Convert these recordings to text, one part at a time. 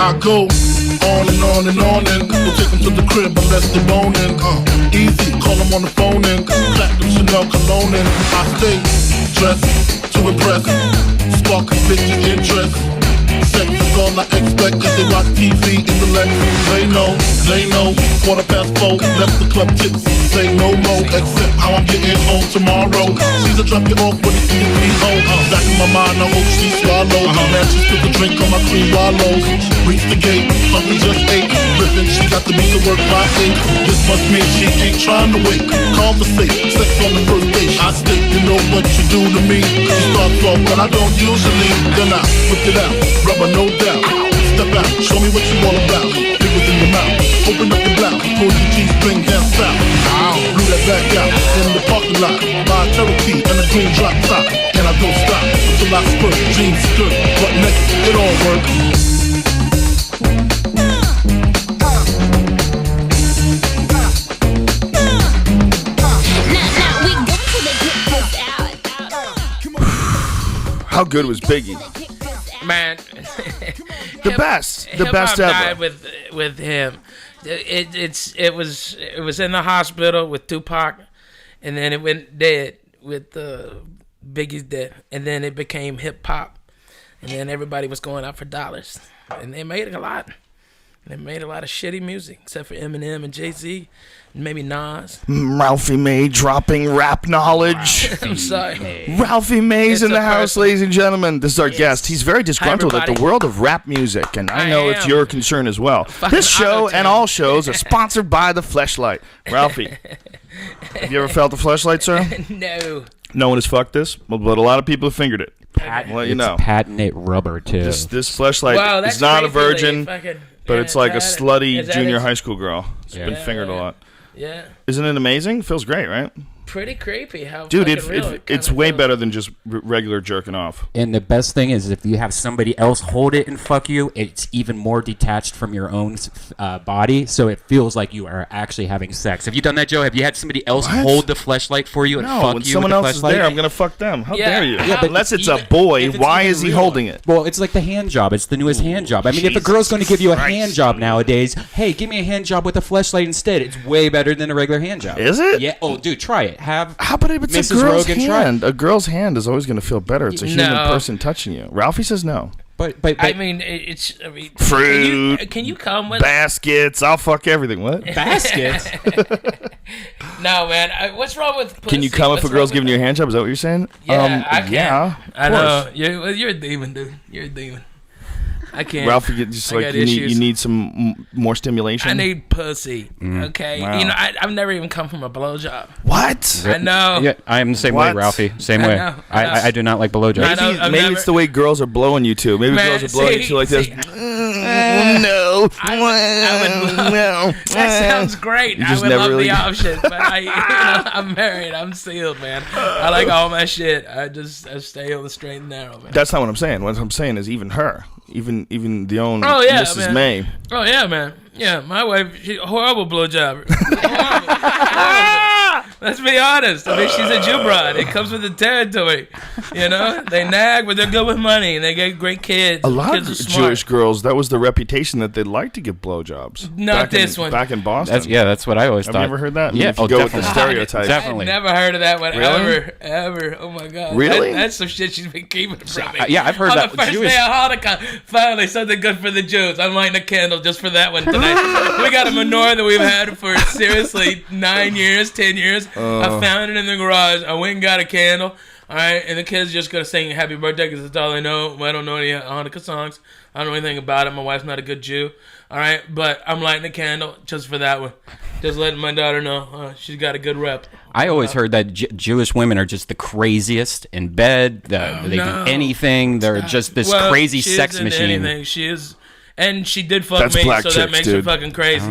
I go on and on and on and we'll take them to the crib unless they're boning. Easy, call them on the phone and platinum Chanel cologne and I stay dressed to impress, sparking bitches interest. Sex is all I expect cause they watch TV in the Lex. They know, 4:15, left the club tipsy, say no more, except how I'm getting home tomorrow. She's a drop you off when it's me home. Back in my mind, I hope she swallows. Man, she spilled the drink on my cream wallows. Reach the gate, something just ate. Listen, she got to be to work by 8. This must mean she ain't trying to wait. Conversate, sex on the first date. I state, you know what you do to me. She starts off, but I don't usually. Then I whip it out, rubber no doubt. Step out, show me what you all about. Fingers in your mouth, open up your blouse, pull your G-string down south. Blew that back out in the parking lot. Buy a Cherokee and a green drop top. And I don't stop until I spurt, jeans, skirt, butt naked, it all works. How good was Biggie? Man, the best ever. Died with him. It was in the hospital with Tupac, and then it went dead with Biggie's death, and then it became hip hop, and then everybody was going out for dollars, and they made a lot. They made a lot of shitty music, except for Eminem and Jay-Z, and maybe Nas. Ralphie May dropping rap knowledge. I'm sorry. Ralphie May's in the house, ladies and gentlemen. This is our guest. He's very disgruntled at the world of rap music, and I know it's your concern as well. This show and all shows are sponsored by the Fleshlight. Ralphie, have you ever felt the Fleshlight, sir? No. No one has fucked this, but a lot of people have fingered it. Well, you know. Patented rubber, too. This Fleshlight is not a virgin. But it's like a slutty junior high school girl. It's been fingered a lot. Yeah. Isn't it amazing? Feels great, right? Pretty creepy. How dude, it's way better than just regular jerking off. And the best thing is if you have somebody else hold it and fuck you, it's even more detached from your own body, so it feels like you are actually having sex. Have you done that, Joe? Have you had somebody else hold the fleshlight for you and fuck you with the fleshlight? No, when someone else is there, I'm going to fuck them. How dare you? Yeah, but unless it's a boy, why is he holding it? Well, it's like the hand job. It's the newest hand job. I mean, if a girl's going to give you a hand job nowadays, hey, give me a hand job with a fleshlight instead. It's way better than a regular hand job. Is it? Yeah. Oh, dude, try it. How about if it's Mrs. a girl's Rogan hand? A girl's hand is always going to feel better. It's a human person touching you. Ralphie says no. But I mean, fruit. Can you come with baskets? I'll fuck everything. What baskets? No, man. What's wrong with pussy? Can you come if a girl's giving you a hand job? Is that what you're saying? Yeah, I can. Yeah, I know. You're a demon, dude. You're a demon. I can't. Ralphie, just like you need some more stimulation. I need pussy. Okay, wow. You know, I've never even come from a blowjob. What? I know. Yeah, I am the same way, Ralphie. Same way. I do not like blowjobs. Maybe it's the way girls are blowing you too. Maybe girls are blowing you too like this. No. That sounds great. I would love the option, but I'm married. I'm sealed, man. I like all my shit. I stay on the straight and narrow, man. That's not what I'm saying. What I'm saying is even her. Even the own Mrs. Man. May. Oh yeah, man. Yeah, my wife, she's a horrible blowjob. Let's be honest. I mean, she's a Jew broad. It comes with the territory. You know, they nag, but they're good with money, and they get great kids. A lot of Jewish girls, that was the reputation that they like to give blowjobs. Not this one. Back in Boston. That's what I always thought. Have you ever heard that? Yeah. If you go with the stereotype. Definitely. I've never heard of that one really? ever. Oh my God. Really? That's some shit she's been keeping from me. Yeah, I've heard that. On the first day of Hanukkah, finally something good for the Jews. I'm lighting a candle just for that one tonight. We got a menorah that we've had for seriously 9 years, 10 years. I found it in the garage. I went and got a candle. All right, and the kids just gonna sing "Happy Birthday" because that's all they know. I don't know any Hanukkah songs. I don't know anything about it. My wife's not a good Jew. All right, but I'm lighting a candle just for that one. Just letting my daughter know she's got a good rep. I always heard that Jewish women are just the craziest in bed. They do anything. They're just this crazy sex machine. Anything. She is. And she did fuck me, so that makes her fucking crazy.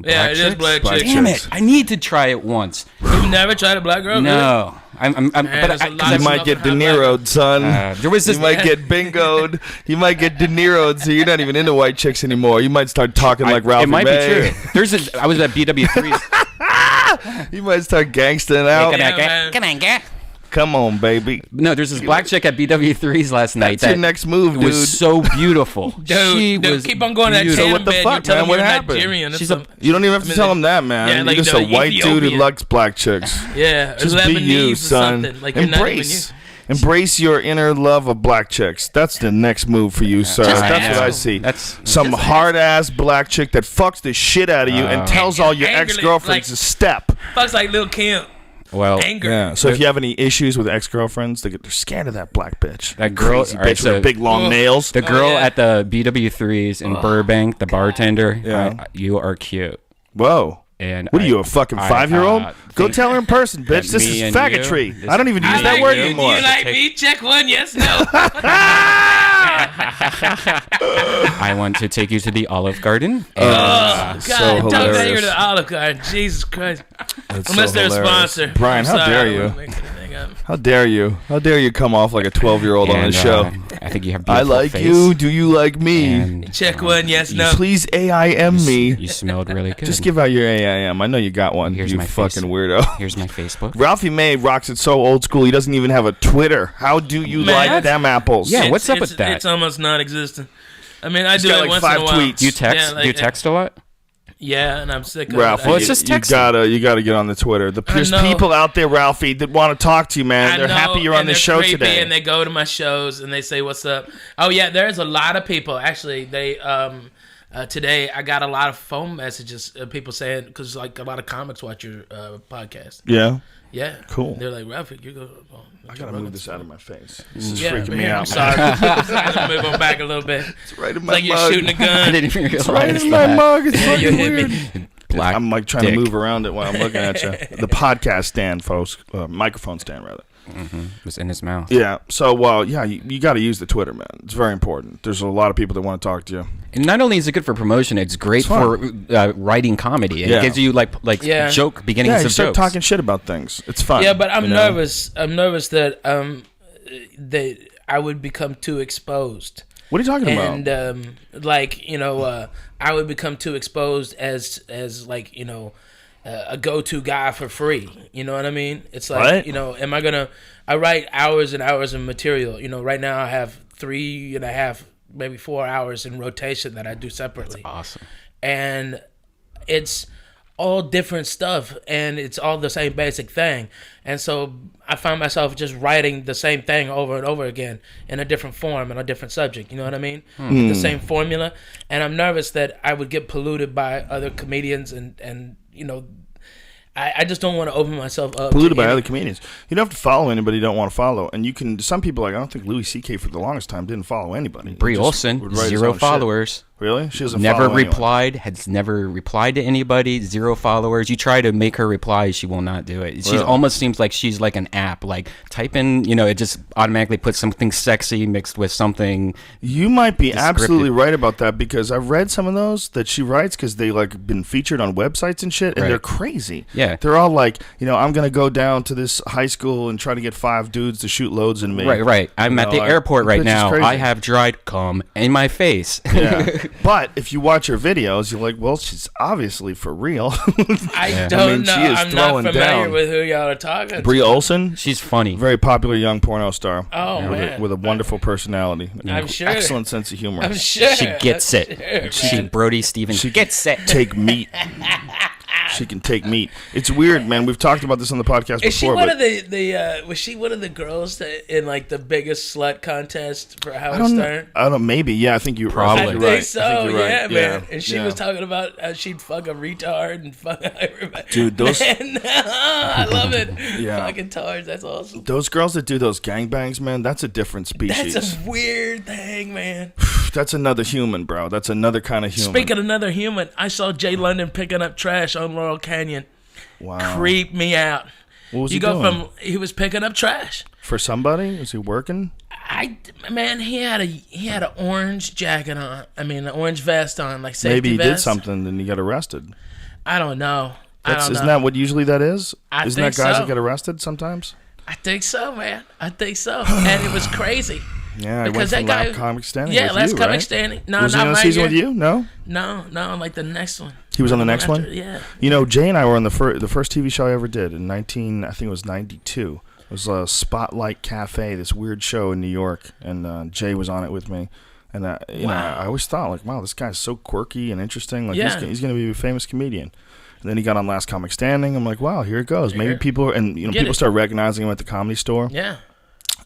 Yeah, it is black chicks. Damn it! I need to try it once. You've never tried a black girl? No. You might get De Niro'd, son. You might get bingo'd. You might get De Niro'd, so you're not even into white chicks anymore. You might start talking like Ralphie May. It might be true. I was at BW3. You might start gangsting out. Yeah, come on, girl. Come on, baby. No, there's this black chick at BW3's last night. That's your next move, dude. Was so beautiful. Dude, keep on going to that So tandem what the bed. fuck, You're telling man? me What you're happened? Nigerian or She's something. You don't even have to tell him that, man. Yeah, like You're just the a white dude who Ethiopian. likes black chicks. Yeah, Just be Lebanese you, or son. something. Like you're not even Embrace. Embrace your inner love of black chicks. That's the next move for you, sir. Just That's what I ask. see. That's Some hard-ass black chick that fucks the shit out of you and tells all your Angrily, ex-girlfriends to step. Fucks like Lil Kim. well. Anger. Yeah. So if you have any issues with ex-girlfriends, they're scared of that black bitch. That girl- Crazy all right, bitch with so- big long nails. The girl yeah. at the BW3's in Burbank, the bartender. Yeah. You are cute. Whoa. And What are you, a fucking 5-year-old? Go think tell her in person, bitch. This me is and faggotry. you, I don't even use I that like word you. anymore. You like me? Check one. Yes, no. I want to take you to the Olive Garden. And, God, so don't take her hilarious. to the Olive Garden. Jesus Christ. That's Unless so they're a hilarious. sponsor. Brian, I'm how sorry, dare I don't you? wanna make anything up. How dare you? How dare you come off like a 12-year-old on this show? I think you have I beautiful like face. you. Do you like me? And Check one. Yes, no. Please AIM me. you smelled really good. Just give out your AIM. I know you got one. Here's you my fucking face. weirdo. Here's my Facebook. Ralphie May rocks it so old school. He doesn't even have a Twitter. How do you Man, like that's- them apples? Yeah, what's up It's- with that? It's almost non-existent. I mean, I do got it like once 5 in a while. tweets. You text? Yeah, like, do you text a lot? Yeah, and I'm sick of Ralph, it. Well, I it's do. just you texting. gotta get on the Twitter. There's know. people out there, Ralphie, that want to talk to you, man. I They're know, happy you're on and this they're show creepy, today. and they go to my shows and they say, "What's up?" Oh yeah, there's a lot of people. Actually, they today I got a lot of phone messages of people saying, because like a lot of comics watch your podcast. Yeah, Yeah, Cool. They're like, Ralphie, you go. I gotta move this out of my face. This is Yeah, freaking me yeah, out. I'm man. sorry. I'm gonna move on back a little bit. It's right in It's my like you're mug. shooting a I gun. didn't even realize Right in my that. mug. It's You fucking hit weird. me. Black I'm like trying dick. to move around it while I'm looking at you. The podcast stand, folks. Microphone stand, rather. It was in his mouth. Yeah. So, well, yeah, you got to use the Twitter, man. It's very important. There's a lot of people that want to talk to you. And not only is it good for promotion, it's great It's for writing comedy. And Yeah. It gives you like Yeah. joke beginnings Yeah, you of start jokes. talking shit about things. It's fun. Yeah, but I'm you know? nervous. I'm nervous that I would become too exposed. What are you talking And about? like, you know, I would become too exposed as like, you know, a go-to guy for free. You know what I mean? It's like, What? you know, I write hours and hours of material. You know, right now I have 3.5, maybe 4 hours in rotation that I do separately. Awesome. And it's all different stuff, and it's all the same basic thing. And so I find myself just writing the same thing over and over again in a different form and a different subject. You know what I mean? The same formula. And I'm nervous that I would get polluted by other comedians, and you know, I just don't want to open myself up. Polluted to by any- other comedians. You don't have to follow anybody you don't want to follow. And you can, some people, like, I don't think Louis C.K. for the longest time didn't follow anybody. Brie He just Olson, would write his 0 own shit. followers. Really? She doesn't Never follow anyone. replied, has never replied to anybody, 0 followers. You try to make her reply, she will not do it. She Really? almost seems like she's like an app. Like, type in, you know, it just automatically puts something sexy mixed with something. You might be absolutely Descriptive. right about that, because I've read some of those that she writes because they like been featured on websites and shit, and Right. they're crazy. Yeah. They're all like, you know, I'm gonna go down to this high school and try to get 5 dudes to shoot loads in me. Right. I'm You at know, the like, airport the right bitch is now. crazy. I have dried cum in my face. Yeah. But if you watch her videos, you're like, well, she's obviously for real. I I don't mean, know. she is I'm not throwing familiar down. with who y'all are talking. Brie Olson, She's funny. very popular young porno star. Oh, with man. with a wonderful personality. I'm sure. Excellent sense of humor. I'm sure She gets I'm it. sure, She man. Brody Stevens. She gets it. Take meat. She can take meat. It's weird, man. We've talked about this on the podcast Is she before, one but of the was she one of the girls that in like the biggest slut contest for I Howard don't know. Stern? I don't. Maybe. Yeah, I think you're Probably. I You're think right. so. I think you're right. Yeah, man. And she yeah. was talking about how she'd fuck a retard and fuck everybody. Dude, those- Man, I love it. Yeah. Fucking tards. That's awesome. Those girls that do those gangbangs, man, that's a different species. That's a weird thing, man. That's another human, bro. That's another kind of human. Speaking of another human, I saw Jay London picking up trash on Laurel Canyon. Wow. Creep me out. What was You he go doing? he was picking up trash. For somebody? Was he working? Man, he had an orange jacket on. I mean, an orange vest on, like safety Maybe he vest. did something and he got arrested. I don't know. I don't Isn't know. that what usually that is? I Isn't that think guys so. that get arrested sometimes? I think so, man. I think so. And it was crazy. Yeah, I went Because from that guy, Last Comic Standing yeah, with last you, comic right? standing. No, Was he not on a right season here. with you? No? No, like the next one. He was on the next one? Yeah. You know, Jay and I were on the first TV show I ever did in I think it was 92. was a Spotlight Cafe, this weird show in New York, and Jay was on it with me. And you know, I always thought, like, wow, this guy's so quirky and interesting. Like, he's going to be a famous comedian. And then he got on Last Comic Standing. I'm like, wow, here it goes. Maybe people, and you know, people start recognizing him at the Comedy Store. Yeah.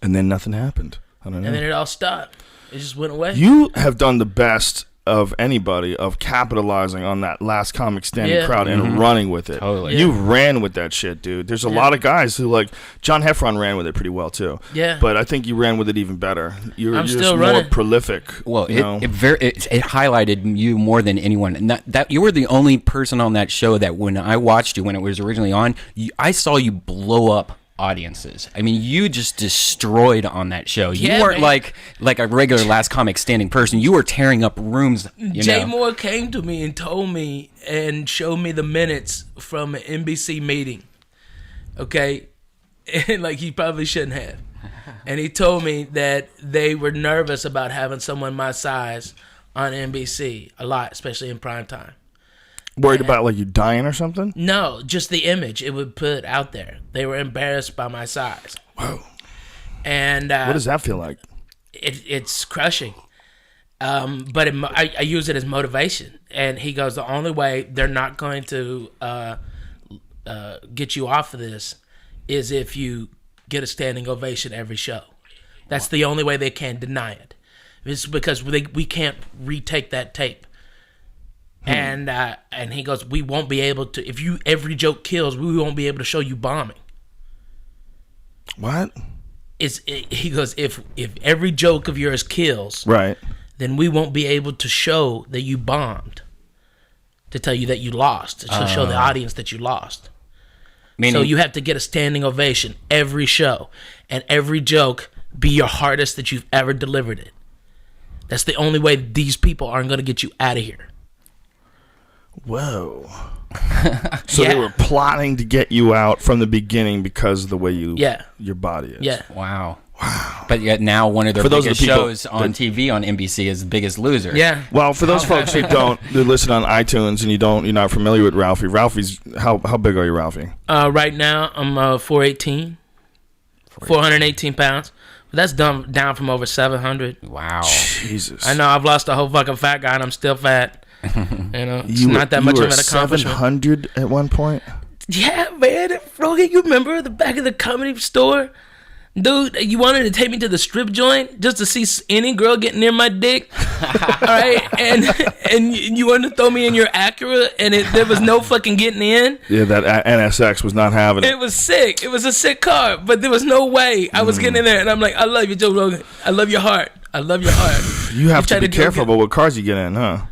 And then nothing happened. I don't know. And then it all stopped. It just went away. You have done the best of anybody of capitalizing on that Last Comic Standing crowd and running with it. Totally. You ran with that shit, dude. There's a lot of guys who, like, John Heffron ran with it pretty well too. Yeah. But I think you ran with it even better. You're still just running. more prolific. Well, it highlighted you more than anyone. And that you were the only person on that show that when I watched you when it was originally on, I saw you blow up audiences. I mean, you just destroyed on that show. You weren't like a regular Last Comic Standing person. You were tearing up rooms. Jay Moore came to me and told me and showed me the minutes from an NBC meeting. Okay, and like he probably shouldn't have. And he told me that they were nervous about having someone my size on NBC a lot, especially in prime time. Worried about, like, you dying or something? No, just the image it would put out there. They were embarrassed by my size. Whoa. And what does that feel like? It's crushing. But I use it as motivation. And he goes, the only way they're not going to get you off of this is if you get a standing ovation every show. That's the only way they can deny it. It's because we can't retake that tape. And he goes, we won't be able to, if every joke kills, we won't be able to show you bombing. What? He goes, if every joke of yours kills, right, then we won't be able to show that you bombed, to tell you that you lost, to show the audience that you lost. So you have to get a standing ovation every show, and every joke be your hardest that you've ever delivered it. That's the only way these people aren't going to get you out of here. Whoa. So they were plotting to get you out from the beginning because of the way your body is. Yeah. Wow. But yet now one of their biggest shows on TV on NBC is Biggest Loser. Yeah. Well, for those folks who listen on iTunes and you're not familiar with Ralphie. Ralphie's how big are you, Ralphie? Right now I'm 418. 418 pounds. But that's down from over 700. Wow. Jesus. I know I've lost a whole fucking fat guy and I'm still fat. You know, it's not that much of an accomplishment. 700 at one point? Yeah, man. Rogan, you remember the back of the Comedy Store? Dude, you wanted to take me to the strip joint just to see any girl get near my dick? All right? And you wanted to throw me in your Acura and there was no fucking getting in? Yeah, that NSX was not having it. It was sick. It was a sick car, but there was no way I was getting in there. And I'm like, I love you, Joe Rogan. I love your heart. I love your heart. You have to be careful about what cars you get in, huh?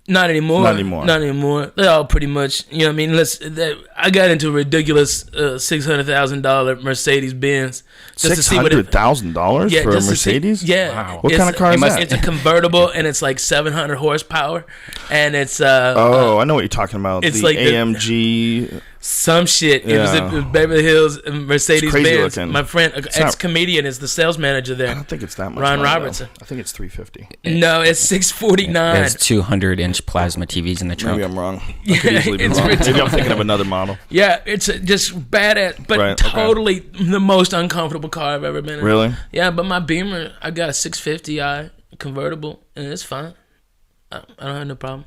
Not anymore. Not anymore. Not anymore. They're all pretty much, you know what I mean? I got into a ridiculous $600,000 Mercedes Benz. $600,000 for a Mercedes? Wow. What kind of car is that? It's a convertible and it's like 700 horsepower. And it's... I know what you're talking about. It's the like AMG... Some shit. It was Beverly Hills Mercedes Benz. Looking. My friend, ex-comedian, is the sales manager there. I don't think it's that much. Ron Robertson. I think it's $350. No, it's $649. There's 200-inch plasma TVs in the trunk. Maybe I'm wrong. I could easily be wrong. Maybe I'm thinking of another model. Yeah, it's just badass, but totally the most uncomfortable car I've ever been in. Really? Yeah, but my Beamer, I got a 650i convertible, and it's fine. I don't have no problem.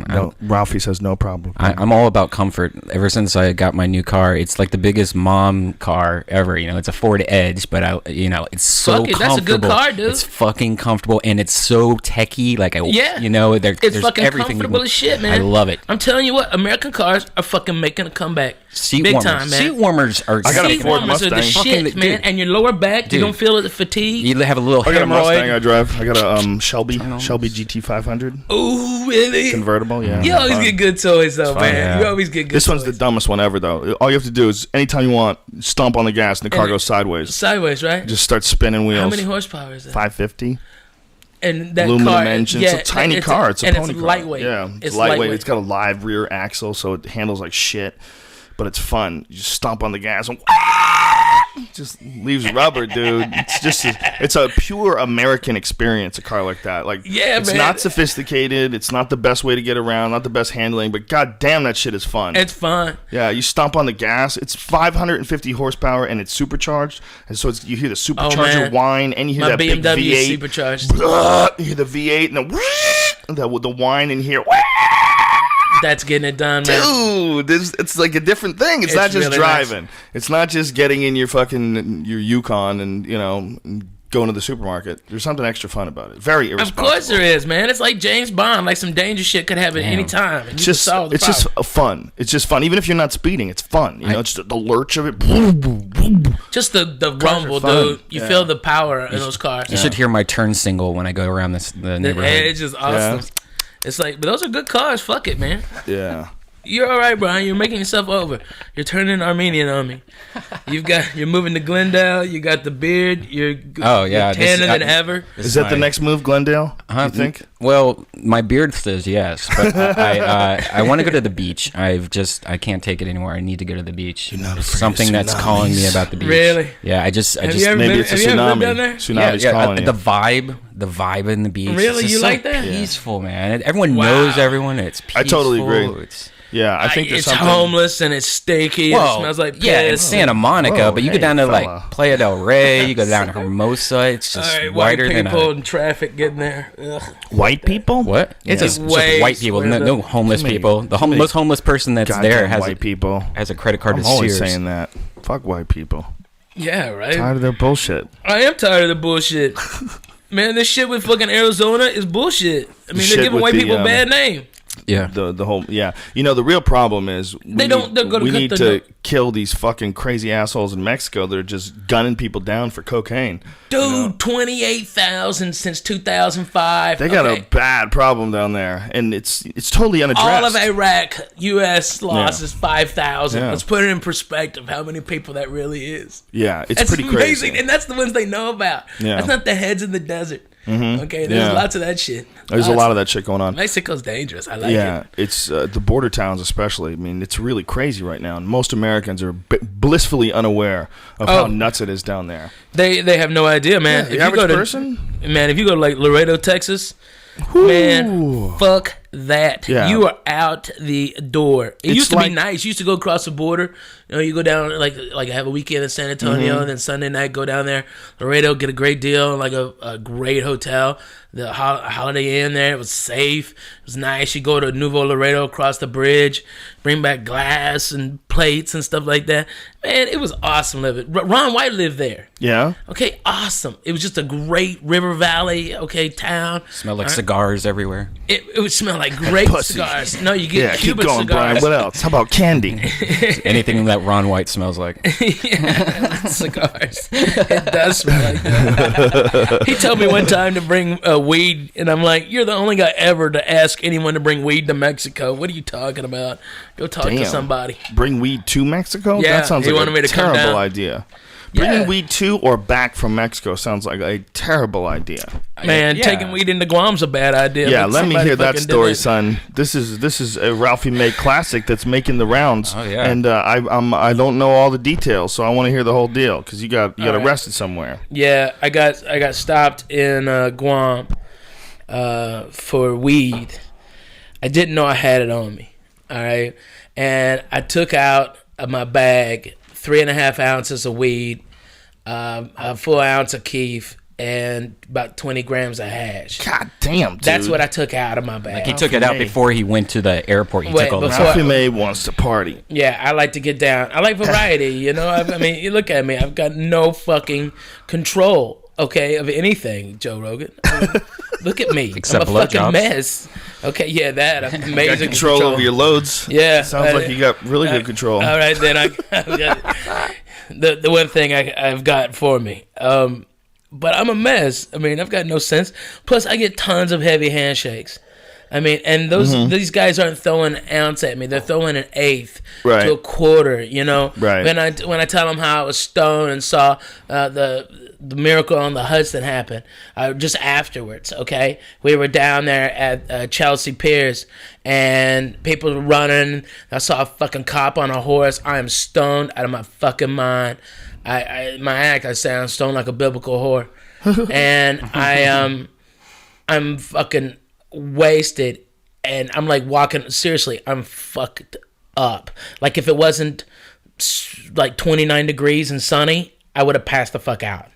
No, Ralphie says no problem. I'm all about comfort. Ever since I got my new car, it's like the biggest mom car ever. You know, it's a Ford Edge, but it's so comfortable. That's a good car, dude. It's fucking comfortable, and it's so techy. Like, it's fucking everything comfortable as shit, man. I love it. I'm telling you what, American cars are fucking making a comeback. Big time, man. Seat warmers are. I got a Ford Mustang. Are the shit, man. And your lower back, dude, you don't feel the fatigue. You have a little I got a Mustang hemorrhoid. I drive. I got a Shelby GT500. Oh, really? Convertible, yeah. You always get good toys, though, man. Yeah. You always get good This toys. one's the dumbest one ever, though. All you have to do is, anytime you want, stomp on the gas and the car goes sideways. Sideways, right? Just start spinning wheels. How many horsepower is that? 550. And that Aluminum car, engine. It's a tiny car. It's a pony car. And it's lightweight. Yeah, it's lightweight. It's got a live rear axle, so it handles like shit. But it's fun. You just stomp on the gas and just leaves rubber, dude. It's a pure American experience, a car like that. Like, Yeah, it's man. not sophisticated. It's not the best way to get around, not the best handling, but god damn, that shit is fun. It's fun. Yeah, you stomp on the gas. It's 550 horsepower and it's supercharged, and so you hear the supercharger man. whine, and you hear My that big BMW is V8. supercharged. You hear the V8 and the whine in here. That's getting it done, man. Dude, it's like a different thing. It's not just really driving. It's not just getting in your Yukon and going to the supermarket. There's something extra fun about it. Very irresponsible. Of course there is, man. It's like James Bond. Like some dangerous shit could happen any time. It's just fun. It's just fun. Even if you're not speeding, it's fun. It's the lurch of it. Just the rumble, fun. dude. You feel the power in those cars. You should hear my turn single when I go around the neighborhood. It's just awesome. It's like, but those are good cars. Fuck it, man. Yeah. You're all right, Brian. You're making yourself over. You're turning Armenian on me. You're moving to Glendale. You got the beard. You're tanner than ever. Is that the next move, Glendale? You think? Well, my beard says yes, but I want to go to the beach. I can't take it anymore. I need to go to the beach. You're not afraid Something of that's tsunamis. calling me about the beach. Really? Yeah, I just Have you ever maybe been, it's a have you ever tsunami. been down there? Tsunami's calling you. The vibe in the beach. Really? It's You just like so that? Peaceful, man. Everyone Wow. knows everyone. It's peaceful. I totally agree. Yeah, I think there's it's something. homeless and it's steaky. Well, It smells like piss. yeah, it's Santa Monica, Whoa, but you go hey, down to fella. like Playa del Rey, you go down to Hermosa. It's All just right, white whiter than people a and traffic getting there. Ugh. White people? what? It's It's just way white people, spread no up. homeless Too many- people. The too many most homeless person that's Goddamn there has white people. a credit card I'm to always Sears. saying that. Fuck white people. Yeah, right. Tired of their bullshit. I am tired of the bullshit. Man, this shit with fucking Arizona is bullshit. I mean, shit they're giving with white the, people a bad name. Yeah. The whole the real problem is They're gonna we cut need the to note. kill these fucking crazy assholes in Mexico that are just gunning people down for cocaine. Dude, 28,000 since 2005. They got a bad problem down there, and it's totally unaddressed. All of Iraq, U.S. loss is 5,000. Yeah. Let's put it in perspective how many people that really is. Yeah, it's That's pretty amazing, crazy. and that's the ones they know about. Yeah. That's not the heads in the desert. Okay, there's Yeah. lots of that shit. There's a lot of that shit going on. Mexico's dangerous. I like Yeah, it. it's the border towns especially. I mean, it's really crazy right now, and most Americans are blissfully unaware of how nuts it is down there. They have no idea, man. The average person? Man, if you go to like Laredo, Texas, man, fuck that. Yeah. You are out the door. It It's used to like- be nice. You used to go across the border. You know, you go down like have a weekend in San Antonio, Mm-hmm. and then Sunday night go down there, Laredo, get a great deal, like a great hotel. The Holiday Inn there, it was safe. It was nice. You go to Nuevo Laredo, across the bridge, bring back glass and plates and stuff like that. Man, it was awesome living. Ron White lived there. Yeah, Okay, awesome. It was just a great River Valley, town. Smell like cigars everywhere. It would smell like great Pussy. cigars. No, you get yeah. Keep Cuban going, Brian. cigars. What else? How about candy? Anything that Ron White smells like. Yeah, cigars. It does smell like that. He told me one time to bring weed, and I'm like, you're the only guy ever to ask anyone to bring weed to Mexico. What are you talking about? Go talk to Damn. somebody. Bring weed to Mexico? Yeah, That sounds he like wanted me a to come terrible down. idea. Bringing Yeah. weed to or back from Mexico sounds like a terrible idea. Man, Yeah. taking weed into Guam's a bad idea. Yeah, but let me somebody hear that fucking did story, it. son. This is a Ralphie made classic that's making the rounds. Oh, yeah. And I don't know all the details, so I want to hear the whole deal because you got All right. arrested somewhere. Yeah, I got stopped in Guam for weed. I didn't know I had it on me. All right, and I took out of my bag 3.5 ounces of weed, a full ounce of keef, and about 20 grams of hash. God damn, dude. That's what I took out of my bag. He took it out May. before he went to the airport. He Wait, took all the before- Ralphie May wants to party. Yeah, I like to get down. I like variety, you know. I mean, you look at me. I've got no fucking control, okay, of anything, Joe Rogan. I mean, look at me. Except I'm a fucking blowjobs. mess. Okay, yeah, that. I'm amazing Got control over your loads. Yeah. Sounds like you got really good control. All right, then I've got the one thing I've got for me. But I'm a mess. I mean, I've got no sense. Plus, I get tons of heavy handshakes. I mean, and these guys aren't throwing an ounce at me. They're throwing an eighth Right. to a quarter, you know? Right. When I tell them how I was stoned and saw the miracle on the Hudson happen, just afterwards, okay? We were down there at Chelsea Piers, and people were running. I saw a fucking cop on a horse. I am stoned out of my fucking mind. I sound stoned like a biblical whore. And I'm fucking wasted, and I'm like walking, seriously, I'm fucked up. Like if it wasn't like 29 degrees and sunny, I would have passed the fuck out.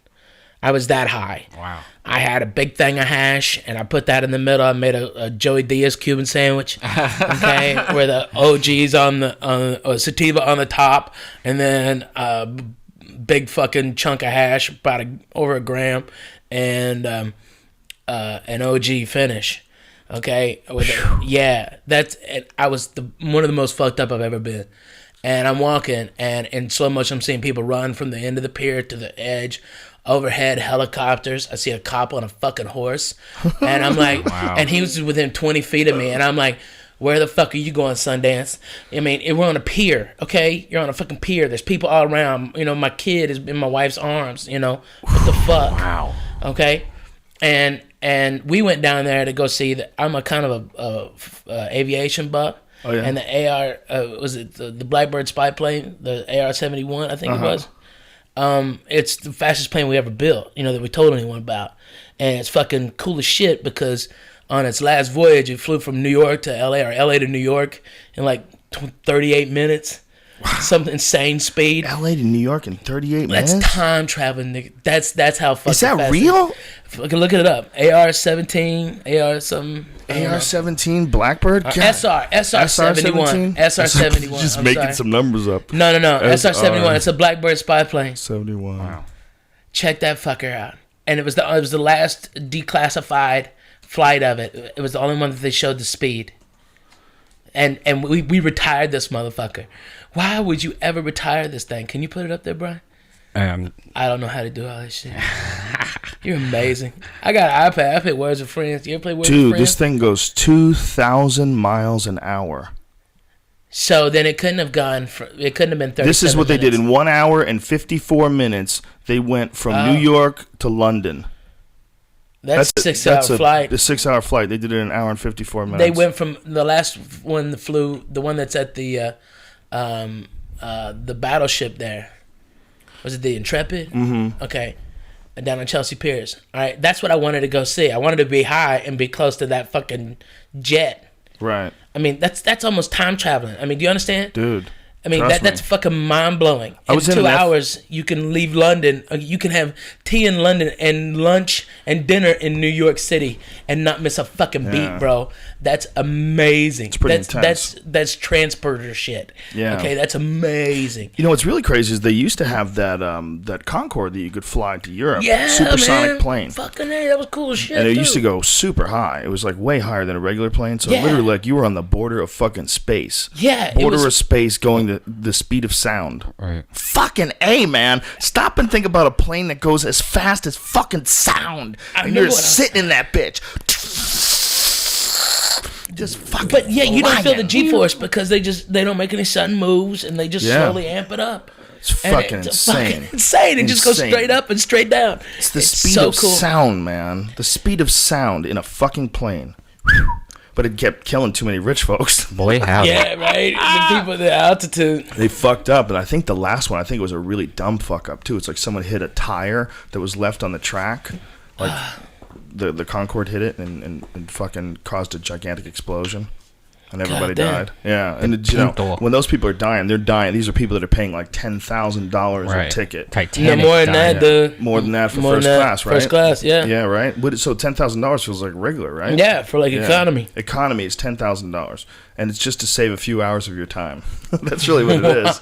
I was that high. Wow. I had a big thing of hash, and I put that in the middle. I made a Joey Diaz Cuban sandwich, okay, where the OG's on the sativa on the top, and then a big fucking chunk of hash, about over a gram, and an OG finish. Okay, I was one of the most fucked up I've ever been. And I'm walking, and in slow motion, I'm seeing people run from the end of the pier to the edge. Overhead helicopters. I see a cop on a fucking horse, and I'm like, wow. And he was within 20 feet of me, and I'm like, where the fuck are you going, Sundance? I mean, we're on a pier, okay? You're on a fucking pier. There's people all around. You know, my kid is in my wife's arms. You know, what the fuck? Wow. Okay, and we went down there to go see. I'm a kind of a aviation buff. Oh, yeah. And the AR, was it the Blackbird spy plane, the AR-71, I think it was. It's the fastest plane we ever built, you know, that we told anyone about. And it's fucking cool as shit because on its last voyage, it flew from New York to LA or LA to New York in like 38 minutes. Wow. Some insane speed. LA to New York in 38 minutes? That's time traveling, nigga. That's how fucking Is that fast real? Fucking look it up. AR-17, AR something. AR-17 Blackbird? SR-71. SR-71. Just making some numbers up. No. SR-71. It's a Blackbird spy plane. 71. Wow. Check that fucker out. And it was the last declassified flight of it. It was the only one that they showed the speed. And we retired this motherfucker. Why would you ever retire this thing? Can you put it up there, Brian? I don't know how to do all this shit. You're amazing. I got an iPad. I play Words with Friends. You ever play Words with Friends? Dude, this thing goes 2,000 miles an hour. So then it couldn't have been 37 This is what minutes. they did. In 1 hour and 54 minutes, they went from New York to London. That's a 6-hour flight. The 6-hour flight. They did it in an hour and 54 minutes. They went from the last one that flew, the one that's at the battleship there. Was it the Intrepid? Mm-hmm. Okay. Down on Chelsea Piers. All right. That's what I wanted to go see. I wanted to be high and be close to that fucking jet. Right. I mean, that's almost time traveling. I mean, do you understand? Dude. I mean, that's fucking mind-blowing. In 2 hours, you can leave London. You can have tea in London and lunch and dinner in New York City and not miss a fucking beat, bro. That's amazing. It's pretty intense. That's transporter shit. Yeah. Okay, that's amazing. You know what's really crazy is they used to have that Concorde that you could fly to Europe. Yeah, supersonic plane. Fucking A, that was cool as shit. And it used to go super high. It was like way higher than a regular plane. So literally, like you were on the border of fucking space. Yeah, border of space going to the speed of sound. Right. Fucking A, man. Stop and think about a plane that goes as fast as fucking sound. And you're sitting in that bitch. Just fucking But yeah, you don't feel the G-force because they don't make any sudden moves and they just slowly amp it up. It's fucking insane. Fucking insane. It just goes straight up and straight down. It's the speed of sound, man. The speed of sound in a fucking plane. But it kept killing too many rich folks. Boy, howdy. Yeah, right. The people, the altitude. They fucked up, and I think the last one, it was a really dumb fuck up too. It's like someone hit a tire that was left on the track, like the Concorde hit it and fucking caused a gigantic explosion. And everybody died. Yeah, and you know when those people are dying, they're dying. These are people that are paying like $10,000 a ticket. Titanic. Yeah, more than that, dude. More than that for first class, right? First class, yeah. Yeah, right. So $10,000 feels like regular, right? Yeah, for like economy. Economy is $10,000, and it's just to save a few hours of your time. That's really what it is.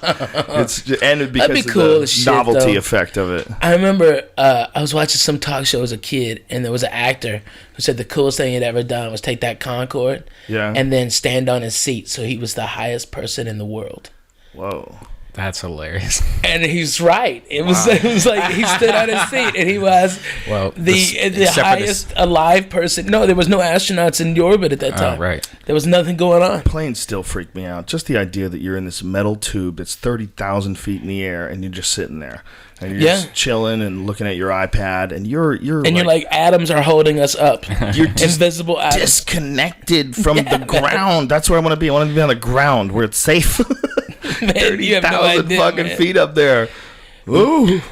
And because That'd be cool of the novelty effect of it. I remember I was watching some talk show as a kid, and there was an actor who said the coolest thing he'd ever done was take that Concorde and then stand on his seat, so he was the highest person in the world. Whoa. That's hilarious. And he's right. It was like he stood on his seat, and he was the highest alive person. No, there was no astronauts in the orbit at that time. Right. There was nothing going on. Planes still freak me out. Just the idea that you're in this metal tube that's 30,000 feet in the air, and you're just sitting there, and you're just chilling and looking at your iPad, and you're like atoms are holding us up. You're invisible atoms. Disconnected from the ground. That's where I want to be. I want to be on the ground where it's safe. Man, 30,000 fucking feet up there. Ooh.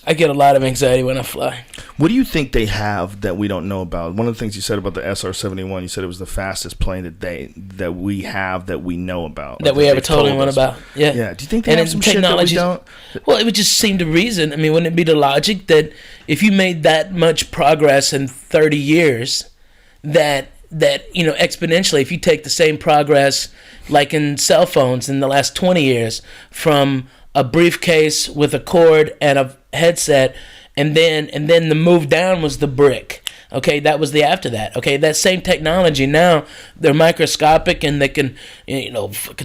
I get a lot of anxiety when I fly. What do you think they have that we don't know about? One of the things you said about the SR-71, you said it was the fastest plane that we have that we know about. That we ever told anyone about. Yeah. Yeah. Do you think they have some shit that we don't? Well, it would just seem to reason. I mean, wouldn't it be the logic that if you made that much progress in 30 years, that exponentially, if you take the same progress like in cell phones in the last 20 years from a briefcase with a cord and a headset, and then the move down was the brick. Okay, that was the after that. Okay, that same technology now, they're microscopic and they can,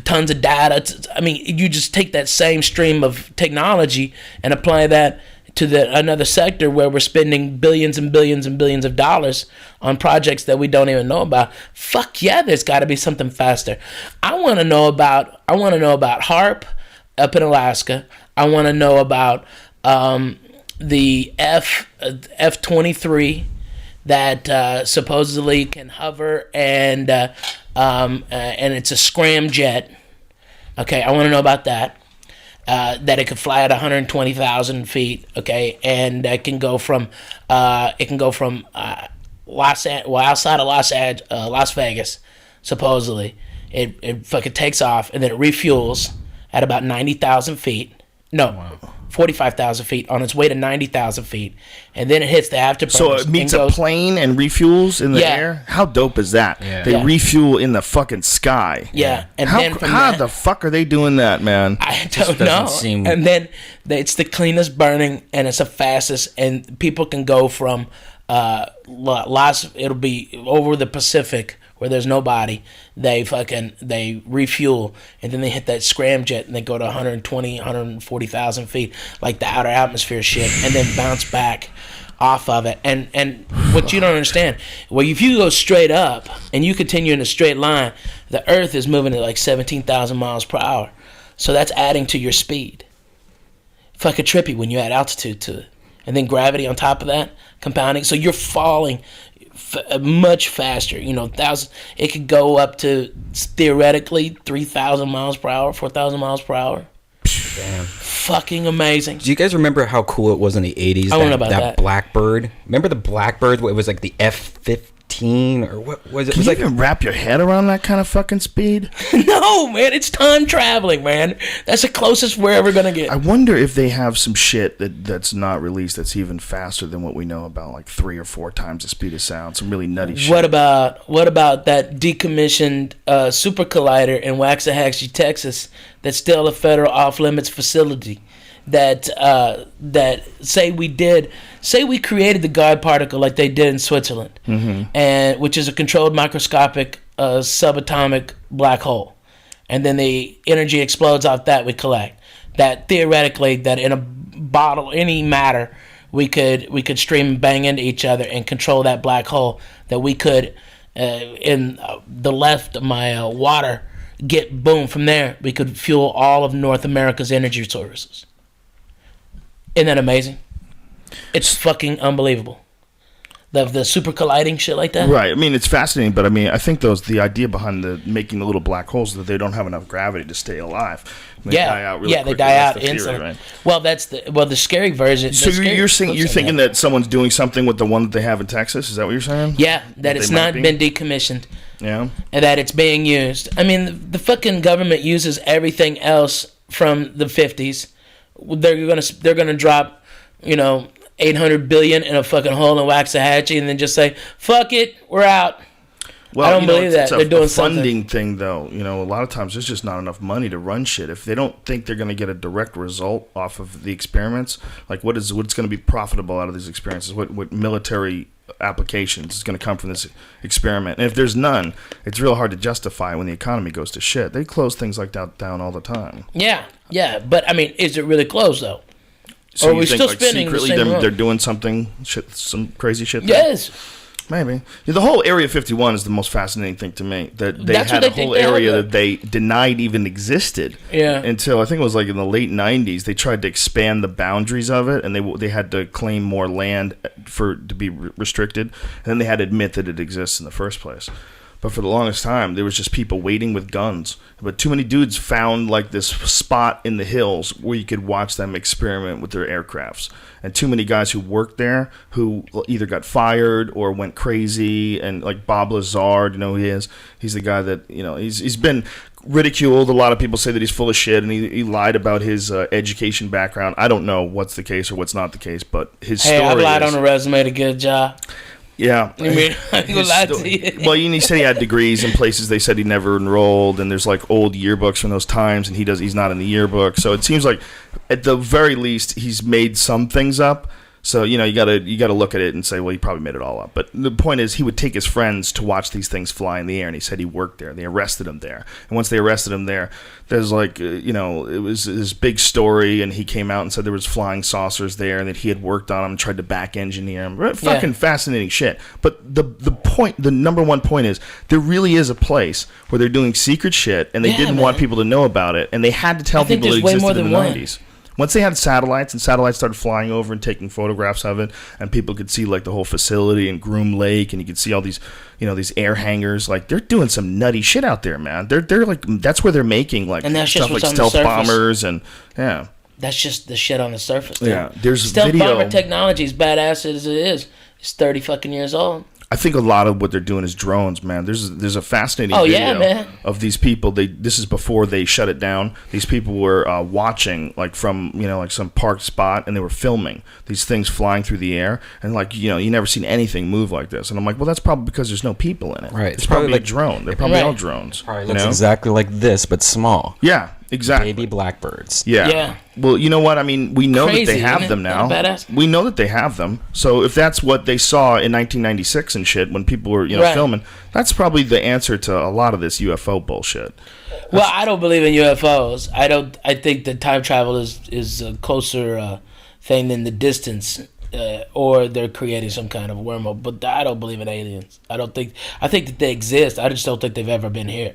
tons of data. I mean, you just take that same stream of technology and apply that to another sector where we're spending billions and billions and billions of dollars on projects that we don't even know about. Fuck yeah, there's got to be something faster. I want to know about HARP up in Alaska. I want to know about the F-23 that supposedly can hover and it's a scramjet. Okay, I want to know about that. That it could fly at 120,000 feet, okay, and it can go from outside of Las Vegas, supposedly. It fucking takes off and then it refuels at about 90,000 feet. No, wow. 45,000 feet on its way to 90,000 feet, and then it hits the afterburners. So it meets a plane and refuels in the air? How dope is that? Yeah. They refuel in the fucking sky. Yeah. And how the fuck are they doing that, man? I don't know. And then it's the cleanest burning, and it's the fastest, and people can go from it'll be over the Pacific where there's nobody. They refuel, and then they hit that scramjet and they go to 120, 140,000 feet, like the outer atmosphere shit, and then bounce back off of it. And what you don't understand, well, if you go straight up and you continue in a straight line, the Earth is moving at like 17,000 miles per hour. So that's adding to your speed. Fucking trippy when you add altitude to it. And then gravity on top of that, compounding. So you're falling much faster. It could go up to theoretically 3,000 miles per hour, 4,000 miles per hour. Damn. Fucking amazing. Do you guys remember how cool it was in the 80s? I don't know about that. Blackbird. Remember the Blackbird? It was like the F-15 or what was it? Can you even wrap your head around that kind of fucking speed? No, man. It's time traveling, man. That's the closest we're ever going to get. I wonder if they have some shit that's not released that's even faster than what we know about, like 3 or 4 times the speed of sound. Some really nutty shit. What about that decommissioned super collider in Waxahachie, Texas, that's still a federal off-limits facility? That say we created the God particle like they did in Switzerland, and which is a controlled microscopic subatomic black hole, and then the energy explodes off that we collect. That theoretically, that in a bottle, any matter, we could stream and bang into each other and control that black hole. That we could in the left of my water get boom from there. We could fuel all of North America's energy sources. Isn't that amazing? It's fucking unbelievable. The super colliding shit like that. Right. I mean, it's fascinating, but I mean, I think the idea behind making the little black holes is that they don't have enough gravity to stay alive. They die out really quickly. They die out theory, instantly. right? Well, that's the scary version. So you're thinking that someone's doing something with the one that they have in Texas? Is that what you're saying? Yeah, that it's not been decommissioned. Yeah. And that it's being used. I mean, the fucking government uses everything else from the 50s. They're gonna drop, 800 billion in a fucking hole in Waxahachie and then just say, fuck it, we're out. Well, I don't believe that. They're doing something. Funding thing, though. A lot of times there's just not enough money to run shit. If they don't think they're going to get a direct result off of the experiments, like what's going to be profitable out of these experiences? What military applications is going to come from this experiment. And if there's none, it's real hard to justify when the economy goes to shit. They close things like that down all the time. Yeah, but I mean, is it really closed though? So or are you we think, still like, spinning secretly the same they're room? doing some crazy shit there? Yes. Maybe. Yeah, the whole Area 51 is the most fascinating thing to me. That they That's had what a they whole think they area have that they denied even existed. Yeah. Until I think it was like in the late 90s, they tried to expand the boundaries of it, and they had to claim more land to be restricted, and then they had to admit that it exists in the first place. But for the longest time, there was just people waiting with guns. But too many dudes found like this spot in the hills where you could watch them experiment with their aircrafts. And too many guys who worked there who either got fired or went crazy. And like Bob Lazard, you know who he is? He's the guy that, you know, he's been ridiculed. A lot of people say that he's full of shit and he lied about his education background. I don't know what's the case or what's not the case, but his story I've lied is, on a resume to get a job. yeah. I mean, I ain't gonna lie to you. Well, he said he had degrees in places they said he never enrolled, and there's like old yearbooks from those times, and he's not in the yearbook. So it seems like at the very least he's made some things up. So, you know, you gotta look at it and say, well, he probably made it all up. But the point is, he would take his friends to watch these things fly in the air, and he said he worked there. They arrested him there, and once they arrested him there, there's like, you know, it was this big story, and he came out and said there was flying saucers there, and that he had worked on them and tried to back engineer them. Fucking fascinating shit. But the number one point is, there really is a place where they're doing secret shit, and they didn't want people to know about it, and they had to tell people it existed in the 90s. Once they had satellites, and satellites started flying over and taking photographs of it, and people could see like the whole facility and Groom Lake, and you could see all these, you know, these air hangars. Like, they're doing some nutty shit out there, man. They're like, that's where they're making like stuff like stealth bombers and That's just the shit on the surface. Dude. Yeah, there's stealth video. bomber technology is badass as it is. It's 30 fucking years old. I think a lot of what they're doing is drones, man. There's a fascinating video of these people. This is before they shut it down. These people were watching like from, you know, like some park spot, and they were filming these things flying through the air, and like, you know, you never seen anything move like this. And I'm like, well, that's probably because there's no people in it. Right. It's probably like a drone. They're probably all drones. Probably looks exactly like this, but small. Yeah. Exactly. Baby blackbirds. Yeah. Well, you know what? I mean, we know that they have them now. We know that they have them. So if that's what they saw in 1996 and shit, when people were, you know, filming, that's probably the answer to a lot of this UFO bullshit. Well, I don't believe in UFOs. I think that time travel is a closer thing than the distance. Or they're creating some kind of wormhole. But I don't believe in aliens. I think that they exist. I just don't think they've ever been here.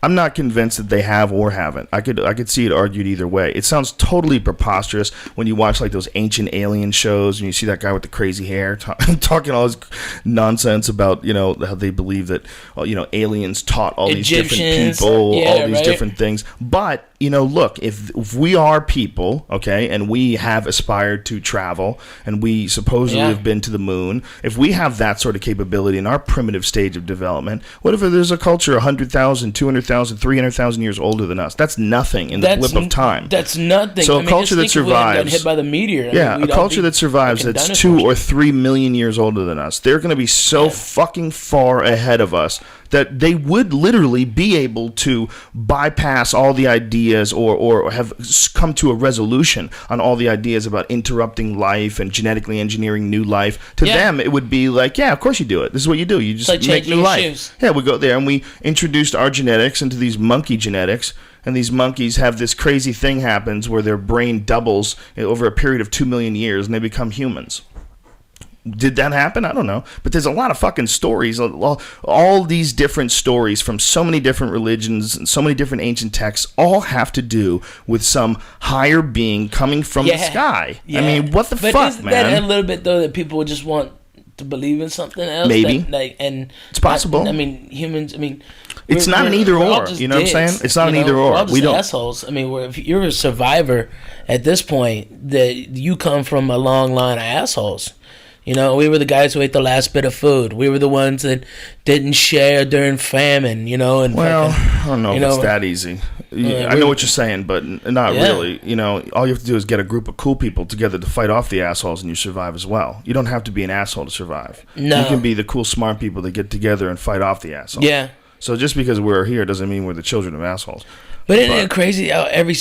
I'm not convinced that they have or haven't. I could see it argued either way. It sounds totally preposterous when you watch like those ancient alien shows and you see that guy with the crazy hair talking all this nonsense about, you know, how they believe that, you know, aliens taught all these different people, all these different things. But, you know, look, if we are people, okay, and we have aspired to travel, and we supposedly have been to the moon, if we have that sort of capability in our primitive stage of development, what if there's a culture 100,000, 200,000, 300,000 years older than us? That's nothing in the blip of time. That's nothing. So a culture that survives, hit by the meteor. A culture that survives that's 2 or 3 million years older than us, they're going to be so fucking far ahead of us that they would literally be able to bypass all the ideas or have come to a resolution on all the ideas about interrupting life and genetically engineering new life. To them, it would be like, yeah, of course you do it. This is what you do. You just like make new life. Shoes. Yeah, we go there and we introduced our genetics into these monkey genetics, and these monkeys have this crazy thing happens where their brain doubles over a period of 2 million years and they become humans. Did that happen? I don't know. But there's a lot of fucking stories. All these different stories from so many different religions and so many different ancient texts all have to do with some higher being coming from the sky. I mean, what the fuck, man? Isn't that a little bit, though, that people just want to believe in something else? Maybe. And it's possible. I mean, humans, it's not an either or. You know what I'm saying? It's not an either or. We're all just assholes. I mean, if you're a survivor at this point, that you come from a long line of assholes. You know, we were the guys who ate the last bit of food. We were the ones that didn't share during famine, you know. And I don't know if it's that easy. I know what you're saying, but not really. You know, all you have to do is get a group of cool people together to fight off the assholes, and you survive as well. You don't have to be an asshole to survive. No. You can be the cool, smart people that get together and fight off the assholes. Yeah. So just because we're here doesn't mean we're the children of assholes. But isn't it crazy how we're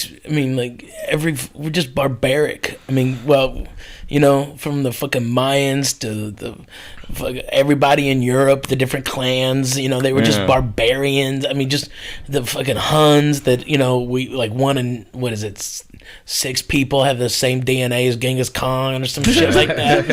just barbaric. I mean, well, You know, from the fucking Mayans to everybody in Europe, the different clans. You know, they were just barbarians. I mean, just the fucking Huns that, you know, we like one in, what is it, 6 people have the same DNA as Genghis Khan or some shit like that.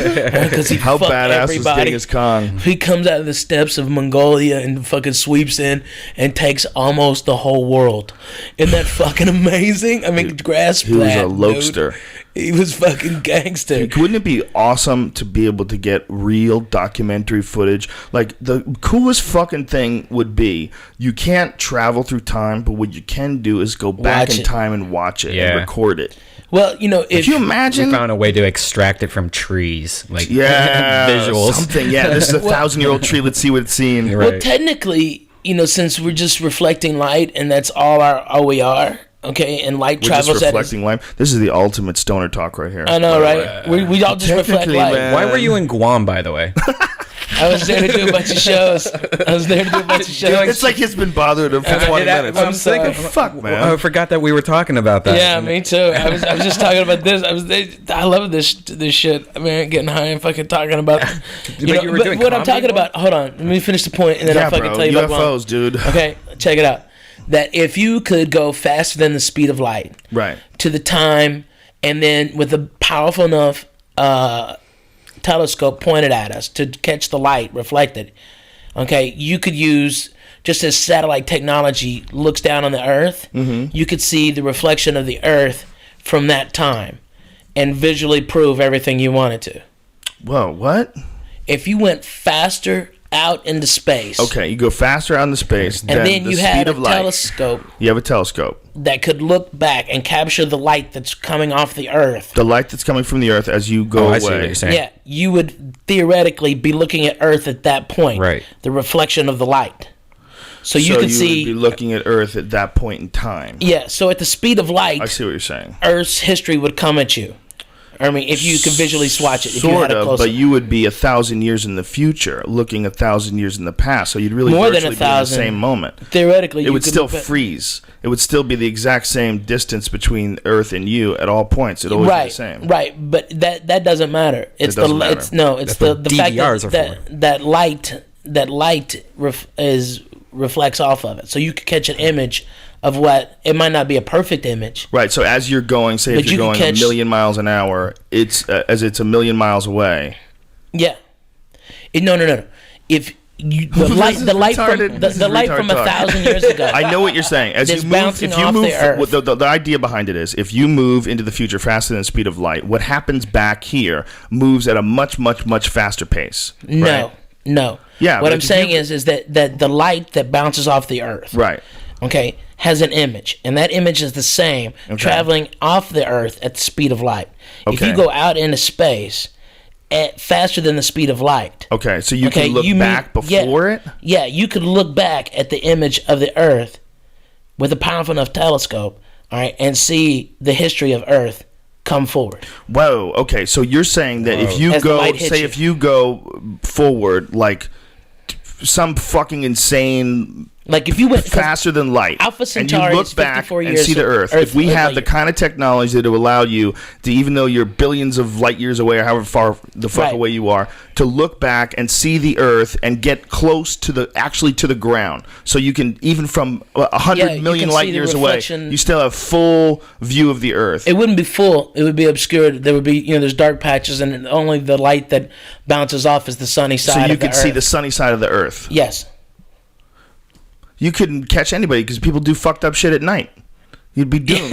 Because he How fucked badass everybody. was Genghis Khan? He comes out of the steppes of Mongolia and fucking sweeps in and takes almost the whole world. Isn't that fucking amazing? I mean, grasp He was that, a lokester. dude. He was fucking gangster. Wouldn't it be awesome to be able to get real documentary footage? Like, the coolest fucking thing would be, you can't travel through time, but what you can do is go back Watch in it. time and watch it and Yeah. record it. Well, you know, if Could you We imagine? found a way to extract it from trees, like Yeah, visuals. something. Yeah, this is a 1,000-year-old tree. Let's see what it's seeing. Right. well, technically, you know, since we're just reflecting light and that's all we are, okay, and light We're travels just at reflecting light. This is the ultimate stoner talk right here. I know, right? We all just reflect Technically, light. man. Why were you in Guam, by the way? I was there to do a bunch of shows. It's like it's been bothering him for 20 minutes. I'm sorry. Fuck, man. I forgot that we were talking about that. Yeah, me too. I was just talking about this. I love this shit. I mean, getting high and fucking talking about. But you were doing what I'm comedy talking about. Hold on, let me finish the point, and then Yeah, I'll fucking bro. tell you about UFOs, dude. Okay, check it out. That if you could go faster than the speed of light Right. to the time, and then with a powerful enough telescope pointed at us to catch the light reflected, okay, you could use, just as satellite technology looks down on the Earth, you could see the reflection of the Earth from that time and visually prove everything you wanted to. Whoa, what? If you went faster out into space, Okay, you go faster out into space and than then the you speed had a of light. telescope You have a telescope. that could look back and capture the light that's coming off the Earth. The light that's coming from the Earth as you go Oh, away. I see what you're saying. Yeah, you would theoretically be looking at Earth at that point. Right. The reflection of the light. So you so could you see. would be looking at Earth at that point in time. Yeah, so at the speed of light, I see what you're saying. Earth's history would come at you. I mean, if you could visually swatch it, if you had Sort a of, close but you would be 1,000 years in the future, looking 1,000 years in the past. So you'd really More than virtually be in the 1,000. same moment. theoretically, It you would could still look at- freeze. It would still be the exact same distance between Earth and you at all points. It'd always be the same. Right, but that doesn't matter. It's doesn't matter. it's no, it's That's the what fact DVRs are that light reflects off of it. So you could catch an image of what it might not be a perfect image. Right. So as you're going, say But if you you're can going catch- a million miles an hour, it's as it's a million miles away. Yeah. No. If you, the light, is the light retarded. from This is the light from retard talk. 1,000 years ago. I know what you're saying. As That's you move, bouncing if you off move, the Earth. the idea behind it is, if you move into the future faster than the speed of light, what happens back here moves at a much, much, much faster pace. No. Yeah, What but I'm if saying you- is that the light that bounces off the Earth, Right. okay, has an image, and that image is the same traveling off the Earth at the speed of light. If you Okay. go out into space at faster than the speed of light, Okay. So you okay, can look you back before it. Yeah, you could look back at the image of the Earth with a powerful enough telescope, all right, and see the history of Earth come forward. Whoa. Okay. So you're saying that if you As the go, light hits say, you. if you go forward, like some fucking insane Like if you went 'cause faster than light, Alpha and Centauri you look is back 54 and years see the Earth. Earth If we have the light. kind of technology that will allow you to, even though you're billions of light years away or however far the fuck Right. away you are, to look back and see the Earth and get close to the ground, so you can, even from Yeah, 100 you million can light see the years away, reflection. you still have full view of the Earth. it wouldn't be full, it would be obscured. There would be, there's dark patches, and only the light that bounces off is the sunny side so you of the could see Earth. the sunny side of the Earth. Yes. You couldn't catch anybody because people do fucked up shit at night. You'd be doomed.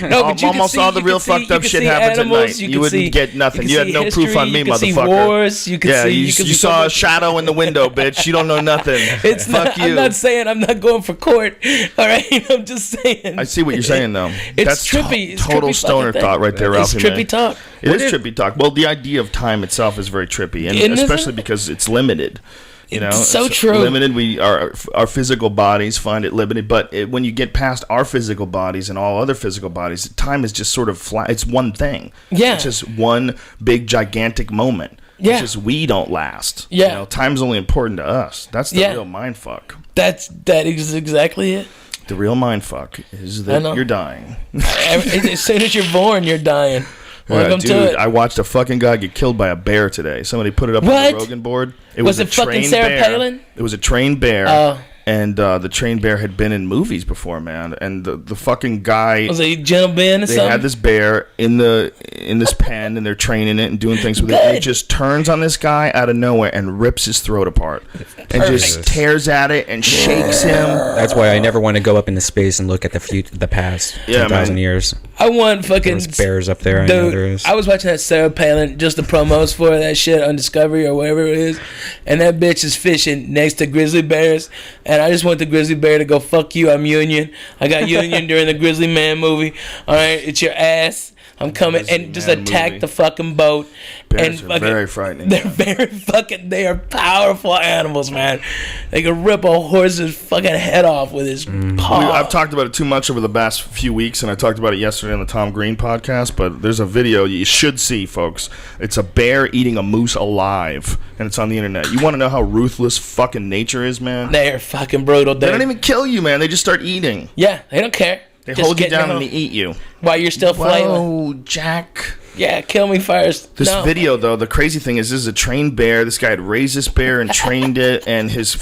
No, but you Almost all the real fucked up shit happens at night. You wouldn't get nothing. You had no proof on me, you could see motherfucker. wars, you could Yeah, see, you could you see saw so a much- shadow in the window, bitch. You don't know nothing. It's Fuck not, you. I'm not saying I'm not going for court. All right, I'm just saying. I see what you're saying, though. It's That's trippy. It's total trippy stoner fucking thought thing. right there, It's Ralphie. trippy man. talk. It is trippy talk. Well, the idea of time itself is very trippy, and Isn't it? especially because it's limited. You know, It's so It's true. Limited. Our physical bodies find it limited, but when you get past our physical bodies and all other physical bodies, time is just sort of flat. It's one thing. Yeah. It's just one big gigantic moment. Yeah. It's just we don't last. Yeah. You know, time's only important to us. That's the Yeah. real mind fuck. That is exactly it. The real mind fuck is that know. you're dying. As soon as you're born, you're dying. Welcome dude, to it. I watched a fucking guy get killed by a bear today. Somebody put it up on What? the Rogan board. It Was a it fucking trained Sarah bear. Palin? It was a trained bear. Oh. And the trained bear had been in movies before, man. And the fucking guy... Was it Gentle Ben or They something? had this bear in this pen, and they're training it and doing things with it. And it just turns on this guy out of nowhere and rips his throat apart, and just tears at it and shakes him. That's why I never want to go up into space and look at the past 10,000 years. I want fucking There's bears up there. I know there dude. is. I was watching that Sarah Palin, just the promos for that shit on Discovery or whatever it is, and that bitch is fishing next to grizzly bears, and I just want the grizzly bear to go, fuck you, I'm Union. I got Union during the Grizzly Man movie. All right, it's your ass. I'm coming, Grizzly and just Man attack movie. the fucking boat. Bears And are very frightening. They're very fucking. They are powerful animals, man. They can rip a horse's fucking head off with his paw. I've talked about it too much over the past few weeks, and I talked about it yesterday on the Tom Green podcast, but there's a video you should see, folks. It's a bear eating a moose alive, and it's on the internet. You want to know how ruthless fucking nature is, man? They're fucking brutal. They don't even kill you, man. They just start eating. Yeah, they don't care. They Just hold you getting down home and they eat you. while you're still flailing. Whoa, Jack. Yeah, kill me first. This No. video, though, the crazy thing is, this is a trained bear. This guy had raised this bear and trained it, and his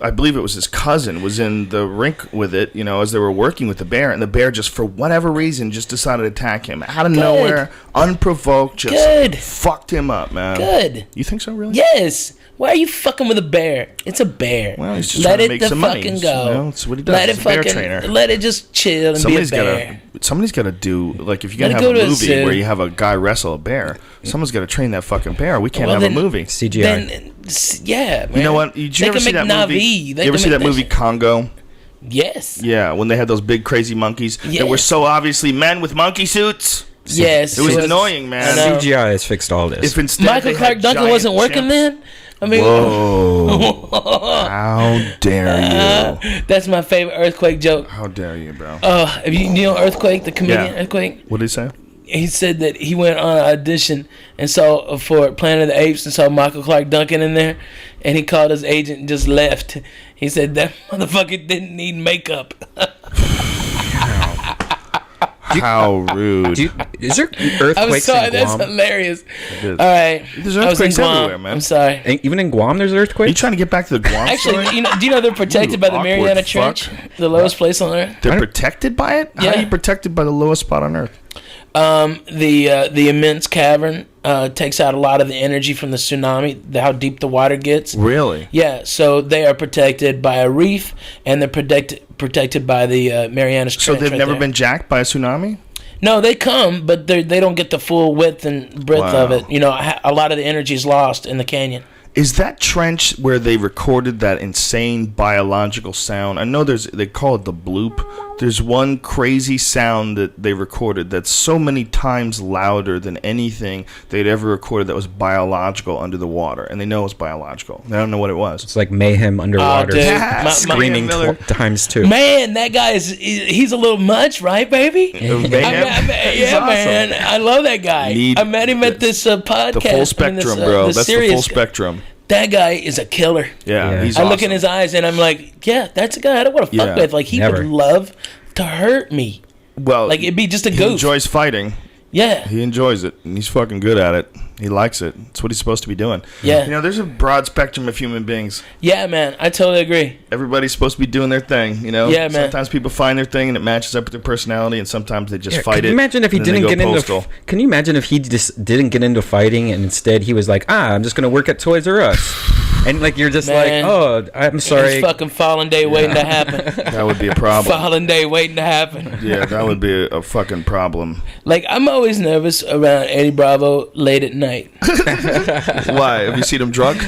I believe it was his cousin was in the rink with it, you know, as they were working with the bear, and the bear just, for whatever reason, just decided to attack him out of nowhere, unprovoked, just Good. fucked him up, man. Good. You think so, really? Yes. Why are you fucking with a bear? It's a bear. Well, he's just let trying it to make the some fucking money. go. You know, that's what he does. Let it He's a bear fucking. trainer. Let it just chill and be a bear. Somebody's got to do, like, if you're Let gonna it have go a to a movie zoo. where you have a guy wrestle a bear, someone's got to train that fucking bear. We can't Well, have then- a movie. CGI. Then, yeah, man. You know what? Did you They ever can see make that movie? Na'vi. They You ever can see make that movie shit. Congo? Yes. Yeah, when they had those big crazy monkeys that were Yes. so obviously men with monkey suits. Yes. It was annoying, man. I know. CGI has fixed all this. If instead Michael they Clark had Duncan giant wasn't working chimps- then. I mean, Whoa! How dare you? that's my favorite Earthquake joke. How dare you, bro? If you know Earthquake, the comedian Yeah. Earthquake. What did he say? He said that he went on an audition and saw for Planet of the Apes and saw Michael Clark Duncan in there, and he called his agent and just left. He said that motherfucker didn't need makeup. How rude! Is there I'm earthquakes sorry, in that's Guam? hilarious. is. All right, There's I was in earthquakes Guam. everywhere, man. I'm sorry. Even in Guam, there's Are you earthquakes. trying to get back to the Guam Actually, story? do you know they're protected by the awkward Mariana fuck. Trench, the lowest place on Earth? They're protected by it? How Yeah. are you protected by the lowest spot on Earth? The immense cavern takes out a lot of the energy from the tsunami, how deep the water gets. Really? Yeah, so they are protected by a reef, and they're protected by the Marianas Trench. So they've right never there. been jacked by a tsunami? No, they come, but they don't get the full width and breadth of Wow. it. You know, a lot of the energy is lost in the canyon. Is that trench where they recorded that insane biological sound? I know they call it the bloop. There's one crazy sound that they recorded that's so many times louder than anything they'd ever recorded that was biological under the water. And they know it's biological. They don't know what it was. It's like mayhem underwater, dude. screaming Miller. times two. Man, that guy he's a little much, right, baby? Mayhem? He's Yeah, awesome. man. I love that guy. Need I met him at this podcast. The full spectrum, bro. That's the full Sirius- spectrum. That guy is a killer. Yeah, Yeah. he's I awesome. look in his eyes and I'm like, yeah, that's a guy I don't want to fuck Yeah, with. Like, he never. would love to hurt me. Well, Like, it'd be just a he goof. enjoys fighting. Yeah. He enjoys it, and he's fucking good at it. He likes it. It's what he's supposed to be doing. Yeah. You know, there's a broad spectrum of human beings. Yeah, man. I totally agree. Everybody's supposed to be doing their thing, you know? Yeah, man. Sometimes people find their thing and it matches up with their personality, and sometimes they just fight Can it. you imagine if he and then they didn't go get postal. into? Can you imagine if he just didn't get into fighting and instead he was like, I'm just gonna work at Toys R Us, and like you're just Man. like, oh, I'm sorry. It's fucking Fallen Day waiting to happen. That would be a problem. Fallen Day waiting to happen. Yeah, that would be a fucking problem. Like, I'm always nervous around Eddie Bravo late at night. Why? Have you seen him drunk?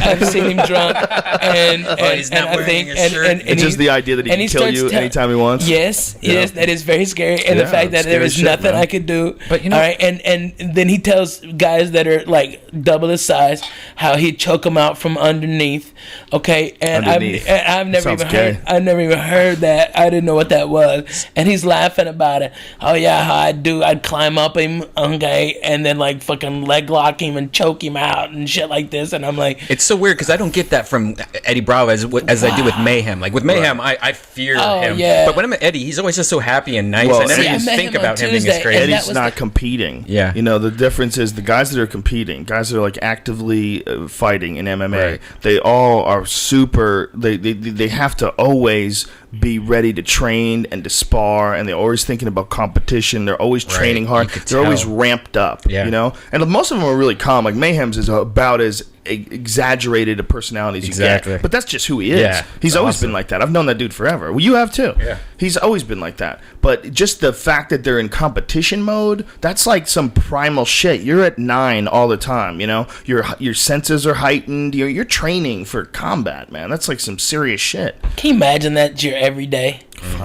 I've seen him drunk, and he's not I wearing think, his shirt. and It's just the idea that he and can he kill starts you tell- anytime he wants. Yes, Yeah. yes, that is very scary, and the Yeah, fact that there scary is shit, nothing man. I could do. But, you know- all right, and then he tells guys that are like double his size how he'd choke them out from underneath. Okay, and Underneath. I've never Sounds even gay. heard. I never even heard that. I didn't know what that was. And he's laughing about it. Oh yeah, how I'd climb up him, okay, and then like fucking leg lock him and choke him out and shit like this. And I'm like, It's so weird because I don't get that from Eddie Bravo as I do with Mayhem. Like with Mayhem, I fear him. yeah. But when I'm at Eddie, he's always just so happy and nice. Well, I never yeah, even Mayhem think on about him being Tuesday, as crazy. and that Eddie's was not competing. Yeah. You know, the difference is the guys that are competing, guys that are like actively fighting in MMA, Right. they all are super, they have to always be ready to train and to spar, and they're always thinking about competition. They're always training hard. You could They're always tell. ramped up, Yeah. you know? And most of them are really calm. Like Mayhem's is about as exaggerated a personality as Exactly. you get. But that's just who he is. Yeah, He's it's always awesome. been like that. I've known that dude forever. Well, you have too. Yeah. He's always been like that. But just the fact that they're in competition mode, that's like some primal shit. You're at 9 all the time, you know? Your senses are heightened. You're training for combat, man. That's like some serious shit. can you imagine that your everyday?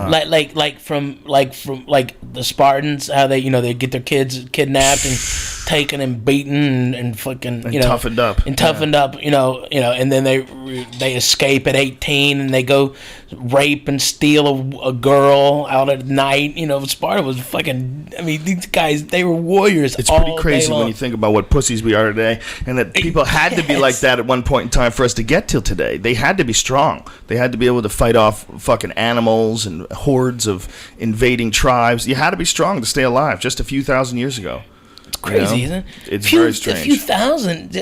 Like from the Spartans, how they they get their kids kidnapped and taken and beaten and fucking And toughened up. and toughened up, and then they escape at 18 and they go rape and steal a girl out at night. Sparta was fucking. I mean, these guys, they were warriors. It's all pretty crazy day when long. you think about what pussies we are today, and that people had to be like Yes. that at one point in time for us to get till today. They had to be strong. They had to be able to fight off fucking animals and hordes of invading tribes. You had to be strong to stay alive just a few thousand years ago. It's crazy, you know? isn't it? It's few, very A strange. few thousand,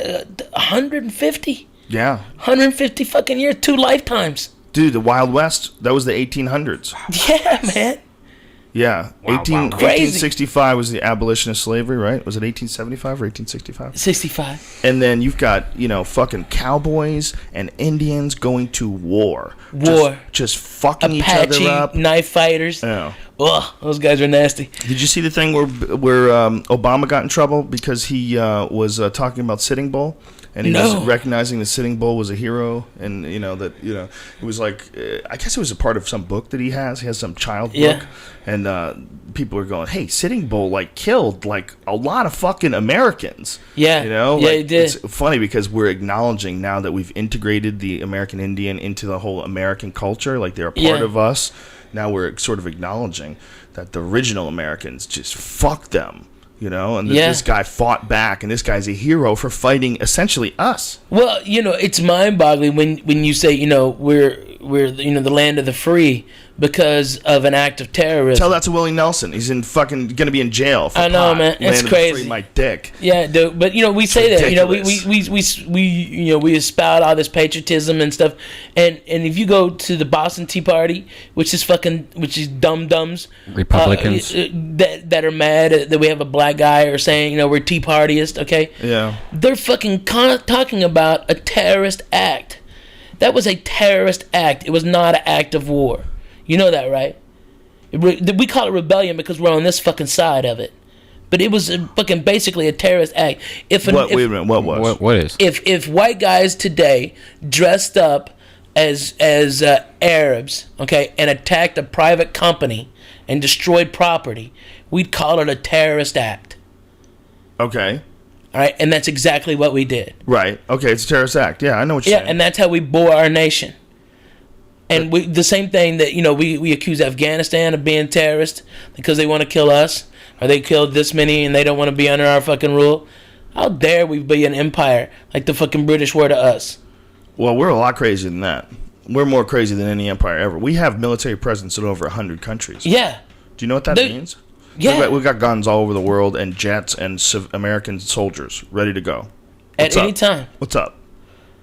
150. Yeah. 150 fucking years, 2 lifetimes. Dude, the Wild West, that was the 1800s. Yeah, man. Yeah. Wow, wow. 1865 was the abolition of slavery, right? Was it 1875 or 1865? 65. And then you've got, fucking cowboys and Indians going to war. War. Just fucking each Apache other up. knife fighters. Yeah. Ugh, those guys are nasty. Did you see the thing where Obama got in trouble because he was talking about Sitting Bull, and he was recognizing that Sitting Bull was a hero, and it was like I guess it was a part of some book that he has. He has some child book, and people are going, "Hey, Sitting Bull killed a lot of fucking Americans." Yeah, yeah, he did. It's funny because we're acknowledging now that we've integrated the American Indian into the whole American culture, like they're a part of us. Now we're sort of acknowledging that the original Americans just fucked them, and that this guy fought back, and this guy's a hero for fighting essentially us. Well, it's mind-boggling when you say, we're the land of the free because of an act of terrorism. Tell that to Willie Nelson. He's in fucking gonna be in jail for I know, pot. man. Land It's of the crazy. free, my dick. Yeah, dude. But we say that ridiculous. we espout all this patriotism and stuff, and if you go to the Boston Tea Party, which is dum dums Republicans. that are mad that we have a black guy or saying we're Tea Partyist, okay? Yeah. They're fucking talking about a terrorist act. That was a terrorist act. It was not an act of war. You know that, right? We call it rebellion because we're on this fucking side of it. But it was fucking basically a terrorist act. Wait a minute. What was? What is? If white guys today dressed up as Arabs, okay, and attacked a private company and destroyed property, we'd call it a terrorist act. Okay. All right, and that's exactly what we did. Right. Okay. It's a terrorist act. Yeah, I know what you're Yeah, saying. and that's how we bore our nation. And the same thing that we accuse Afghanistan of being terrorist because they want to kill us, or they killed this many and they don't want to be under our fucking rule. How dare we be an empire like the fucking British were to us? Well, we're a lot crazier than that. We're more crazy than any empire ever. We have military presence in over 100 countries. Yeah, Do you know what that means? yeah. We've got guns all over the world and jets and American soldiers ready to go. At any time. What's up?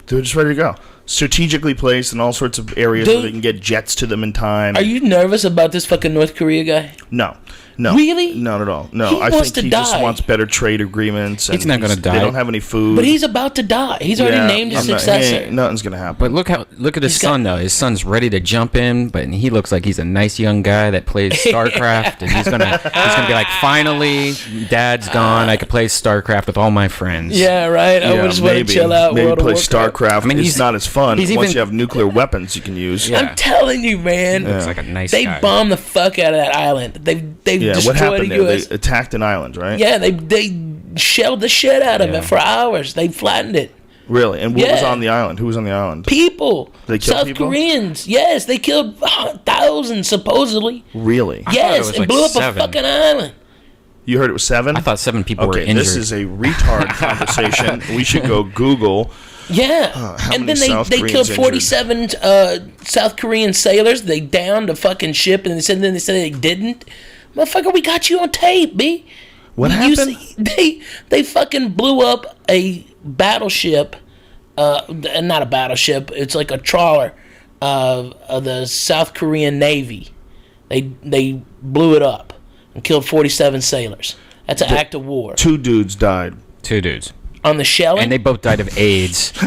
They're just ready to go. Strategically placed in all sorts of areas where Dude. they can get jets to them in time. Are you nervous about this fucking North Korea guy? No. Really? Not at all. No, He I wants think to he just die. wants better trade agreements. And He's not gonna die. They don't have any food. But he's about to die. He's already named his successor. Nothing's gonna happen. But look at his He's got- son though. His son's ready to jump in, but he looks like he's a nice young guy that plays StarCraft, and he's gonna be like, finally, Dad's gone. I can play StarCraft with all my friends. Yeah, right. I just want to chill out. Maybe World of play Warcraft. StarCraft. I mean, it's he's- not as fun he's once even- you have nuclear weapons you can use. Yeah. I'm telling you, man. Looks like a nice They guy. bombed the fuck out of that island. They've Yeah, destroyed what happened the there? U.S. They attacked an island, right? Yeah, they shelled the shit out of Yeah. it for hours. They flattened it. Really? And what was Yeah. on the island? Who was on the island? People. They killed South people? Koreans. Yes, they killed thousands, supposedly. Really? thought it Yes, was and like blew up 7. a fucking island. You heard it was 7? I thought 7 people were Okay, injured. this is a retard conversation. We should go Google. Yeah, how and many then South they Koreans killed 47 South Korean sailors. They downed a fucking ship, and they said they didn't. Motherfucker, we got you on tape, B. What You happened? see, they fucking blew up a battleship. Not a battleship. It's like a trawler of the South Korean Navy. They blew it up and killed 47 sailors. That's an act of war. 2 dudes died. 2 dudes. On the shelling, And they both died of AIDS. they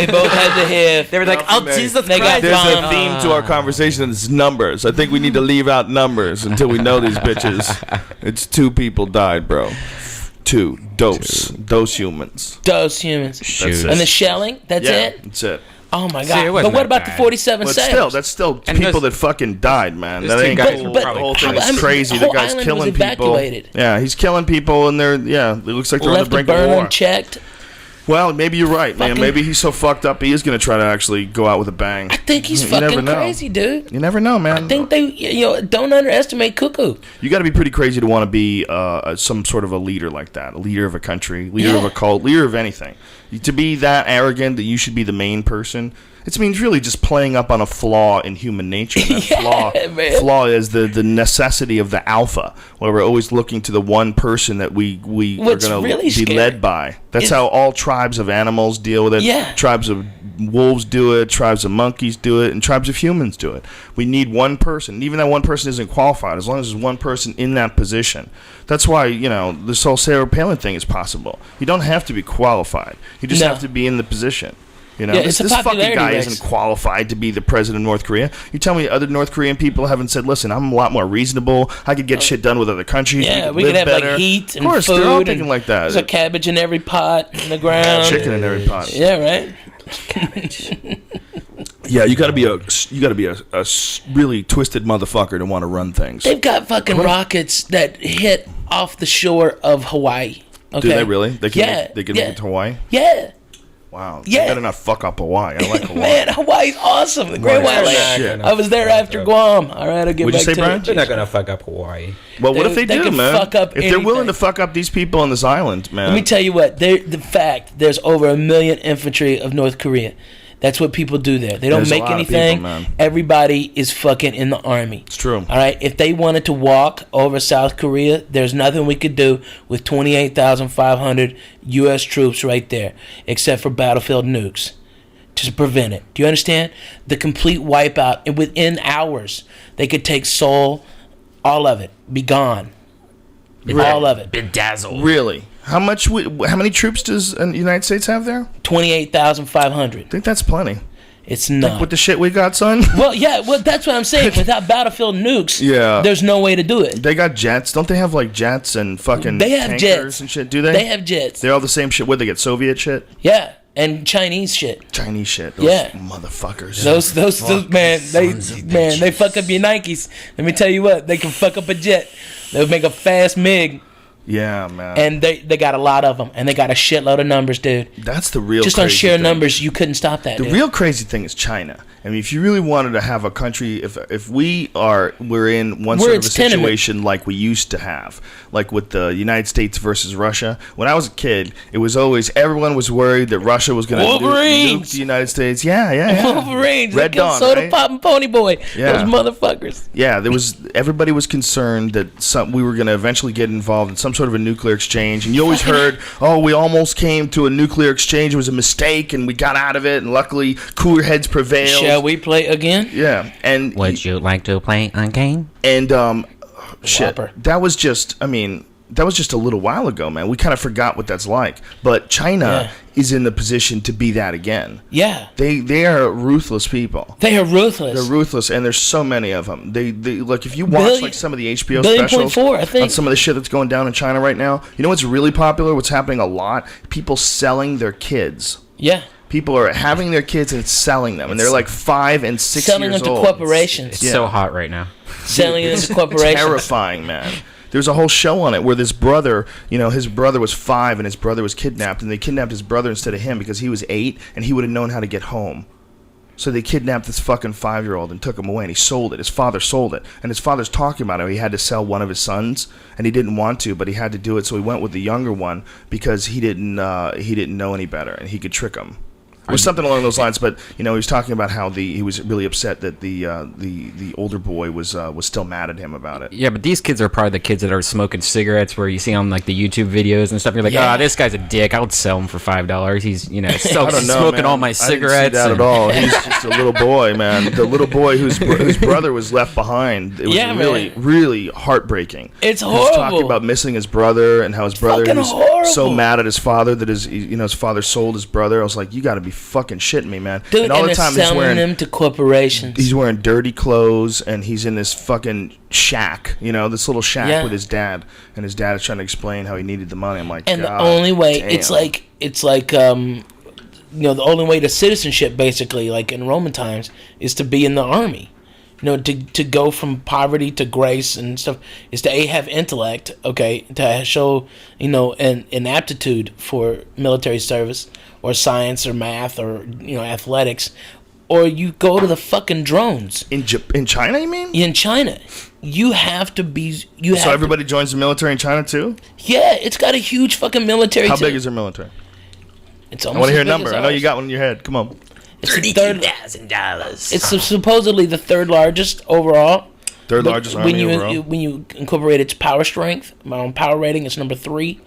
both had the HIV. They were like, oh, Jesus They got There's a bombed. theme to our conversation. It's numbers. I think we need to leave out numbers until we know these bitches. It's 2 people died, bro. 2. Dose humans. Those humans. Shoot. And the shelling, that's Yeah, it? that's it. Oh my See, God. it But wasn't what that about the bad. 47 But sailors? that's still And people those- that fucking died, man. those That two ain't guys cool. were The whole thing I is mean, crazy. the The whole guy's island killing was people. evacuated. Yeah, he's killing people, and they're it looks like they're on the Left to brink of burn war. unchecked. Well, maybe you're right, man. Fucking- Maybe he's so fucked up he is going to try to actually go out with a bang. I think he's You never fucking know. crazy, dude. You never know, man. I think don't underestimate Cuckoo. You got to be pretty crazy to want to be some sort of a leader like that, a leader of a country, leader of Yeah. a cult, leader of anything. To be that arrogant that you should be the main person, it means really just playing up on a flaw in human nature. And that Yeah, man. flaw is the necessity of the alpha, where we're always looking to the one person that we are What's going to really be scary led by. That's is- how all tribes of animals deal with it. Yeah. Tribes of wolves do it, tribes of monkeys do it, and tribes of humans do it. We need one person. And even that one person isn't qualified, as long as there's one person in that position. That's why, this whole Sarah Palin thing is possible. You don't have to be qualified. You just No. have to be in the position. Yeah, This it's a fucking popularity guy race. isn't qualified to be the president of North Korea. You tell me other North Korean people haven't said, listen, I'm a lot more reasonable. I could get shit done with other countries. Yeah, we live could have better. like heat and Of course, food. they're all and thinking like that. There's a cabbage in every pot in the ground. Chicken in every pot. Yeah, right. Yeah, you got to be a really twisted motherfucker to want to run things. They've got fucking rockets that hit off the shore of Hawaii. Okay? Do they really? They can Yeah, they can yeah. make it to Hawaii? Yeah. Wow. Yeah. They better not fuck up Hawaii. I like Hawaii. Man, Hawaii's awesome. The Great Right. White Shit. Land. I was there after Guam. All right, I'll get What'd you back say, to Brian? it. They're not gonna fuck up Hawaii. Well, what They- if they, they do, can man? fuck up If they're willing anything. to fuck up these people on this island, man. Let me tell you what. The fact there's over 1 million infantry of North Korea. That's what people do there. They don't There's a make lot of anything. people, man. Everybody is fucking in the army. It's true. All right. If they wanted to walk over South Korea, there's nothing we could do with 28,500 U.S. troops right there, except for battlefield nukes to prevent it. Do you understand? The complete wipeout. And within hours, they could take Seoul, all of it, be gone. All of it. Bedazzled. Really? How many troops does the United States have there? 28,500. I think that's plenty. It's not. With the shit we got, son. Well, yeah, well, that's what I'm saying. Without battlefield nukes, Yeah. there's no way to do it. They got jets. Don't they have like jets and fucking They have tankers jets. and shit? Do they? They have jets. They're all the same shit. Where they get Soviet shit, Yeah, and Chinese shit. Chinese shit. Those Yeah. motherfuckers. Those man, they fuck up your Nikes. Let me tell you what, they can fuck up a jet. They'll make a fast MiG, Yeah, man. and they got a lot of them, and they got a shitload of numbers, dude. That's the real. Just on crazy sheer thing. numbers, you couldn't stop that. The dude. real crazy thing is China. I mean, if you really wanted to have a country, if we're in one sort of a its tenement. situation like we used to have, like with the United States versus Russia. When I was a kid, it was always everyone was worried that Russia was going to nuke Wolverines. the United States. Yeah. Wolverines, Red they killed Dawn, Soda right? Pop and Pony Boy. Yeah. Those motherfuckers. Yeah, everybody was concerned that we were going to eventually get involved in some sort of a nuclear exchange, and you always heard, "Oh, we almost came to a nuclear exchange. It was a mistake, and we got out of it, and luckily cooler heads prevailed." Shall we play again? Yeah, and Would you like to play a game? and shit, Whopper. that was just a little while ago, man. We kind of forgot what that's like, but China is in the position to be that again. Yeah. They are ruthless people. They are ruthless. They're ruthless, and there's so many of them. They like if you watch Billion- like some of the HBO billion specials point 4, I think. on some of the shit that's going down in China right now. You know what's really popular? What's happening a lot? People selling their kids. Yeah. People are having their kids and selling them, and they're like 5 and 6 Selling years them to old. corporations. It's so hot right now. Selling them to corporations. Terrifying, man. There's a whole show on it where this brother, his brother was 5 and his brother was kidnapped, and they kidnapped his brother instead of him because he was 8 and he would have known how to get home. So they kidnapped this fucking 5-year-old and took him away, and he sold it. His father sold it. And his father's talking about how he had to sell one of his sons, and he didn't want to, but he had to do it, so he went with the younger one because he didn't know any better, and he could trick him. It was something along those lines, but he was talking about how he was really upset that the older boy was still mad at him about it. Yeah, but these kids are probably the kids that are smoking cigarettes, where you see on like the YouTube videos and stuff. You're like, this guy's a dick. I would sell him for $5. He's smoking all my cigarettes. I didn't see that at all. He's just a little boy, man. The little boy whose brother was left behind. It was really, really heartbreaking. It's horrible. He was talking about missing his brother and how his brother was so mad at his father that his father sold his brother. I was like, you got to be fucking shitting me, man. Dude, and all the time he's wearing them to corporations. He's wearing dirty clothes, and he's in this fucking shack, this little shack with his dad, and his dad is trying to explain how he needed the money. I'm like, and the only way it's like the only way to citizenship, basically, like in Roman times, is to be in the army. To go from poverty to grace and stuff is to have intellect, to show, an aptitude for military service or science or math or, athletics, or you go to the fucking drones. In China, you mean? In China. You have to be... So everybody joins the military in China, too? Yeah, it's got a huge fucking military... How big is their military? It's almost I want to hear a number. I know you got one in your head. Come on. It's $32,000. It's supposedly the third largest overall. Third largest army overall. When you incorporate its power strength, on power rating, it's number 3.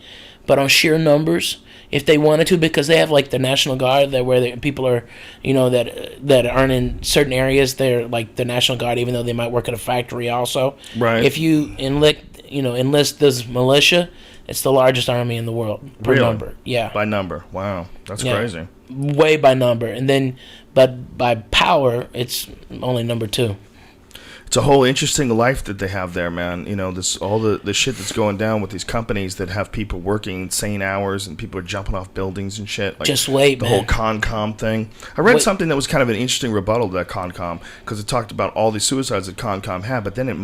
But on sheer numbers, if they wanted to, because they have like the National Guard, where people are, that aren't in certain areas, they're like the National Guard, even though they might work at a factory also. Right. If you enlist this militia, it's the largest army in the world per number. Yeah. By number. Wow. That's crazy. Way by number. And then, but by power, it's only number 2. It's a whole interesting life that they have there, man. All the shit that's going down with these companies that have people working insane hours and people are jumping off buildings and shit. Like just wait, the whole CONCOM thing. I read something that was kind of an interesting rebuttal to that CONCOM, because it talked about all the suicides that CONCOM had, but then it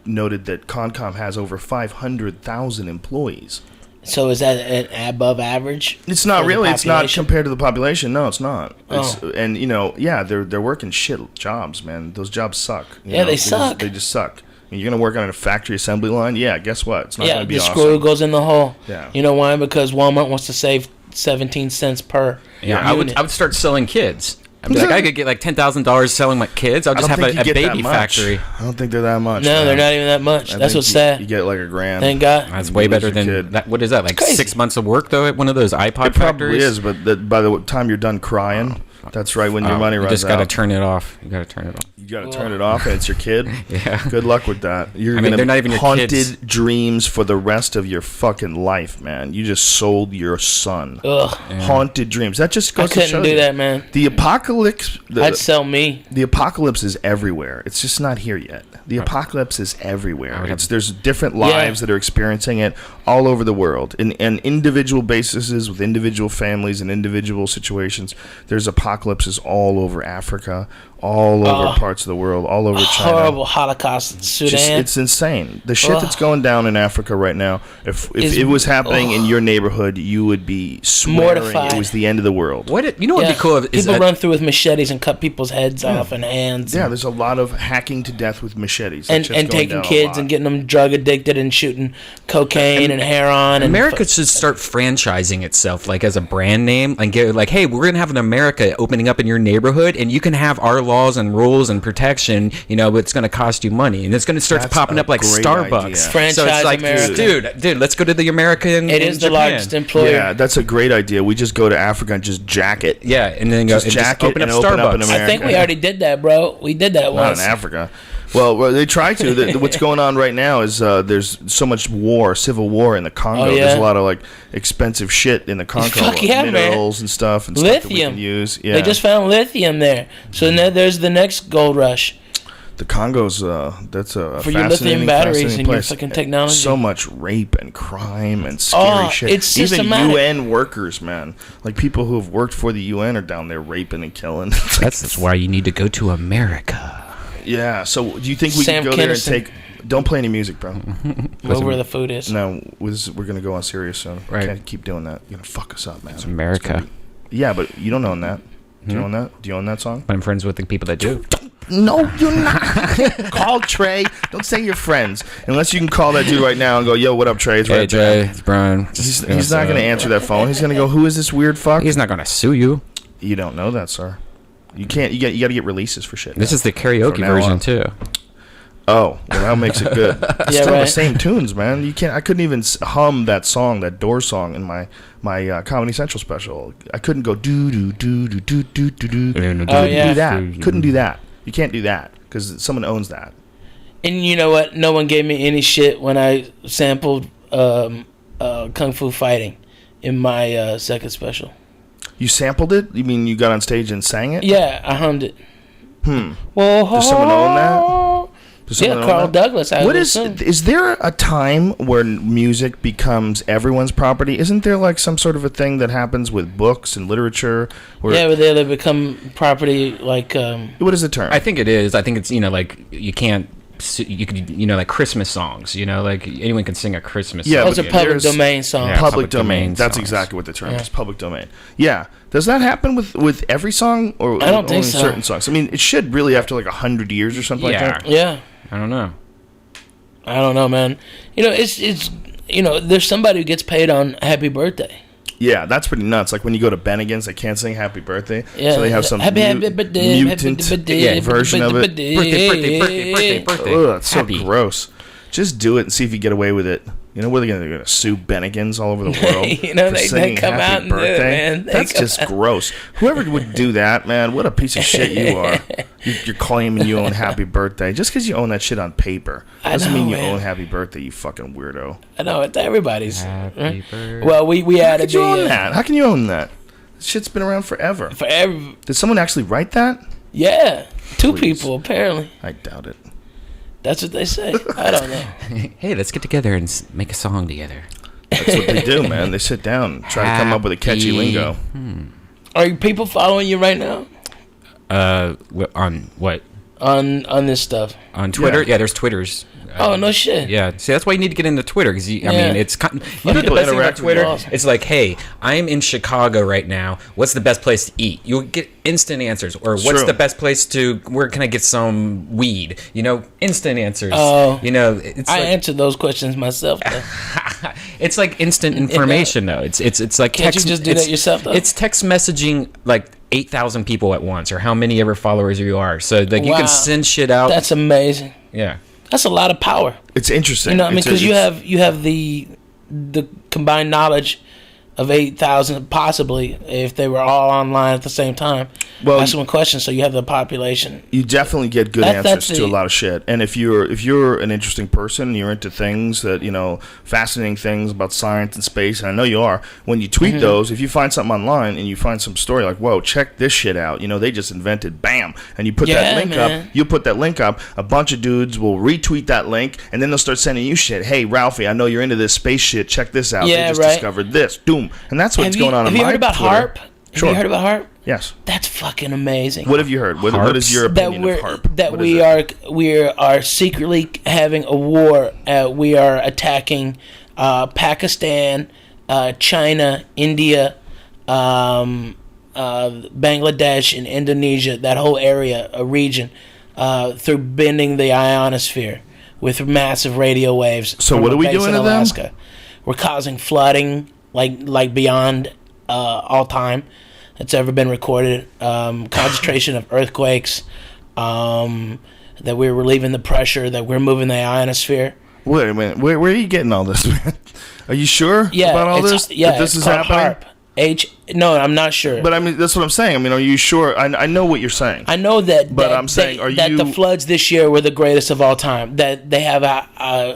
noted that CONCOM has over 500,000 employees. So is that an above average? It's not really. It's not compared to the population. No, it's not. And they're working shit jobs, man. Those jobs suck. They suck. They just suck. You're gonna work on a factory assembly line. Yeah, guess what? It's not gonna be awesome. The screw goes in the hole. Yeah. You know why? Because Walmart wants to save 17 cents per. Yeah, unit. I would start selling kids. I'd be like, I could get like $10,000 selling my kids. I'll just have a baby factory. I don't think they're that much. No, they're not even that much. That's what's sad. You get like $1,000. Thank God. That's way better than that. What is that? Like 6 months of work though at one of those iPod factories? Probably is, but by the time you're done crying, that's right when your money runs out. You just gotta turn it off. You gotta turn it off. You gotta turn it off, and it's your kid. Yeah. Good luck with that. They're not even your haunted kids. Dreams for the rest of your fucking life, man. You just sold your son. Ugh. Yeah. Haunted dreams. That just goes to show you. I couldn't do that, man. The apocalypse. I'd sell me. The apocalypse is everywhere. It's just not here yet. The apocalypse is everywhere. There's different lives that are experiencing it all over the world. In individual bases with individual families and individual situations. There's apocalypses all over Africa, all over parts of the world, all over China. Horrible Holocaust in Sudan. It's insane. The shit that's going down in Africa right now, if it was happening in your neighborhood, you would be swearing mortified. It was the end of the world. What would be cool is people run through with machetes and cut people's heads off and hands. Yeah, there's a lot of hacking to death with machetes. And taking kids and getting them drug addicted and shooting cocaine and heroin. America should start franchising itself like as a brand name and get like, hey, we're gonna have an America opening up in your neighborhood, and you can have our laws and rules and protection. But it's gonna cost you money, and it's gonna start popping up like Starbucks. Franchise so it's like, America. dude, let's go to the American. It is the largest employer. Yeah, that's a great idea. We just go to Africa and just jack it. Yeah, and then just open up Starbucks. I think we already did that, bro. We did that once. Not in Africa. Well, they try to. What's going on right now is there's so much civil war in the Congo. Oh, yeah? There's a lot of like expensive shit in the Congo, minerals and stuff, and lithium. Stuff that we can use. Yeah. They just found lithium there, so now there's the next gold rush. The Congo's that's a for your lithium batteries and place. your fucking technology. So much rape and crime and scary shit. It's systematic. Even UN workers, man, like people who have worked for the UN are down there raping and killing. That's why you need to go to America. Yeah, so do you think we can go there and take... Don't play any music, bro. where the food is. No, we're gonna go on serious soon. Right. Can't keep doing that. You're gonna fuck us up, man. It's America. Yeah, but you don't own that. Do you own that? Do you own that song? I'm friends with the people that do. No, you're not. Call Trey. Don't say you're friends. Unless you can call that dude right now and go, yo, what up, Trey? It's Hey, Redban. Jay, it's Brian. He's not going to answer that phone. He's going to go, who is this weird fuck? He's not going to sue you. You don't know that, sir. You can't. You got to get releases for shit. This now. is the karaoke From now version, on. too. Oh, well, that makes it good. It's Yeah, still the right. same tunes, man. You can't. I couldn't even hum that song, that Doors song, in my Comedy Central special. I couldn't go do do do do do do do do. Couldn't yeah. do that. Couldn't do that. You can't do that because someone owns that. And you know what? No one gave me any shit when I sampled Kung Fu Fighting in my second special. You sampled it? You mean you got on stage and sang it? Yeah, I hummed it. Whoa, does someone own that? Does Yeah, someone own Carl that? Douglas. I What would is? assume. Is there a time where music becomes everyone's property? Isn't there like some sort of a thing that happens with books and literature? Where, Yeah, but they become property like. What is the term? I think it is. I think it's, like, you can't, you could, like Christmas songs, like anyone can sing a Christmas Yeah, song. Those are but public there's- domain songs. Yeah. public public domain. domain That's songs. exactly what the term is. Public domain. Yeah. Does that happen with every song, or I don't think only so. certain songs? I mean, it should really after like 100 years or something like Yeah. that. Yeah, I don't know. I don't know, man. It's there's somebody who gets paid on Happy Birthday. Yeah, that's pretty nuts. Like when you go to Bennigan's, they can't sing Happy Birthday, Yeah, so they have some happy birthday, mutant happy birthday, version of it. Birthday. Ugh, that's so Happy. gross. Just do it and see if you get away with it. You know, what are they going to sue Bennigan's all over the world? for they singing come Happy out and do it, Birthday? man. They That's come just gross. Whoever would do that, man, what a piece of shit you are. You're claiming you own Happy Birthday just because you own that shit on paper doesn't know, mean you man. own Happy Birthday. You fucking weirdo. I know it's everybody's. Happy right? birthday. Well, we How added could you own the that? How can you own that? This shit's been around forever. for every. Did someone actually write that? Yeah, two Please. people apparently. I doubt it. That's what they say. I don't know. Hey, let's get together and make a song together. That's what they do, man. They sit down and try to come up with a catchy Happy- lingo. Are people following you right now On what? on this stuff? On Twitter? Yeah. Yeah, there's Twitters. Oh no shit. Yeah, see, that's why you need to get into Twitter because I Yeah. mean, it's the People best thing about interact with Twitter. you. It's like, hey, I'm in Chicago right now. What's the best place to eat? You'll get instant answers. Or what's True. the best place to? Where can I get some weed? Instant answers. Oh. It's I like, answer those questions myself. Though. it's like instant information though. It's like Can't you text. just do it's- that yourself, though? It's text messaging like 8,000 people at once, or how many ever followers you are. So like you Wow. can send shit out. That's amazing. Yeah. That's a lot of power. It's interesting. You know what I mean? It's a- Because it's- you have the combined knowledge of 8,000 possibly if they were all online at the same time. Well, asking questions, so you have the population. you definitely get good That's answers to a the- lot of shit. And if you're an interesting person, you're into things that fascinating things about science and space, and I know you are. When you tweet those, if you find something online and you find some story like, "Whoa, check this shit out," they just invented, bam, and you put that Yeah, link man. up. You put that link up. A bunch of dudes will retweet that link, and then they'll start sending you shit. Hey, Ralphie, I know you're into this space shit. Check this out. Yeah, they just right. discovered this. Doom, and that's what's going on. Have in you my heard about Twitter. HARP? Sure. Have you heard about HARP? Yes. That's fucking amazing. What have you heard? What is your that opinion of HARP? What is it? we are secretly having a war. We are attacking Pakistan, China, India, Bangladesh, and Indonesia. That whole area, a region, through bending the ionosphere with massive radio waves. So from what a are we base doing in to them? Alaska. We're causing flooding like beyond all time that's ever been recorded. Concentration of earthquakes. That we're relieving the pressure. That we're moving the ionosphere. Wait a minute. Where are you getting all this, man? Are you sure Yeah, about all it's- this? Yeah, that this it's is called happening? HARP. No, I'm not sure. But I mean, that's what I'm saying. I mean, are you sure? I know what you're saying. I know that. But that I'm saying, that the floods this year were the greatest of all time. That they have,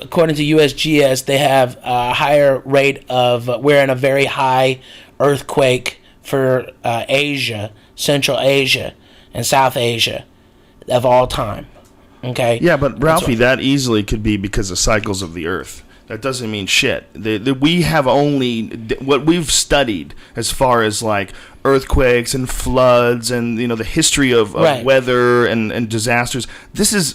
according to USGS, they have a higher rate of. We're in a very high earthquake for Asia, Central Asia, and South Asia, of all time. Okay. Yeah, but Ralphie, that easily could be because of cycles of the Earth. That doesn't mean shit. We have only what we've studied as far as like earthquakes and floods and the history of Right. weather and disasters.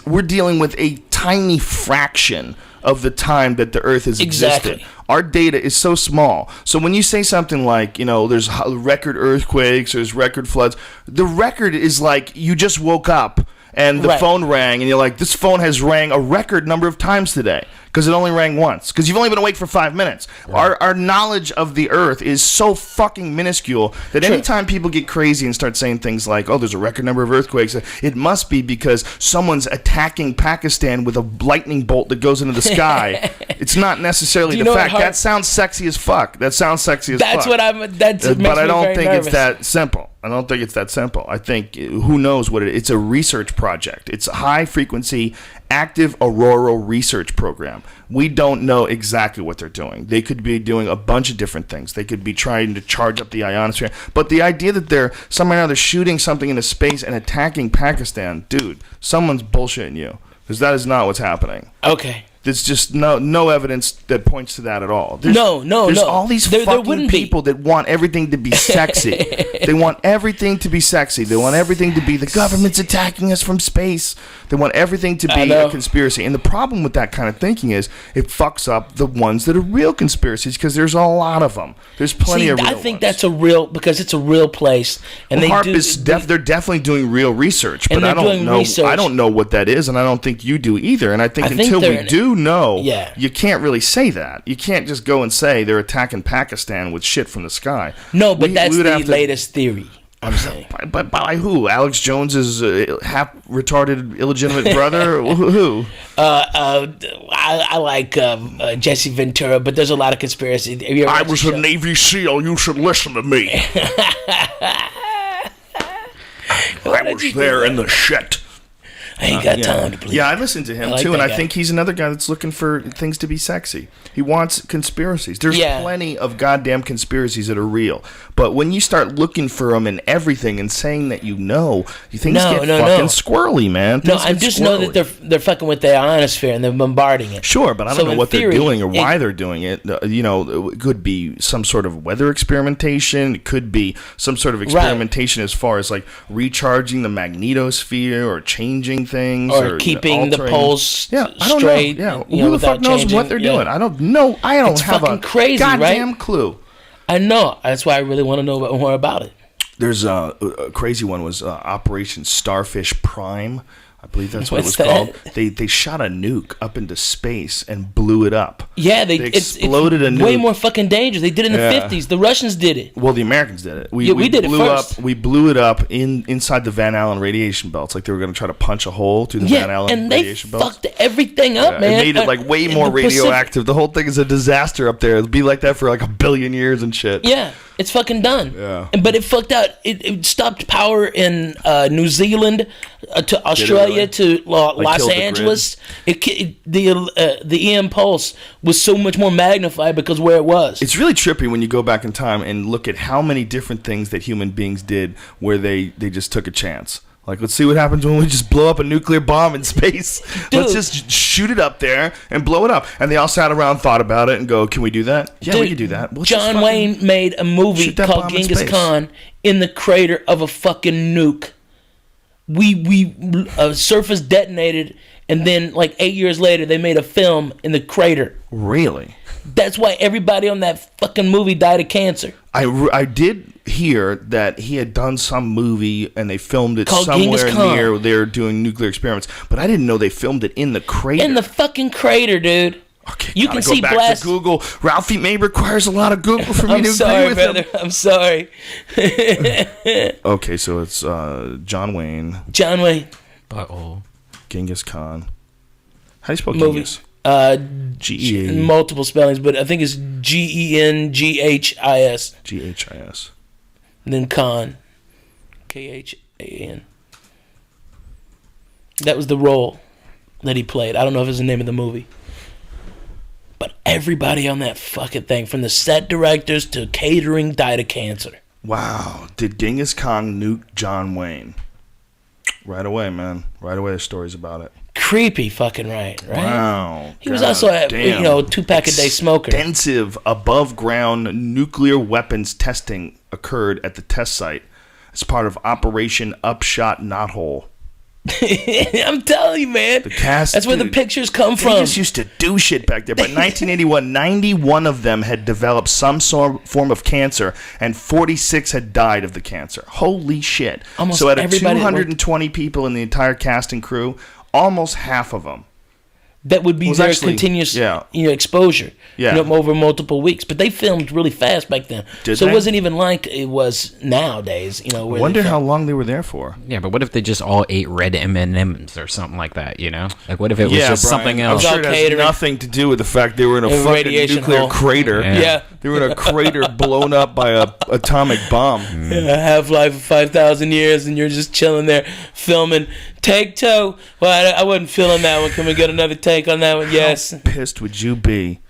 We're dealing with a tiny fraction of the time that the Earth has existed. Our data is so small. So when you say something like, there's record earthquakes, there's record floods, the record is like you just woke up and the phone rang, and you're like, this phone has rang a record number of times today because it only rang once because you've only been awake for 5 minutes. Right. Our knowledge of the Earth is so fucking minuscule that anytime people get crazy and start saying things like, oh, there's a record number of earthquakes, it must be because someone's attacking Pakistan with a lightning bolt that goes into the sky. It's not necessarily the fact. That sounds sexy as fuck. That's what but I don't think it's that simple. I don't think it's that simple. I think, who knows what it's a research project. It's a high-frequency, active auroral research program. We don't know exactly what they're doing. They could be doing a bunch of different things. They could be trying to charge up the ionosphere. But the idea that they're somehow or other shooting something into space and attacking Pakistan, dude, someone's bullshitting you. Because that is not what's happening. Okay. There's just no evidence that points to that at all. There's all these fucking people that want everything to be sexy. They want everything to be sexy. They want everything to be the government's attacking us from space. They want everything to be a conspiracy. And the problem with that kind of thinking is it fucks up the ones that are real conspiracies because there's a lot of them. There's plenty of real ones. I think that's because it's a real place. And they're definitely doing real research, but I don't know. I don't know what that is, and I don't think you do either. And I think until we do know, you can't really say that. You can't just go and say they're attacking Pakistan with shit from the sky. No, but that's the latest theory. I'm saying. But by who? Alex Jones's half retarded illegitimate brother? Who? I like Jesse Ventura, but there's a lot of conspiracy. I was a Navy SEAL. You should listen to me. I was there in the shit. I ain't got time to believe. Yeah, I listened to him too, and I think he's another guy that's looking for things to be sexy. He wants conspiracies. There's plenty of goddamn conspiracies that are real, but when you start looking for them in everything and saying that things get fucking squirrely, man. I just know that they're fucking with the ionosphere and they're bombarding it. Sure, but I don't know what they're doing or why they're doing it. It could be some sort of weather experimentation. It could be some sort of experimentation as far as like recharging the magnetosphere or changing things or keeping the poles straight. Who the fuck knows what they're doing? I don't know. I don't have a crazy, goddamn clue. I know. That's why I really want to know more about it. There's a crazy one was Operation Starfish Prime. I believe that's what it was called. They shot a nuke up into space and blew it up. Yeah, they exploded a nuke. Way more fucking dangerous. They did it in the 50s. The Russians did it. Well, the Americans did it. We did it first. We blew it up inside the Van Allen radiation belts. Like they were going to try to punch a hole through the Van Allen radiation belts. And they fucked everything up, man. It made it like way more radioactive. The whole thing is a disaster up there. It'll be like that for like 1 billion years and shit. Yeah. It's fucking done. Yeah. But it fucked out. It stopped power in New Zealand to Australia to Los Angeles. The EM pulse was so much more magnified because where it was. It's really trippy when you go back in time and look at how many different things that human beings did where they just took a chance. Like, let's see what happens when we just blow up a nuclear bomb in space. Dude. Let's just shoot it up there and blow it up. And they all sat around, thought about it, and go, can we do that? Yeah, we can do that. John Wayne made a movie called Genghis Khan in the crater of a fucking nuke. Surface detonated, and then like 8 years later, they made a film in the crater. Really? That's why everybody on that fucking movie died of cancer. I did hear that he had done some movie and they filmed it called somewhere near they're doing nuclear experiments, but I didn't know they filmed it in the crater. In the fucking crater, dude. Okay, you can see blast. To Google. Ralphie may requires a lot of Google for me to agree with him. I'm sorry. Okay, so it's John Wayne. John Wayne. Butthole. Genghis Khan. How do you spell Genghis? G-E-A. Multiple spellings, but I think it's Genghis. Ghis. And then Khan. Khan. That was the role that he played. I don't know if it's the name of the movie. But everybody on that fucking thing, from the set directors to catering, died of cancer. Wow. Did Genghis Khan nuke John Wayne? Right away, man. Right away, there's stories about it. Creepy fucking right? Wow. He was also a 2-pack-a-day smoker. Extensive above-ground nuclear weapons testing occurred at the test site as part of Operation Upshot Knothole. I'm telling you, man. The cast, that's where the pictures come They from. just used to do shit back there. By 1981, 91 of them had developed some form of cancer, and 46 had died of the cancer. Holy shit. Almost so out of everybody 220 people in the entire cast and crew, almost half of them. That would be was their actually- continuous yeah. exposure Yeah. over multiple weeks. But they filmed really fast back then. Did so they? it wasn't even like it was nowadays. I Where wonder they how film. long they were there for. Yeah, but what if they just all ate red M&Ms or something like that, you know? Like, what if it was just something I'm else? sure it has catering. nothing to do with the fact they were in a A fucking radiation nuclear hole. crater. Yeah. They were in a crater blown up by a atomic bomb. A half-life of 5,000 years, and you're just chilling there filming. Take two. Well, I wasn't feeling that one. Can we get another take on that one? Yes. How pissed would you be?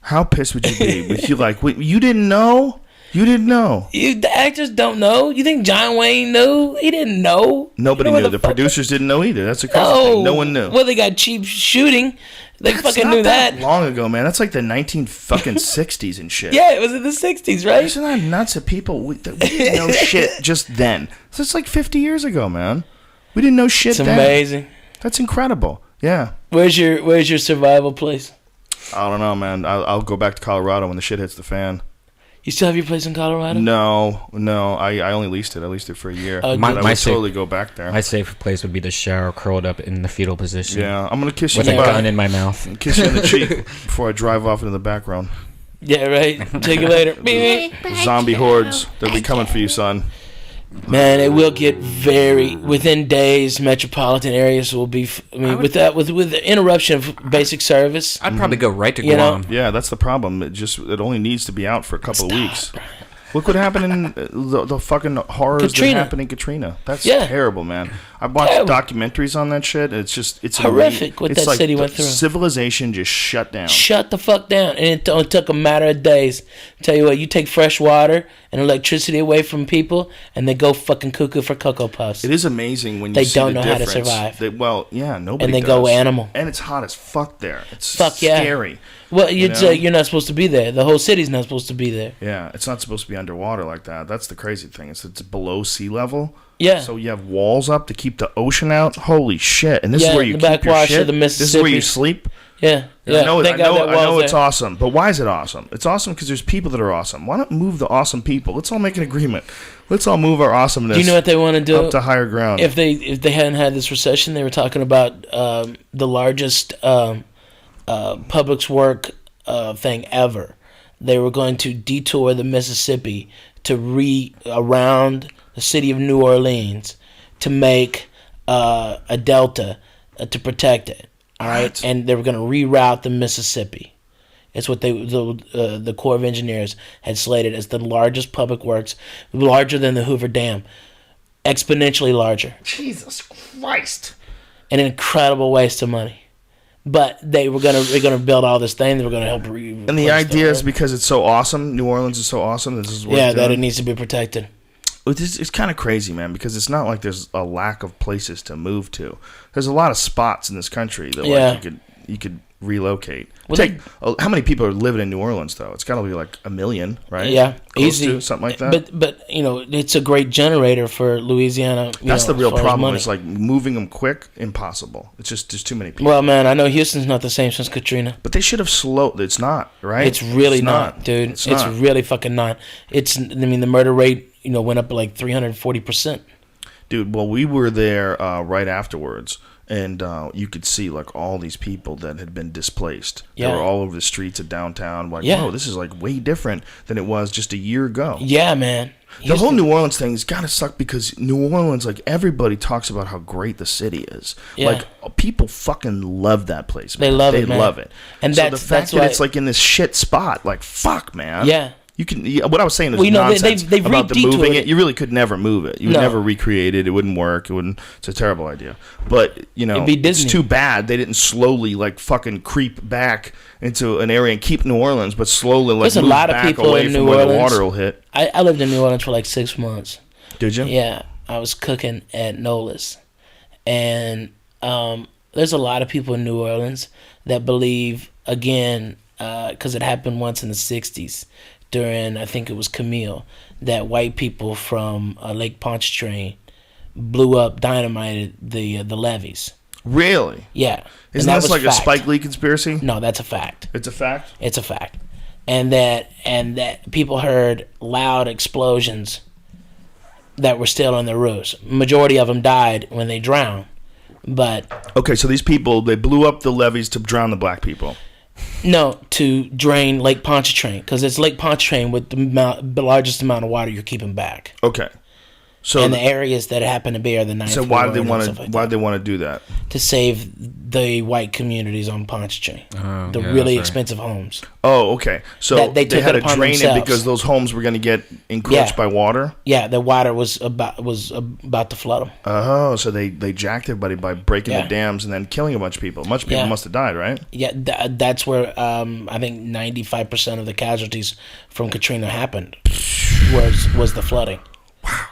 How pissed would you be? Would you like, wait, you didn't know? You didn't know? The actors don't know. You think John Wayne knew? He didn't know. Nobody You know knew. what The fuck- producers didn't know either. That's a crazy No. thing. No one knew. Well, they got cheap shooting. They That's fucking not knew that. long ago, man. That's like the 1960s and shit. Yeah, it was in the 60s, right? Isn't that nuts that people, we didn't know shit just then. So it's like 50 years ago, man. We didn't know shit It's then. amazing. That's incredible. Yeah. Where's your survival place? I don't know, man. I'll go back to Colorado when the shit hits the fan. You still have your place in Colorado? No. I only leased it. I leased it for a year. Oh, But good. I My would safe- totally go back there. My safe place would be the shower curled up in the fetal position. Yeah, I'm gonna kiss you With a in the gun butt. in my mouth. Kiss you in the cheek before I drive off into the background. Yeah, right. Take you later. Beep, beep. Zombie hordes, they'll be coming for you, son. Man, it will get very within days. Metropolitan areas will be. With the interruption of basic service. I'd probably go right to You know? Guam. Yeah, that's the problem. It only needs to be out for a couple of weeks. Look what happened in the fucking horrors Katrina. that happened in Katrina. That's Yeah. terrible, man. I watched Terrible. documentaries on that shit. It's Horrific what it's that city went through. Civilization just shut down. Shut the fuck down. And it only took a matter of days. Tell you what, you take fresh water and electricity away from people, and they go fucking cuckoo for Cocoa Puffs. It is amazing when you They see don't the know how to difference. survive. Nobody And they does. go animal. And it's hot as fuck there. It's Fuck yeah. scary. Well, You you're know? you're not supposed to be there. The whole city's not supposed to be there. Yeah, it's not supposed to be underwater like that. That's the crazy thing. It's below sea level. Yeah. So you have walls up to keep the ocean out. Holy shit! And this Yeah, is where you the keep your backwash shit. of the This is where you Mississippi. sleep. Yeah. Yeah. I know. Thank God that I know wall's it's there. awesome. But why is it awesome? It's awesome because there's people that are awesome. Why not move the awesome people? Let's all make an agreement. Let's all move our awesomeness. Do you know what they want to do? up to higher ground? If they hadn't had this recession, they were talking about the largest public work thing ever. They were going to detour the Mississippi to around the city of New Orleans to make a delta to protect it. All right, What? and they were going to reroute the Mississippi. It's what the Corps of Engineers had slated as the largest public works, larger than the Hoover Dam, exponentially larger. Jesus Christ. An incredible waste of money. But they're gonna build all this thing. They were gonna help. And the idea is because it's so awesome. New Orleans is so awesome. This is what that it needs to be protected. It's kind of crazy, man, because it's not like there's a lack of places to move to. There's a lot of spots in this country that like, you could relocate. Well, How many people are living in New Orleans though? It's got to be like 1 million, right? Yeah, Close easy. to, something like that. But it's a great generator for Louisiana. That's the as real far as problem. money. Is like moving them quick, impossible. It's just there's too many people. Well, man, I know Houston's not the same since Katrina. But they should have slowed. It's not right. It's really not, dude. It's not. really fucking not. The murder rate went up like 340%. Dude, well, we were there right afterwards, and you could see like all these people that had been displaced. They Yeah. were all over the streets of downtown. Like, Yeah. whoa, this is like way different than it was just a year ago. Yeah, man. The whole New Orleans thing has got to suck because New Orleans, like everybody talks about how great the city is. Yeah. Like people fucking love that place. They man. love They it, man. love it. And so that's- the fact that's that why- it's like in this shit spot, like fuck, man. Yeah. You can. What I was saying is Well, nonsense they've about the redetoured moving it. it. You really could never move it. You would No. never recreate it. It wouldn't work. It wouldn't. It's a terrible idea. But It'd be it's Disney. too bad they didn't slowly like fucking creep back into an area and keep New Orleans, but slowly like There's a move lot of back people away in from New where the Orleans. water will hit. I lived in New Orleans for like 6 months. Did you? Yeah, I was cooking at Nola's, and there's a lot of people in New Orleans that believe again, because it happened once in the '60s during I think it was Camille, that white people from Lake Pontchartrain blew up, dynamited the levees. Really? Yeah. Isn't this like a Spike Lee conspiracy? No, that's a fact. It's a fact? It's a fact. And that people heard loud explosions that were still on their roofs. Majority of them died when they drowned. But okay, so these people, they blew up the levees to drown the black people. No, to drain Lake Pontchartrain, because it's Lake Pontchartrain with the largest amount of water you're keeping back. Okay. So and the areas that happen to be are the ninth. So why do they want to? Why do they want to do that? To save the white communities on Pontchartrain, the yeah, really that's right. expensive homes. Oh, okay. So That they they took had it to upon drain it themselves. because those homes were going to get encroached by water. Yeah, the water was about to flood them. Oh, so they jacked everybody by breaking Yeah. the dams and then killing a bunch of people. A bunch of people Yeah. must have died, right? Yeah, that's where I think 95% of the casualties from Katrina happened. Was the flooding. Wow.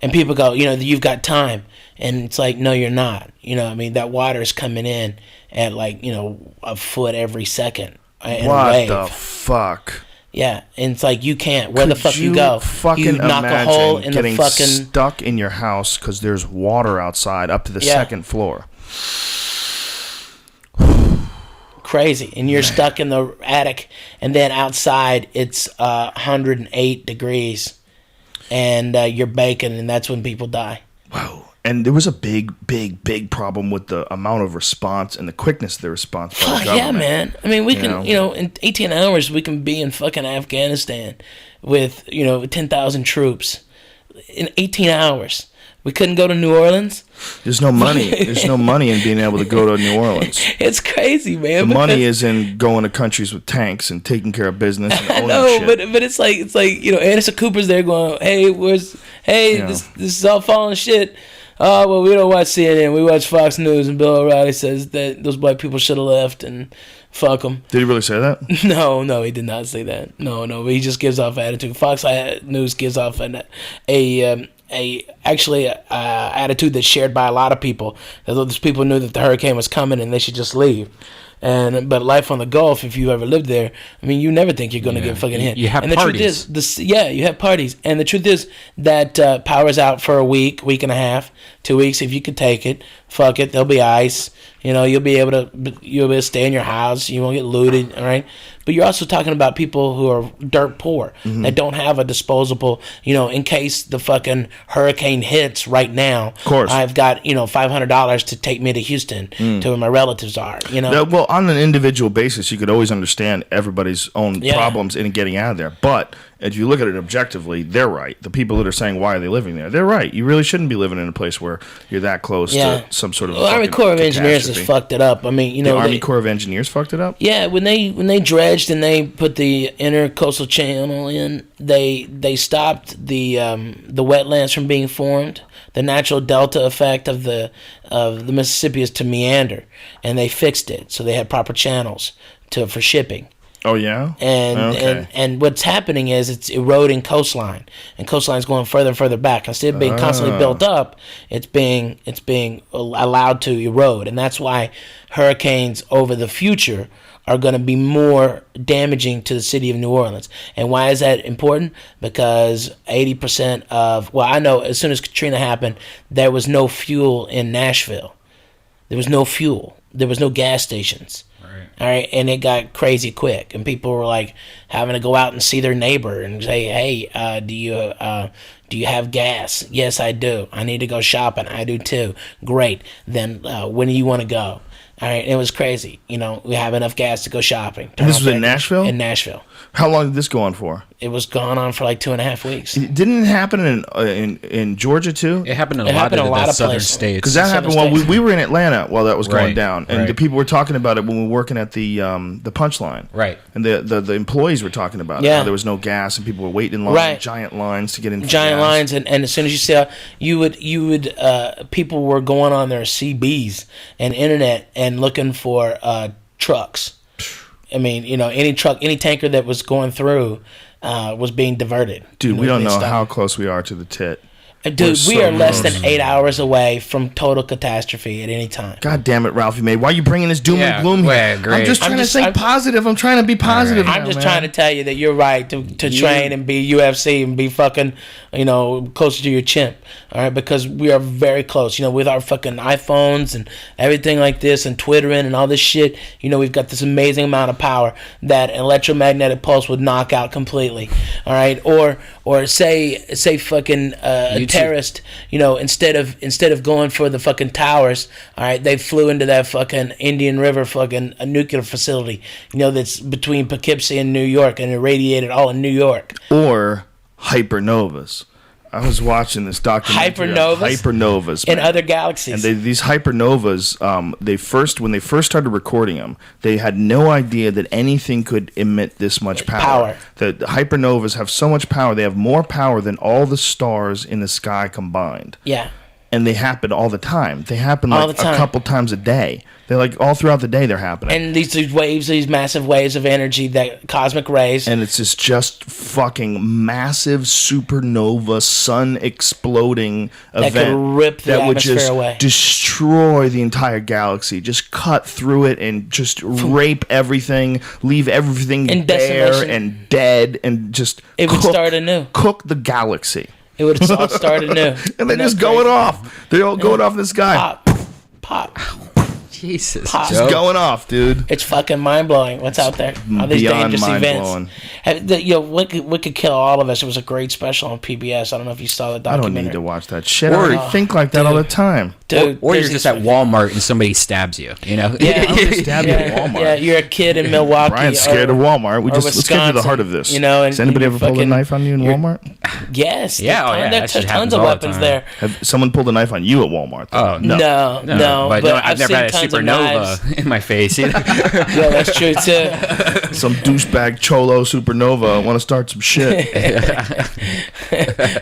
And people go, you've got time. And it's like, no, you're not. I mean, that water is coming in at like, a foot every second. In a What wave. the fuck? Yeah, and it's like you can't. Where the Could fuck you go? Fucking You knock a imagine hole in the getting fucking. stuck in your house because there's water outside up to the Yeah. second floor. Crazy, and you're stuck in the attic, and then outside it's 108 degrees, and you're baking, and that's when people die. Wow. And there was a big problem with the amount of response and the quickness of the response by the Fuck government. yeah, man. I mean, we You can, know? in 18 hours, we can be in fucking Afghanistan with, 10,000 troops. In 18 hours. We couldn't go to New Orleans. There's no money. There's no money in being able to go to New Orleans. It's crazy, man. The money is in going to countries with tanks and taking care of business and I owning know, shit. but it's like Anderson Cooper's there going, hey, Yeah. this is all falling shit. Oh, well, we don't watch CNN. We watch Fox News, and Bill O'Reilly says that those black people should have left and fuck them. Did he really say that? No, he did not say that. No, but he just gives off attitude. Fox News gives off attitude that's shared by a lot of people. Those people knew that the hurricane was coming and they should just leave. But life on the Gulf, if you ever lived there, I mean, you never think you're going to get fucking hit. You have and the parties. truth is, you have parties. And the truth is that power's out for a week and a half, 2 weeks. If you could take it, fuck it. There'll be ice. You'll be able to stay in your house. You won't get looted, all right? But you're also talking about people who are dirt poor that don't have a disposable, in case the fucking hurricane hits right now. Of course. I've got, $500 to take me to Houston to where my relatives are, Well, on an individual basis, you could always understand everybody's own problems in getting out of there. But if you look at it objectively, they're right. The people that are saying, why are they living there? They're right. You really shouldn't be living in a place where you're that close to some sort of Army Corps of Engineers has catastrophe. fucked it up. I mean, The Army Corps of Engineers fucked it up? Yeah, when they dredged and they put the intercoastal channel in, they stopped the wetlands from being formed. The natural delta effect of the Mississippi is to meander, and they fixed it so they had proper channels for shipping. Oh, yeah? And what's happening is it's eroding coastline, and coastline's going further and further back. Instead of being constantly built up, it's being allowed to erode, and that's why hurricanes over the future are going to be more damaging to the city of New Orleans. And why is that important? Because 80% I know as soon as Katrina happened, there was no fuel in Nashville. There was no fuel. There was no gas stations. All right, and it got crazy quick, and people were like having to go out and see their neighbor and say, "Hey, do you have gas?" "Yes, I do." "I need to go shopping." "I do too." "Great. Then when do you want to go?" All right, it was crazy. We have enough gas to go shopping. And this was in Nashville? In Nashville. How long did this go on for? It was going on for like 2.5 weeks. Didn't it happen in Georgia, too? It happened in It a lot happened of in a lot the of southern places. states. Because that happened while we were in Atlanta while that was going Right, down. And right. the people were talking about it when we were working at the Punchline. Right. And the employees were talking about it. Yeah. How there was no gas and people were waiting in line, Right. giant lines to get in. Giant lines, and as soon as you saw, you would people were going on their CBs and internet and looking for trucks. I mean, any truck, any tanker that was going through was being diverted. Dude, we don't they know stopped. how close we are to the tit. Dude, we are less than 8 hours away from total catastrophe at any time. God damn it, Ralphie May. Why are you bringing this doom and gloom here? Great. I'm just trying to stay positive. I'm trying to be positive. I'm just trying to tell you that you're right to train and be UFC and be fucking, closer to your chimp. All right, because we are very close. With our fucking iPhones and everything like this and Twittering and all this shit. We've got this amazing amount of power that an electromagnetic pulse would knock out completely. All right, or say fucking a terrorist. Instead of going for the fucking towers, all right, they flew into that fucking Indian River fucking a nuclear facility. That's between Poughkeepsie and New York, and irradiated all in New York. Or hypernovas. I was watching this documentary. Hypernovas in other galaxies. And these hypernovas, when they first started recording them, they had no idea that anything could emit this much power. The hypernovas have so much power. They have more power than all the stars in the sky combined. Yeah. And they happen all the time. They happen a couple times a day. They're like all throughout the day they're happening. And these waves, these massive waves of energy, that cosmic rays. And it's just fucking massive supernova, sun exploding event that could rip the atmosphere away. Destroy the entire galaxy. Just cut through it and just rape everything, leave everything bare and dead, and just it would start anew. Cook the galaxy. It would all start anew. And they're just going off. They're all going off in the sky. Pop. Jesus. Just going off, dude. It's fucking mind blowing. What's out there? All these dangerous events. What could kill all of us? It was a great special on PBS. I don't know if you saw the documentary. I don't need to watch that shit. I think like that all the time. Dude, or you're just at Walmart and somebody stabs you. Yeah, stab you at Walmart. Yeah, you're a kid in Milwaukee. Brian's scared of Walmart. Let's get to the heart of this. Has anybody ever pulled a knife on you in Walmart? Yes. Yeah, there's tons of weapons there. Have someone pulled a knife on you at Walmart? Oh no. But I've never had a supernova in my face. Yeah, that's true too. Some douchebag cholo supernova want to start some shit.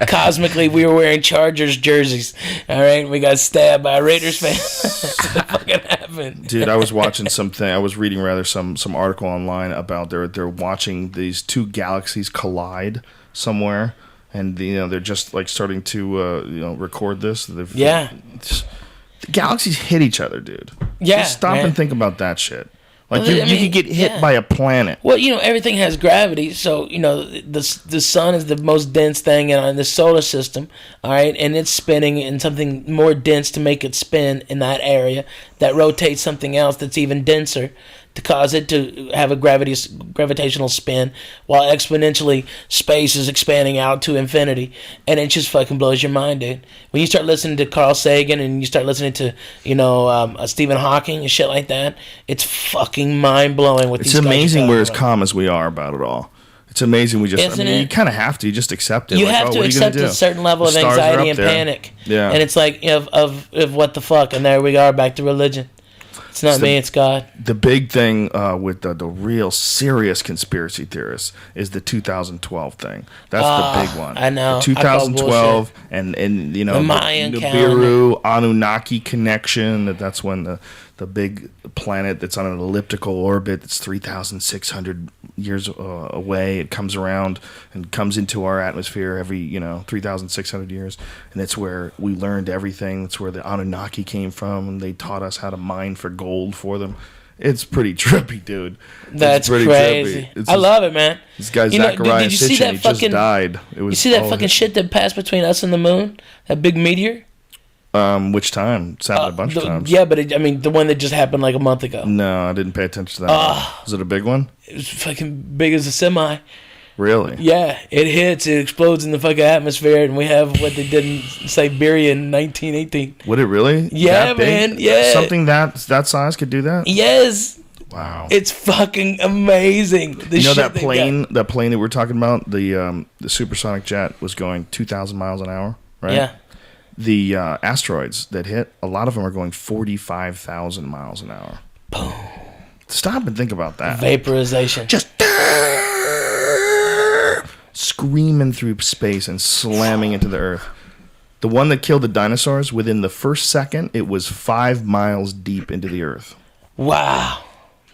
Cosmically, we were wearing Chargers jerseys. All right, we got stabbed by a Raiders fan. What fucking happened? Dude, I was watching something. I was reading some article online about they're watching these two galaxies collide somewhere, and they're just like starting to record this. The galaxies hit each other, dude. Yeah, just stop and think about that shit. Like you could get hit by a planet. Well, everything has gravity, so the sun is the most dense thing in the solar system, all right, and it's spinning in something more dense to make it spin in that area that rotates something else that's even denser to cause it to have a gravitational spin, while exponentially space is expanding out to infinity, and it just fucking blows your mind, dude. When you start listening to Carl Sagan and you start listening to Stephen Hawking and shit like that, it's fucking mind blowing. It's amazing we're as calm as we are about it all. It's amazing. You kind of have to. You just accept it. You have to accept a certain level of anxiety and panic. Yeah, and it's like of what the fuck, and there we are back to religion. It's not me, it's God. The big thing with the real serious conspiracy theorists is the 2012 thing. That's the big one. I know. The 2012 and the Mayan Nibiru Anunnaki connection. That's when the big planet that's on an elliptical orbit that's 3,600 years away. It comes around and comes into our atmosphere every 3,600 years, and that's where we learned everything. That's where the Anunnaki came from, and they taught us how to mine for gold for them. It's pretty trippy, dude. That's crazy. I love it, man. This guy Zachariah Sitchin, he just died. You see that fucking shit that passed between us and the moon? That big meteor? Which time? It's happened a bunch of times. Yeah, but the one that just happened like a month ago. No, I didn't pay attention to that. Was it a big one? It was fucking big as a semi. Really? Yeah, it hits, it explodes in the fucking atmosphere, and we have what they did in Siberia in 1918. Would it really? Yeah, man. Yeah. Something that size could do that? Yes. Wow. It's fucking amazing. That plane that we're talking about, the supersonic jet was going 2,000 miles an hour, right? Yeah. The asteroids that hit, a lot of them are going 45,000 miles an hour. Boom. Stop and think about that. Vaporization. Just screaming through space and slamming into the earth. The one that killed the dinosaurs, within the first second, it was 5 miles deep into the earth. Wow.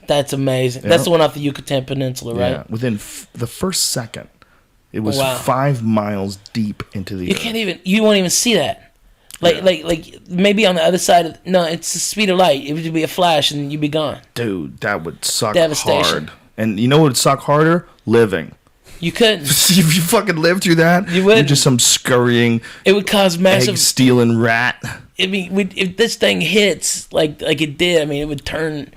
That's amazing. Yeah. That's the one off the Yucatan Peninsula, right? Yeah. Within the first second, It was Wow. 5 miles deep into the earth. You won't even see that. Like maybe on the other side of, no, it's the speed of light. It would be a flash and you'd be gone. Dude, that would suck Devastation. hard. And you know what would suck harder? Living. You couldn't. If you fucking lived through that, You wouldn't. you're just some scurrying, It would cause massive. egg-stealing rat. I mean, if this thing hits like it did, I mean, it would turn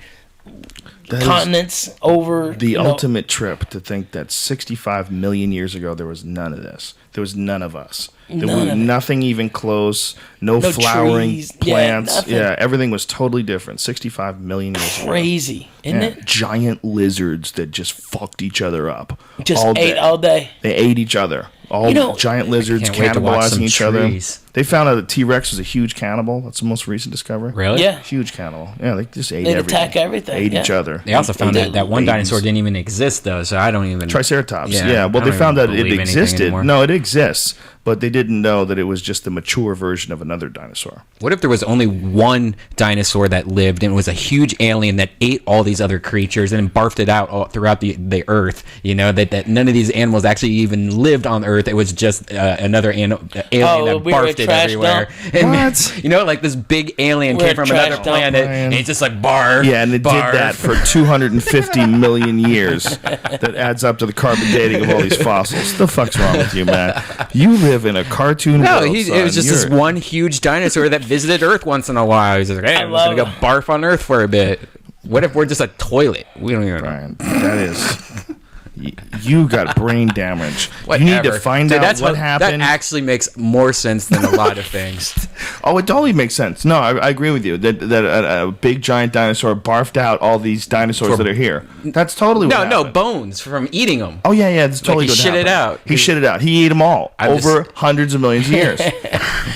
That is continents over. the you know. ultimate trip to think that 65 million years ago there was none of this. There was none of us. There None was of it. nothing even close. No No flowering trees. Yeah, plants. nothing. Everything was totally different. 65 million years ago. Crazy, isn't it? Giant lizards that just fucked each other up. Just all ate day. all day. They ate each other. All You know- giant lizards can't wait to watch some cannibalizing each other. trees. They found out that T-Rex was a huge cannibal. That's the most recent discovery. Really? Yeah, Huge cannibal. Yeah, they just ate they'd everything. attack everything. Ate yeah. each other. They also found Ate that one babies. dinosaur didn't even exist, though, so I don't even... Triceratops. Yeah, Yeah, I well, they don't found even that it believe anything existed. anymore. No, it exists, but they didn't know that it was just the mature version of another dinosaur. What if there was only one dinosaur that lived and it was a huge alien that ate all these other creatures and barfed it out all throughout the earth? You know, that none of these animals actually even lived on Earth. It was just another alien that we were a barfed it trash everywhere. dump? And, What? you know, like this big alien We're came a from trash another dump, planet man. and he's just like barf. Yeah, and it barf. did that for 250 million years. That adds up to the carbon dating of all these fossils. The fuck's wrong with you, man? You live in a cartoon No, world, it was son. just this You're- one huge dinosaur that visited Earth once in a while. He's like, hey, I'm just love gonna go barf on Earth for a bit. What if we're just a toilet? We don't even know. Brian, that is... You got brain damage. Whatever. You need to find Dude, out that's what happened. That actually makes more sense than a lot of things. Oh, it totally makes sense. No, I agree with you. That a big giant dinosaur barfed out all these dinosaurs that are here. That's totally what No, happened. bones from eating them. Oh, yeah, it's totally he what shit it happened. out. He shit it out. He ate them all I'm over hundreds of millions of years.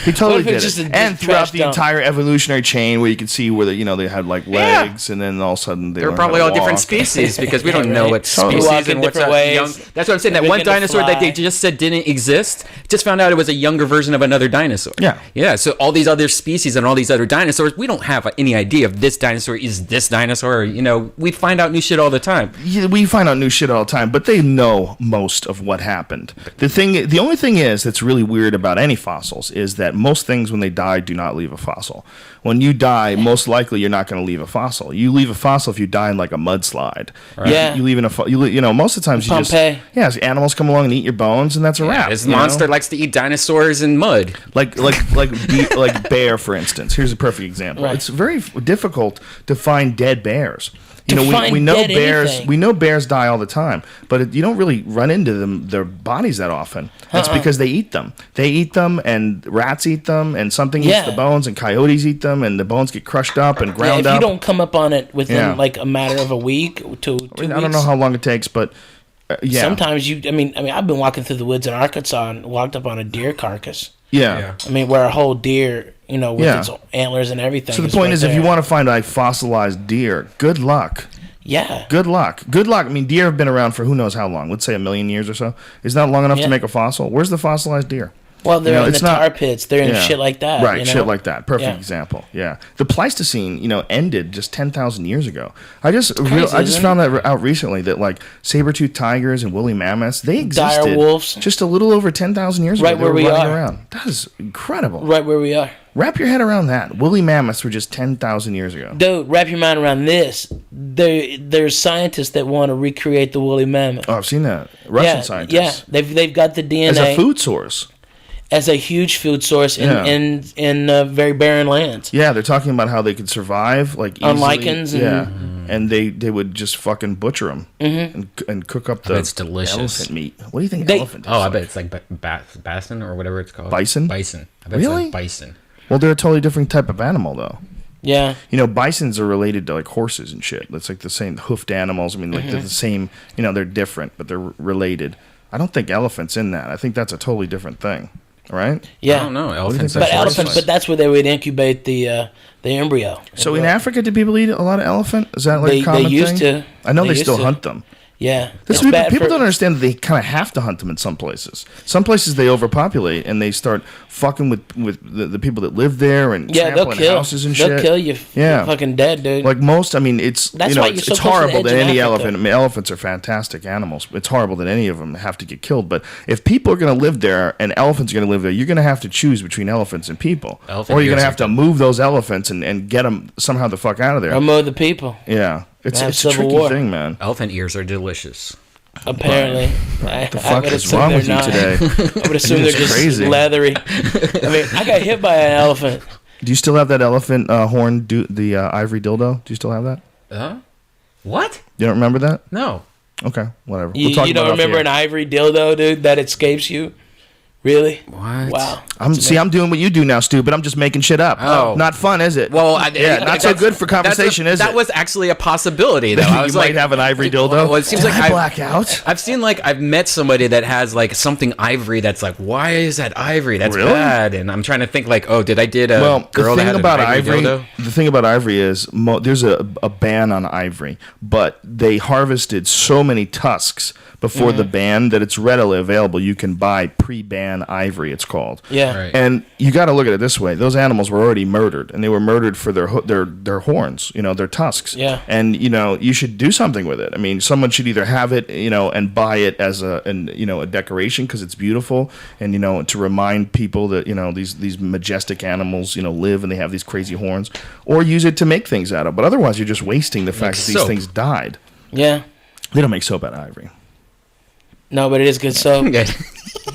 He totally What if did it's it. just a And trash throughout the dump? entire evolutionary chain where you can see where they had like legs and then all of a sudden They're learned probably how all to different walk. species because we don't know right. what Totally. species Walk in and what's different a ways. young. That's what I'm saying. That They one begin to dinosaur that they fly. just said didn't exist, just found out it was a younger version of another dinosaur. Yeah. Yeah. So all these other species and all these other dinosaurs, we don't have any idea if this dinosaur is this dinosaur. Or, we find out new shit all the time. Yeah, we find out new shit all the time, but they know most of what happened. The only thing is that's really weird about any fossils is that most things when they die do not leave a fossil. When you die, most likely you're not going to leave a fossil. You leave a fossil if you die in like a mudslide. Yeah. You leave in a most of the times you Pompeii. just animals come along and eat your bones and that's a wrap. This you know? monster likes to eat dinosaurs in mud. like bear, for instance. Here's a perfect example. Right. It's very difficult to find dead bears. To find we know dead bears. anything. We know bears die all the time, but you don't really run into their bodies that often. That's because they eat them. They eat them, and rats eat them, and something eats Yeah. the bones, and coyotes eat them, and the bones get crushed up and Yeah, ground if you up. don't come up on it within Yeah. like a matter of a week to 2 weeks. I don't know how long it takes, but yeah, Sometimes I mean, I've been walking through the woods in Arkansas and walked up on a deer carcass. yeah. I mean, where a whole deer, with Yeah. its antlers and everything. So the is point right is, if you there. want to find a fossilized deer, good luck. Yeah. Good luck. Good luck. I mean, deer have been around for who knows how long. Let's say 1 million years or so. Is that long enough Yeah. to make a fossil? Where's the fossilized deer? Well, they're in it's the tar pits. They're in shit like that. Right, shit like that. Perfect Yeah. example. Yeah. The Pleistocene, ended just 10,000 years ago. I just crazy, isn't found that out recently that like saber-toothed tigers and woolly mammoths, they existed Dire wolves. just a little over 10,000 years Right ago. They where were we running are. around. That is incredible. Right where we are. Wrap your head around that. Woolly mammoths were just 10,000 years ago. Dude, wrap your mind around this. There's scientists that want to recreate the woolly mammoth. Oh, I've seen that. Russian Yeah, scientists. they've got the DNA As a food source. as a huge food source in very barren lands. Yeah, they're talking about how they could survive like On easily. lichens and- yeah, and they would just fucking butcher them and cook up the bet it's delicious. elephant meat. What do you think They- elephant? Oh, I tastes bet it's like bison or whatever it's called. Bison? Bison. I bet Really? it's like bison. Well, they're a totally different type of animal, though. Yeah. Bisons are related to like horses and shit. It's like the same hoofed animals. I mean, like they're the same. They're different, but they're related. I don't think elephants in that. I think that's a totally different thing, right? Yeah. I don't know. think Elephants. that's But what elephants, it's but that's where they would incubate the embryo. So in Africa, do people eat a lot of elephant? Is that like They a common used thing? to. I know They they used still to. hunt them. Yeah, This it's people, bad people for- don't understand that they kind of have to hunt them in some places. Some places they overpopulate and they start fucking with the people that live there and Yeah, they'll trampling kill. houses and They'll shit. kill you. Yeah. You're fucking dead, dude. Like most, I mean, it's That's you know, why it's, you're so it's close to the horrible edge that in any Africa. elephant. I mean, elephants are fantastic animals. It's horrible that any of them have to get killed. But if people are going to live there and elephants are going to live there, you're going to have to choose between elephants and people, Elephant or you're going to ears have to move those elephants and get them somehow the fuck out of there. Remove the people. Yeah, it's Have a civil tricky war. thing, man. Elephant ears are delicious. Apparently, The fuck is wrong with you today? I would assume they're It's just crazy. leathery. I mean, I got hit by an elephant. Do you still have that elephant horn? The ivory dildo? Do you still have that? What? You don't remember that? No. Okay, whatever. You, We'll talk you about don't it off remember the an air. ivory dildo, dude, that escapes you? Really? What? Wow. I'm doing what you do now, Stu, but I'm just making shit up. Oh. Not fun, is it? Well, yeah, not so good for conversation, is it? That was actually a possibility, though. I You was might like, have an ivory dildo. Well, it seems Did like I I've- black out. I've seen I've met somebody that has something ivory that's why is that ivory? That's Really? bad. And I'm trying to think did I date a Well, girl the that thing had about an ivory dildo? the thing about ivory is there's a ban on ivory, but they harvested so many tusks before the ban that it's readily available. You can buy pre-ban ivory, it's called. Yeah. Right. And you got to look at it this way: those animals were already murdered, and they were murdered for their horns, their tusks. Yeah. And you should do something with it. I mean, someone should either have it, and buy it as a decoration because it's beautiful, and to remind people that these majestic animals live and they have these crazy horns, or use it to make things out of. But otherwise, you're just wasting the fact that these soap. things died. Yeah. They don't make soap out of ivory. No, but it is good soap. Yeah.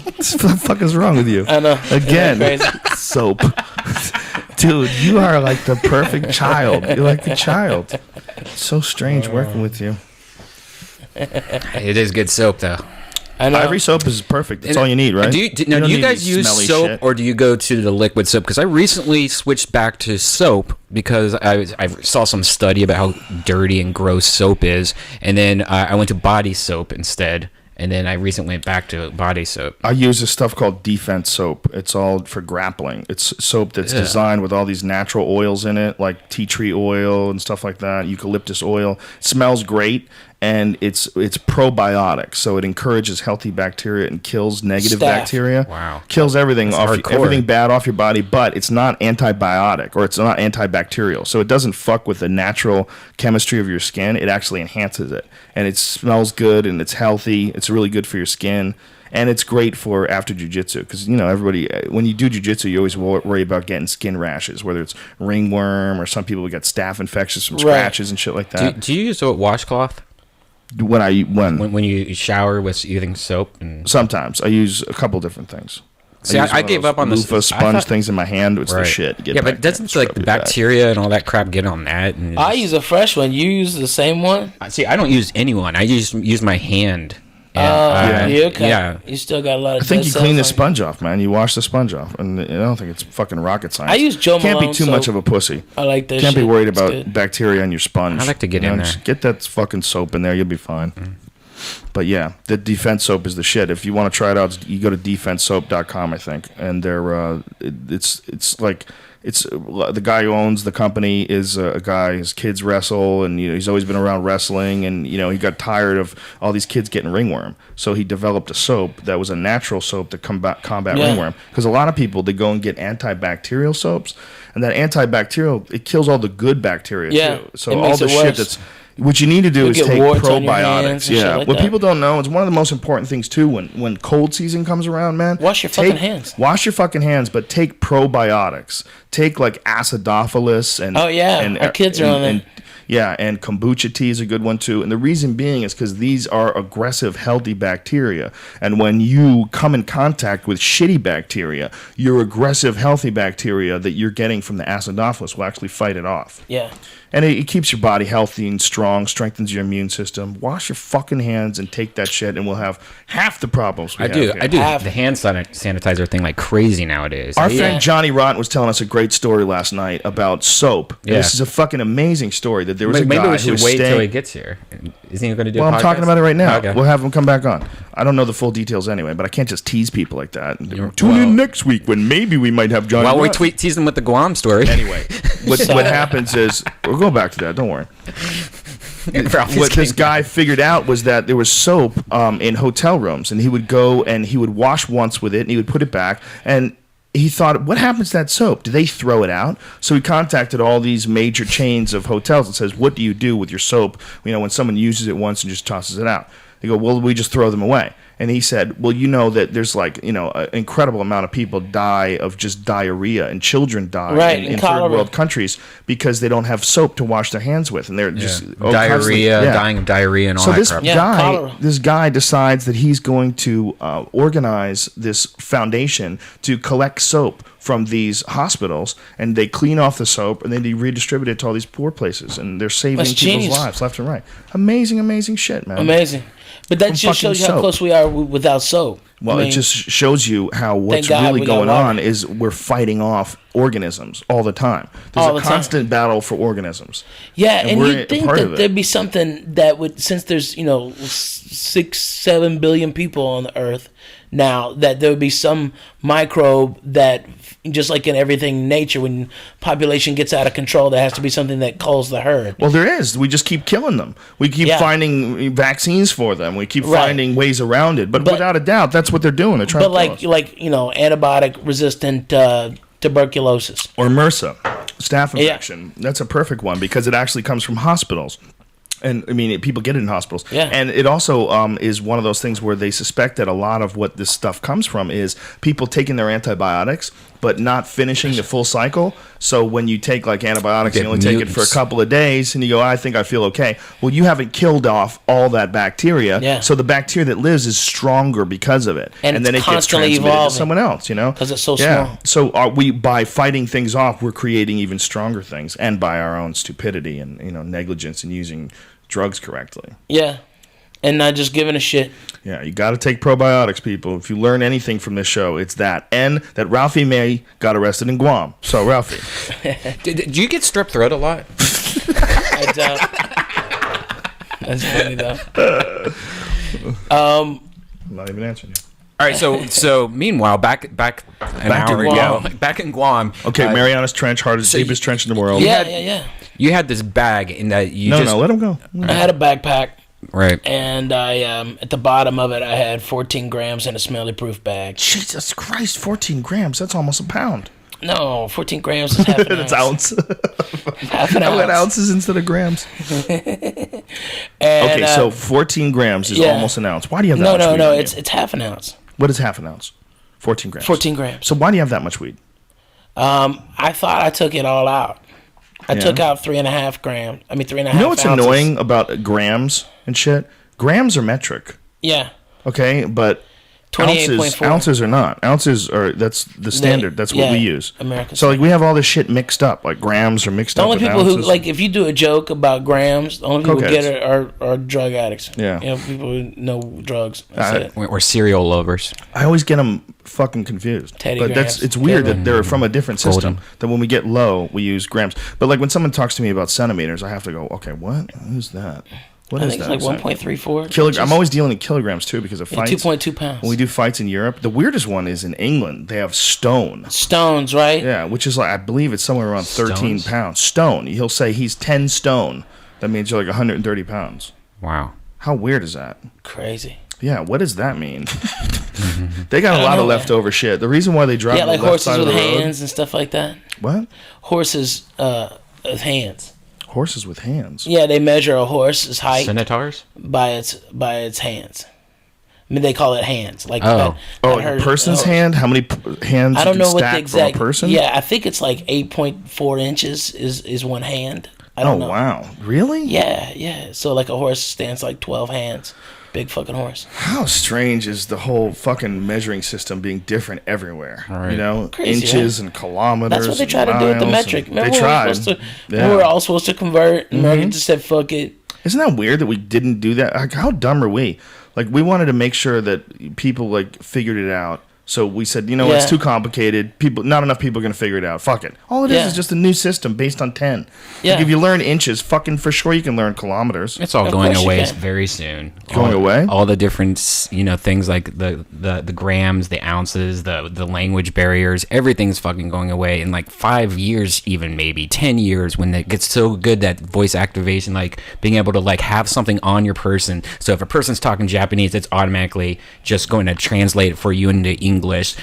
What the fuck is wrong with you? I know. Again, Isn't that crazy? soap. Dude, you are like the perfect child. You're like a child. It's so strange working with you. It is good soap, though. I know. Ivory soap is perfect. That's all you need, right? Do you don't you need guys any use smelly soap shit. or do you go to the liquid soap? Because I recently switched back to soap because I saw some study about how dirty and gross soap is, and then I went to body soap instead, and then I recently went back to body soap. I use this stuff called defense soap. It's all for grappling. It's soap that's designed with all these natural oils in it, like tea tree oil and stuff like that, eucalyptus oil. It smells great, and it's probiotic, so it encourages healthy bacteria and kills negative Staph. bacteria. Wow. Kills everything That's off hardcore. everything bad off your body, but it's not antibiotic or it's not antibacterial. So it doesn't fuck with the natural chemistry of your skin. It actually enhances it. And it smells good and it's healthy. It's really good for your skin. And it's great for after jiu-jitsu because, everybody, when you do jiu-jitsu, you always worry about getting skin rashes, whether it's ringworm or some people get staph infections from scratches and shit like that. Do you use a washcloth when you shower with using soap? And Sometimes. I use a couple different things. See, use I one of gave those up on the loofah I sponge thought- things in my hand. It's the Right. shit. Get Yeah, but back doesn't there, the scrub your back. bacteria and all that crap get on that? And I use a fresh one. You use the same one? See, I don't use anyone. I use my hand. And, You okay? Yeah. You still got a lot of I think dead you cells clean the on you. sponge off, man. You wash the sponge off, and I don't think it's fucking rocket science. I use Joe Can't be Malone too much soap. of a pussy. I like that Can't shit. be worried It's about good. bacteria on your sponge. I like to get in there. Just get that fucking soap in there. You'll be fine. But yeah, the defense soap is the shit. If you want to try it out, you go to defensesoap.com, I think, and they're it's like. It's the guy who owns the company is a guy. His kids wrestle, and he's always been around wrestling. And he got tired of all these kids getting ringworm, so he developed a soap that was a natural soap to combat ringworm. Because a lot of people they go and get antibacterial soaps, and that antibacterial it kills all the good bacteria Yeah, too. So it all makes the it shit worse. that's what you need to do You'll is get take warts on your hands probiotics. and shit Yeah, like what that. people don't know is one of the most important things too. When cold season comes around, man, Wash your fucking hands. Wash your fucking hands, but take probiotics. Take like acidophilus and Oh, yeah. Our kids are on it. Yeah, and kombucha tea is a good one too. And the reason being is because these are aggressive, healthy bacteria. And when you come in contact with shitty bacteria, your aggressive, healthy bacteria that you're getting from the acidophilus will actually fight it off. Yeah. And it keeps your body healthy and strong, strengthens your immune system. Wash your fucking hands and take that shit, and we'll have half the problems we I have do. here. I do Half. the hand sanitizer thing like crazy nowadays. Our Yeah. friend Johnny Rotten was telling us a great story last night about soap. And Yeah. This is a fucking amazing story that there was a Maybe guy we who should was wait staying. till he gets here. Isn't he going to do? Well, a I'm talking podcast? about it right now. Okay. We'll have him come back on. I don't know the full details anyway, but I can't just tease people like that. Tune well- in next week when maybe we might have Johnny While we Rotten. tease him with the Guam story. Anyway, what happens is we'll go back to that. Don't worry. what this guy figured out was that there was soap in hotel rooms, and he would go and he would wash once with it, and he would put it back, and he thought, what happens to that soap? Do they throw it out? So he contacted all these major chains of hotels and says, what do you do with your soap, when someone uses it once and just tosses it out? They go, well, we just throw them away. And he said, well, that there's an incredible amount of people die of just diarrhea, and children die in third world countries because they don't have soap to wash their hands with, and they're just dying of diarrhea and all that crap. This guy decides that he's going to organize this foundation to collect soap from these hospitals, and they clean off the soap, and then they redistribute it to all these poor places, and they're saving people's lives left and right. Amazing shit, man. Amazing. But that just shows you how close we are without soap. Well, it just shows you how what's really going on is we're fighting off organisms all the time. There's a constant battle for organisms. Yeah, and you'd think that there'd be something that would, since there's 6-7 billion people on the earth now, that there would be some microbe that, just like in everything in nature, when population gets out of control, there has to be something that calls the herd. Well, there is. We just keep killing them. We keep finding vaccines for them. We keep finding ways around it. But without a doubt, that's what they're doing. They're trying to kill us. Antibiotic resistant tuberculosis or MRSA, staph infection. Yeah. That's a perfect one because it actually comes from hospitals. And people get it in hospitals. Yeah. And it also is one of those things where they suspect that a lot of what this stuff comes from is people taking their antibiotics but not finishing the full cycle. So when you take antibiotics, you only take it for a couple of days, and you go, I think I feel okay. Well, you haven't killed off all that bacteria. Yeah. So the bacteria that lives is stronger because of it. And then it gets transmitted to someone else, Because it's so small. So by fighting things off, we're creating even stronger things, and by our own stupidity and negligence in using drugs correctly. Yeah. And not just giving a shit. Yeah, you got to take probiotics, people. If you learn anything from this show, it's that. And that Ralphie May got arrested in Guam. So, Ralphie. Did you get strep throat a lot? I don't. That's funny, though. I'm not even answering you. All right, so meanwhile, back in Guam. Okay, Marianas Trench, deepest trench in the world. Yeah. You had this bag in that you No, let him go. I had a backpack. Right. And I, at the bottom of it, I had 14 grams in a smelly proof bag. Jesus Christ, 14 grams. That's almost a pound. No, 14 grams is half an ounce. It's ounce. Half an ounce. I went ounces instead of grams. And, so 14 grams is almost an ounce. Why do you have that much weed? No, it's half an ounce. What is half an ounce? 14 grams. 14 grams. So why do you have that much weed? I thought I took it all out. I took out 3.5 grams. 3.5 You know what's ounces. annoying about grams and shit? Grams are metric. Yeah. Okay, but ounces are not. That's the standard. That's what we use. American. So we have all this shit mixed up. Grams are mixed up. The only with people ounces. who if you do a joke about grams, the only people who get it are drug addicts. Yeah. People who know drugs. That's it. Or cereal lovers. I always get them fucking confused. Teddy but grams. it's weird that they're from a different system. That when we get low, we use grams. But when someone talks to me about centimeters, I have to go, okay, what? Who's that? What is that? I think it's 1.34. I'm always dealing in kilograms too because of fights. 2.2 pounds. When we do fights in Europe, the weirdest one is in England. They have stone. Stones, right? Yeah, which is I believe it's somewhere around 13 pounds. Stone. He'll say he's 10 stone. That means you're 130 pounds. Wow. How weird is that? Crazy. Yeah, what does that mean? They got a lot of leftover shit. The reason why they drive the left side of the road. Horses with hands and stuff like that. What? Horses with hands. Horses with hands. Yeah, they measure a horse's height. Centaurs? By its hands. They call it hands. A person's hand? How many hands? I don't know what the exact person? Yeah, I think it's 8.4 inches is one hand. I don't know. Oh wow, really? Yeah. So a horse stands 12 hands. Big fucking horse. How strange is the whole fucking measuring system being different everywhere? Right. Crazy, inches and kilometers. That's what they try to do with the metric. Remember they tried. We were all supposed to convert. America just said fuck it. Isn't that weird that we didn't do that? How dumb are we? We wanted to make sure that people figured it out So we said, it's too complicated. Not enough people are going to figure it out. Fuck it. All it is just a new system based on 10. Yeah. Like if you learn inches, fucking for sure you can learn kilometers. It's all Of going course you away can. very soon. Going away? All the different, things like the grams, the ounces, the language barriers, everything's fucking going away in like 5 years, even maybe 10 years, when it gets so good that voice activation, like being able to like have something on your person. So if a person's talking Japanese, it's automatically just going to translate it for you into English.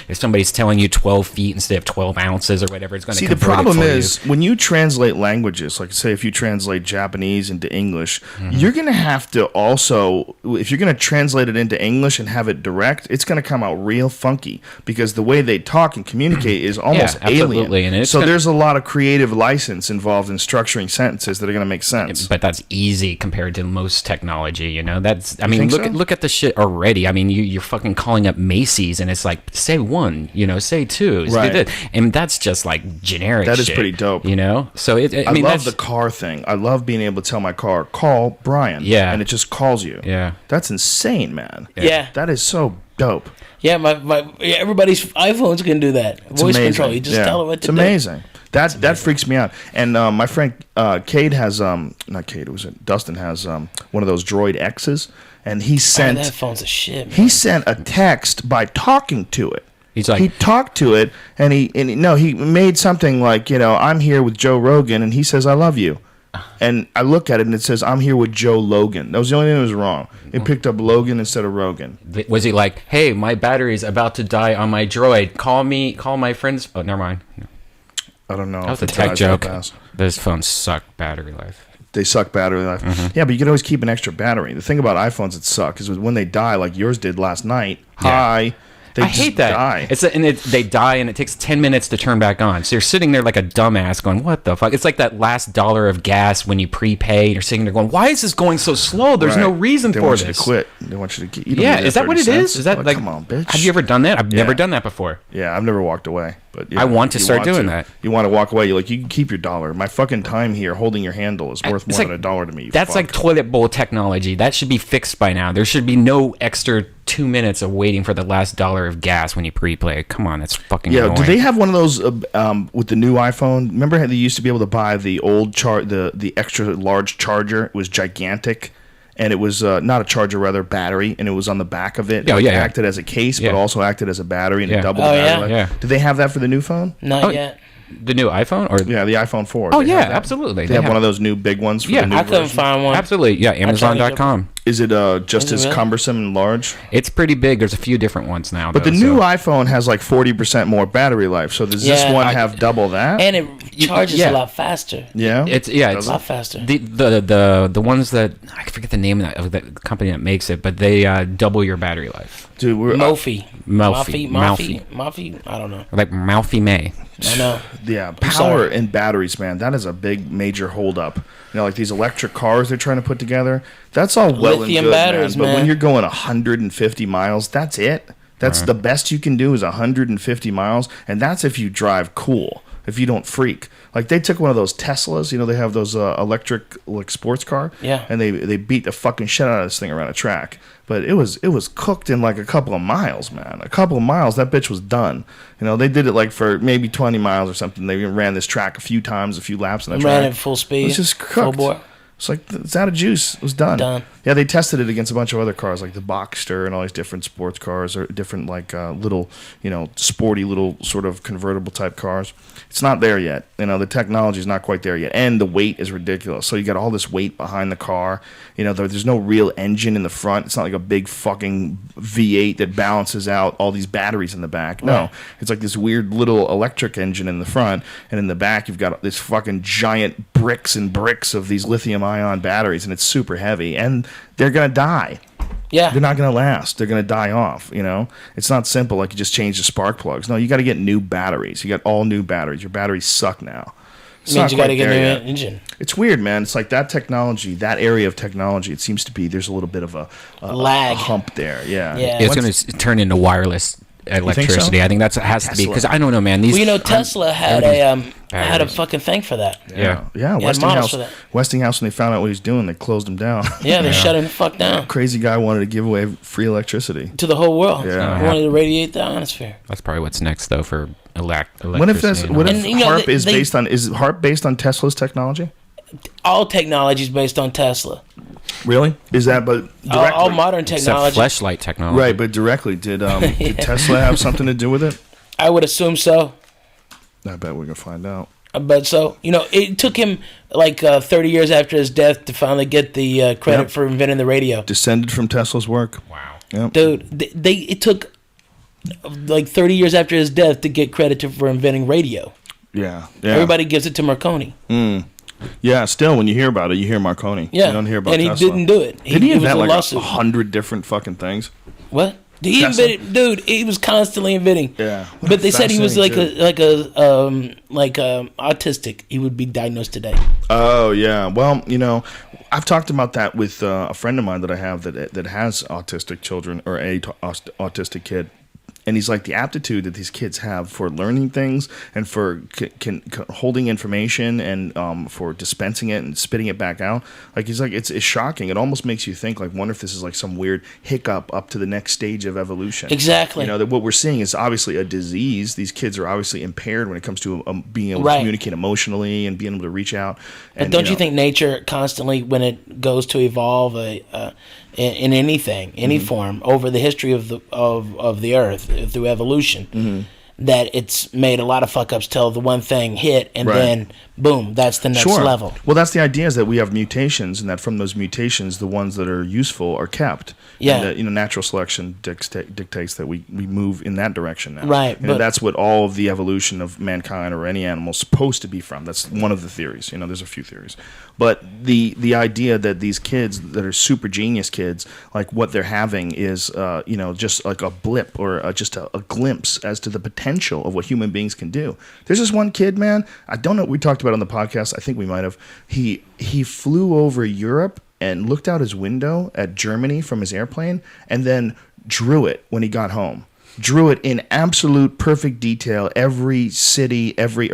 If somebody's telling you 12 feet instead of 12 ounces or whatever, it's going to See, the problem is when you translate languages, like say if you translate Japanese into English, you're going to have to also, if you're going to translate it into English and have it direct, it's going to come out real funky because the way they talk and communicate is almost absolutely. alien. And it's so there's a lot of creative license involved in structuring sentences that are going to make sense. But that's easy compared to most technology, That's, think so? look at the shit already. I mean, you're fucking calling up Macy's and it's like, say one, say two, Right. and that's just like generic. That is shit, pretty dope. So I I mean, love that's the car thing. I love being able to tell my car, call Brian. Yeah. And it just calls you. Yeah. That's insane, man. Yeah. That is so dope. Yeah, everybody's iPhones can do that. It's Voice amazing. control. You just Yeah. tell it what to It's do. amazing. That freaks me out. And my friend Cade has not Cade, Dustin has one of those Droid X's, and he Oh, sent that phone's a shit, man. he sent a text by talking to it. He's like, He talked to it, and he made something like, I'm here with Joe Rogan, and he says I love you. And I look at it and it says I'm here with Joe Logan. That was the only thing that was wrong. It picked up Logan instead of Rogan. was he like, hey, my battery's about to die on my droid. Call my friends. Oh, never mind. I don't know. That was if a it tech dies that joke. fast. Those phones suck battery life. They suck battery life. Yeah, but you can always keep an extra battery. The thing about iPhones that suck is when they die, like yours did last night. Yeah. They I just hate that. Die. They die and it takes 10 minutes to turn back on. So you're sitting there like a dumbass going, what the fuck? It's like that last dollar of gas when you prepay. You're sitting there going, why is this going so slow? There's no Right. reason They for want this. you to quit. They want you to keep. You don't Yeah, need is that what 30 it is? cents. Is that like, come on, bitch? Have you ever done that? I've never Yeah. done that before. Yeah, I've never walked away, but yeah, I want to you start doing that. You want to walk away? You're like, you can keep your dollar. My fucking time here holding your handle is worth It's more like- than $1 to me. You That's like fuck. toilet bowl technology. That should be fixed by now. There should be no extra 2 minutes of waiting for the last dollar of gas when you pre-play. Come on, that's fucking Yeah, annoying. do they have one of those with the new iPhone? Remember how they used to be able to buy the old the extra large charger? It was gigantic, and it was not a charger, rather battery, and it was on the back of it. Oh, It yeah, yeah. acted as a case, Yeah. but also acted as a battery and Yeah. it doubled Oh, the yeah? battery life. Yeah. Do they have that for the new phone? Not Oh, yet. The new iPhone? Or Yeah, the iPhone 4. Oh, They yeah, have that. absolutely. They have one of those new big ones for Yeah. the new I couldn't version. find one. Absolutely. Yeah, tried to Amazon.com. Is it just Is it as really? cumbersome and large? It's pretty big. There's a few different ones now. But though, the new so- iPhone has like 40% more battery life. So does this Yeah, one have double that? And it charges yeah. a lot faster. yeah. It's A lot faster. the ones that I forget the name of the company that makes it, but they double your battery life. Dude, we're Mophie. Mophie. Mophie. I don't know. Like Mouthy May. I know. yeah, power sorry. and batteries, man. That is a big major holdup. Like these electric cars they're trying to put together. That's all well Lithium and good, batteries, man. But when man. you're going 150 miles, that's it. That's the best you can do is 150 miles, and that's if you drive cool. If you don't freak, like they took one of those Teslas, they have those electric like sports car, Yeah. and they beat the fucking shit out of this thing around a track. But it was cooked in like a couple of miles, man. A couple of miles, that bitch was done. They did it like for maybe 20 miles or something. They ran this track a few times, a few laps, and Ran at full speed. It was just Full cooked. bore. It's like it's out of juice. It was done. Done. Yeah, they tested it against a bunch of other cars like the Boxster and all these different sports cars or different like little, sporty little sort of convertible type cars. It's not there yet. The technology is not quite there yet, and the weight is ridiculous. So you got all this weight behind the car. There's no real engine in the front. It's not like a big fucking V8 that balances out all these batteries in the back. No, Right. it's like this weird little electric engine in the front, and in the back you've got this fucking giant bricks and bricks of these lithium-ion batteries, and it's super heavy, and they're gonna die. Yeah. They're not gonna last. They're gonna die off. It's not simple like you just change the spark plugs. No, you got to get new batteries. You got all new batteries. Your batteries suck now. It's Means not you got to quite get a new there yet. engine. It's weird, man. It's like that technology, that area of technology. It seems to be there's a little bit of a Lag. hump there. Yeah, Yeah. It's going to turn into wireless electricity. so? I think that has to be, because Tesla. I don't know, man. These Well, you know, Tesla had a batteries. fucking thing for that. Yeah. Yeah, models for that. Westinghouse, when they found out what he's doing, they closed him down. Yeah, they shut him the fuck down Crazy guy wanted to give away free electricity. to the whole world. Yeah. He wanted to radiate the ionosphere. That's probably what's next, though, for electricity. What if And, you know, HARP they- is HARP based on Tesla's technology? All technology is based on Tesla. Really? Is that but directly? All modern Except technology. fleshlight technology. Right, but directly did Tesla have something to do with it? I would assume so. I bet we can find out. But so, you know, it took him like 30 years after his death to finally get the credit Yep. for inventing the radio. Descended from Tesla's work. Wow. Yep. Dude, it took like 30 years after his death to get credit for inventing radio. Yeah. Everybody gives it to Marconi. Yeah. Still, when you hear about it, you hear Marconi. Yeah. You don't hear about and he Tesla. didn't do it. Did he it was invent a like lawsuit. 100 different fucking things? What? He Tesla? invented, dude. He was constantly inventing. Yeah. But they said he was like Fascinating autistic. He would be diagnosed today. Oh yeah. Well, you know, I've talked about that with a friend of mine that I have that has autistic children or autistic kid. And he's like, the aptitude that these kids have for learning things and for holding information and for dispensing it and spitting it back out. Like, he's like, it's shocking. It almost makes you think, like, wonder if this is like some weird hiccup up to the next stage of evolution. Exactly. You know, that what we're seeing is obviously a disease. These kids are obviously impaired when it comes to being able to communicate emotionally and being able to reach out. And don't you think nature constantly, when it goes to evolve in anything, any form, over the history of the earth through evolution, that it's made a lot of fuck ups till the one thing hit, and then boom, that's the next level. Well, that's the idea, is that we have mutations, and that from those mutations, the ones that are useful are kept. Yeah. And that, you know, natural selection dictates that we move in that direction now. Right, You know, but- that's what all of the evolution of mankind or any animal is supposed to be from. That's one of the theories. You know, there's a few theories. But the idea that these kids that are super genius kids, like what they're having is, you know, just like a blip or just a glimpse as to the potential of what human beings can do. There's this one kid, man. I don't know. We talked about it on the podcast. I think we might have. He flew over Europe and looked out his window at Germany from his airplane, and then drew it when he got home. Drew it in absolute perfect detail. Every city, every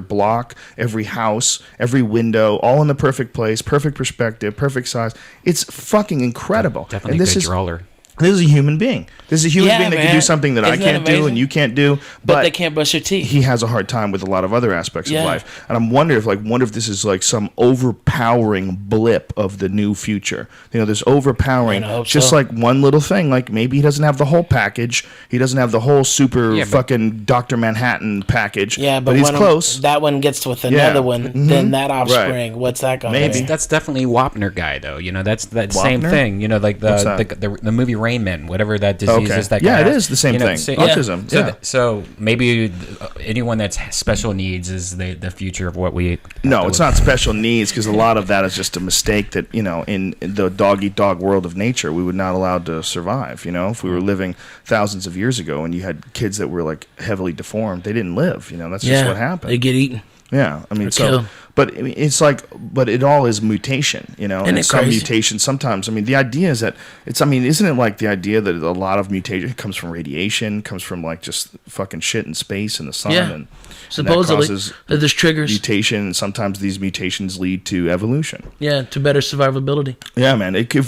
block, every house, every window, all in the perfect place, perfect perspective, perfect size. It's fucking incredible. Definitely and a good drawer. This is a human being. This is a human being that can do man. something that I Isn't that can't do amazing? and you can't do. But they can't brush their teeth. He has a hard time with a lot of other aspects of life. And I'm wondering if this is like some overpowering blip of the new future. You know, this overpowering, I hope just so. like one little thing. Like maybe he doesn't have the whole package. He doesn't have the whole super fucking Dr. Manhattan package. Yeah, but he's when close. that one gets with another one, then that offspring, Right. what's that going to Maybe. be? That's definitely Wapner guy, though. You know, that's that same Wapner? thing. You know, like What's the movie Rain Man, whatever that disease Okay. is. That Yeah, guy it has. is the same You know, thing. so- Autism. So, yeah. so maybe anyone that's special needs is the future of what we. No, it's not special needs, because a lot of that is just a mistake that, you know, in the dog-eat-dog world of nature, we would not allowed to survive. You know, if we were living thousands of years ago and you had kids that were like heavily deformed, they didn't live. You know, that's just what happened. They get eaten. Yeah, I mean, Or so, killed. but I mean, it's like, but it all is mutation, you know, Isn't and it some crazy? mutation sometimes. I mean, the idea is that it's, I mean, isn't it like the idea that a lot of mutation comes from radiation, comes from like just fucking shit in space and the sun, Yeah. and Supposedly, that causes there's triggers. mutation, and sometimes these mutations lead to evolution. Yeah, to better survivability. Yeah, man, it could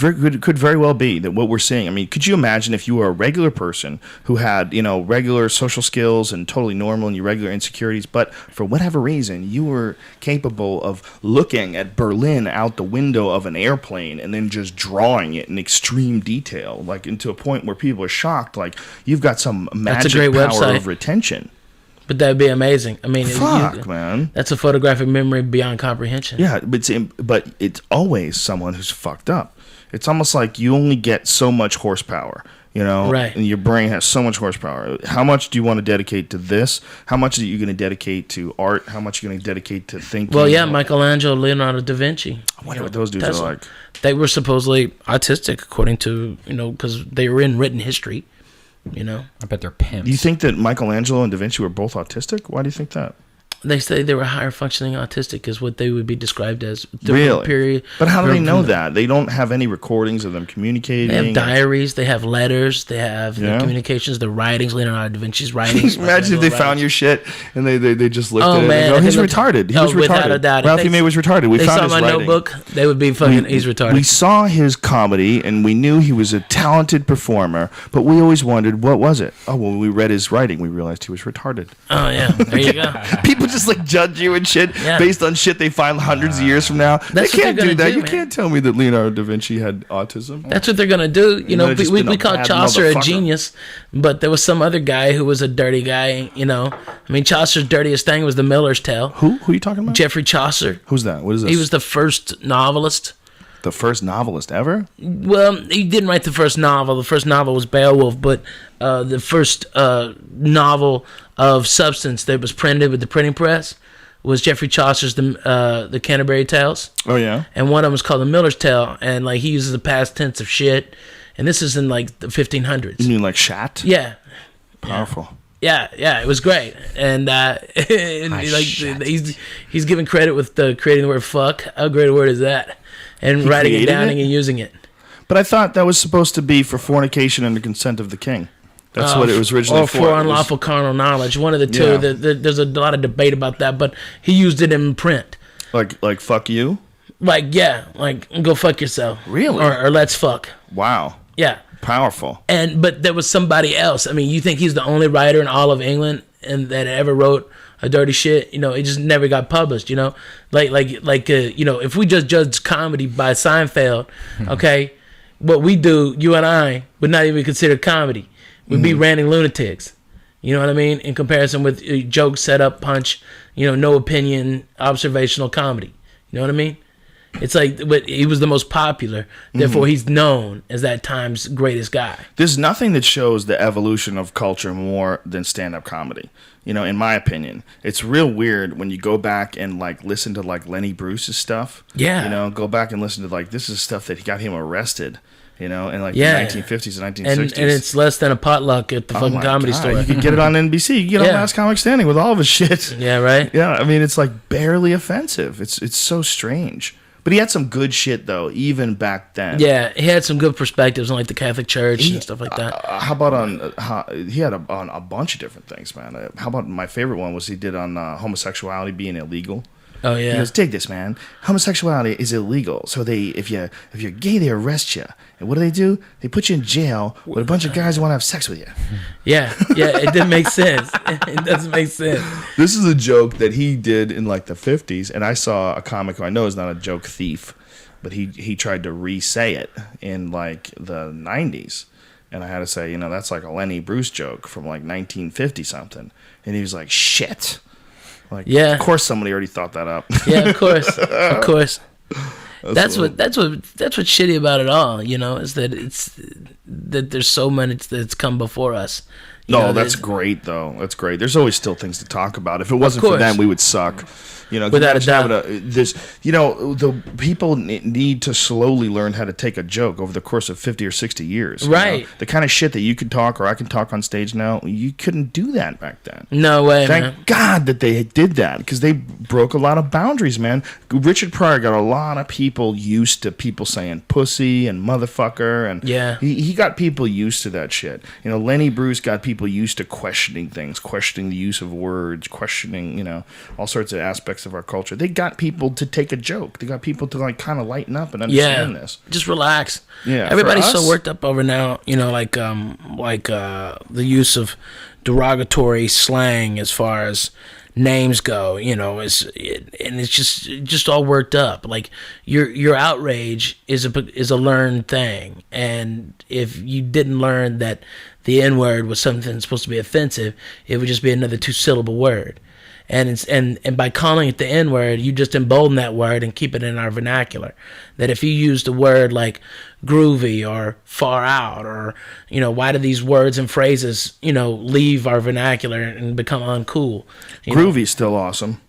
very well be that what we're seeing. I mean, could you imagine if you were a regular person who had, you know, regular social skills and totally normal and your regular insecurities, but for whatever reason you were capable of looking at Berlin out the window of an airplane and then just drawing it in extreme detail, like into a point where people are shocked, like you've got some magic great power website. of retention. But that'd be amazing. I mean, Fuck, man. that's a photographic memory beyond comprehension. Yeah, but it's always someone who's fucked up. It's almost like you only get so much horsepower, you know? Right. And your brain has so much horsepower. How much do you want to dedicate to this? How much are you going to dedicate to art? How much are you going to dedicate to thinking? Well, yeah, Michelangelo, Leonardo da Vinci. I wonder what those dudes Tesla. are like. They were supposedly autistic, according to, you know, because they were in written history, you know. I bet they're pimps. Do you think that Michelangelo and Da Vinci were both autistic? Why do you think that? They say they were higher functioning autistic, is what they would be described as. Really? Period. But how do they know that? They don't have any recordings of them communicating. They have diaries. They have letters. They have the communications, the writings, Leonardo da Vinci's writings. Imagine if they found your shit and they just looked at it man, and go, he's retarded. He was retarded. Without a doubt. Ralphie May was retarded. We they found saw his my writing. notebook, they would be fucking, he's retarded. We saw his comedy and we knew he was a talented performer, but we always wondered, what was it? Oh, when we read his writing, we realized he was retarded. Oh, yeah. There you go. People just like judge you and shit based on shit they find hundreds of years from now. They can't do that. You can't tell me that Leonardo da Vinci had autism. That's what they're gonna do. You know, we called Chaucer a genius, but there was some other guy who was a dirty guy. You know, I mean, Chaucer's dirtiest thing was the Miller's Tale. Who are you talking about? Jeffrey Chaucer. Who's that? What is this? He was the first novelist. The first novelist ever? Well, he didn't write the first novel. The first novel was Beowulf, but the first novel of substance that was printed with the printing press was Geoffrey Chaucer's the Canterbury Tales. Oh yeah. And one of them was called the Miller's Tale, and like he uses the past tense of shit. And this is in like the 1500s. You mean like shat? Yeah. Powerful. Yeah, it was great, and he's given credit with creating the word "fuck." How great a word is that? And writing it down and using it. But I thought that was supposed to be for fornication and the consent of the king. That's what it was originally for. Or for unlawful carnal knowledge. One of the two. Yeah. There's a lot of debate about that, but he used it in print. Like fuck you? Like go fuck yourself. Really? Or let's fuck. Wow. Yeah. Powerful. But there was somebody else. I mean, you think he's the only writer in all of England and that ever wrote a dirty shit? You know, it just never got published. You know, you know, if we just judge comedy by Seinfeld, okay, what we do, you and I, would not even consider comedy. We'd be ranting lunatics. You know what I mean? In comparison with joke, setup, punch. You know, no opinion, observational comedy. You know what I mean? It's like, but he was the most popular, therefore he's known as that time's greatest guy. There's nothing that shows the evolution of culture more than stand-up comedy. You know, in my opinion, it's real weird when you go back and like listen to like Lenny Bruce's stuff. Yeah. You know, go back and listen to like this is stuff that got him arrested. You know, in like the 1950s and 1960s. And it's less than a potluck at the fucking comedy store. You could get it on NBC. You could get on Last Comic Standing with all of his shit. Yeah, right? Yeah, I mean, it's like barely offensive. It's so strange. But he had some good shit, though, even back then. Yeah, he had some good perspectives on like the Catholic Church and stuff like that. How about he had on a bunch of different things, man. How about my favorite one was he did on homosexuality being illegal. Oh yeah. He goes, dig this, man. Homosexuality is illegal. So if you're gay, they arrest you. And what do? They put you in jail with a bunch of guys who want to have sex with you. Yeah, it didn't make sense. It doesn't make sense. This is a joke that he did in like the 50s, and I saw a comic who I know is not a joke thief, but he tried to re-say it in like the 90s. And I had to say, you know, that's like a Lenny Bruce joke from like 1950 something. And he was like, shit. Like, yeah. Of course somebody already thought that up. Yeah, of course. Of course. That's what's shitty about it all, you know, is that that there's so many that's come before us. No, that's great though. That's great. There's always still things to talk about. If it wasn't for them, we would suck. You know, without a doubt. The people need to slowly learn how to take a joke over the course of 50 or 60 years. Right. You know? The kind of shit that you could talk or I can talk on stage now, you couldn't do that back then. No way, Thank God that they did that because they broke a lot of boundaries, man. Richard Pryor got a lot of people used to people saying pussy and motherfucker. And he got people used to that shit. You know, Lenny Bruce got people used to questioning things, questioning the use of words, questioning, you know, all sorts of aspects of our culture. They got people to take a joke. They got people to like kind of lighten up and understand this. Just relax. Yeah, everybody's so worked up over now. You know, like the use of derogatory slang as far as names go. You know, and it's just all worked up. Like your outrage is a learned thing, and if you didn't learn that the N-word was something that's supposed to be offensive, it would just be another 2-syllable word. And by calling it the N-word, you just embolden that word and keep it in our vernacular. That if you use the word like groovy or far out, or, you know, why do these words and phrases, you know, leave our vernacular and become uncool? Groovy's still awesome.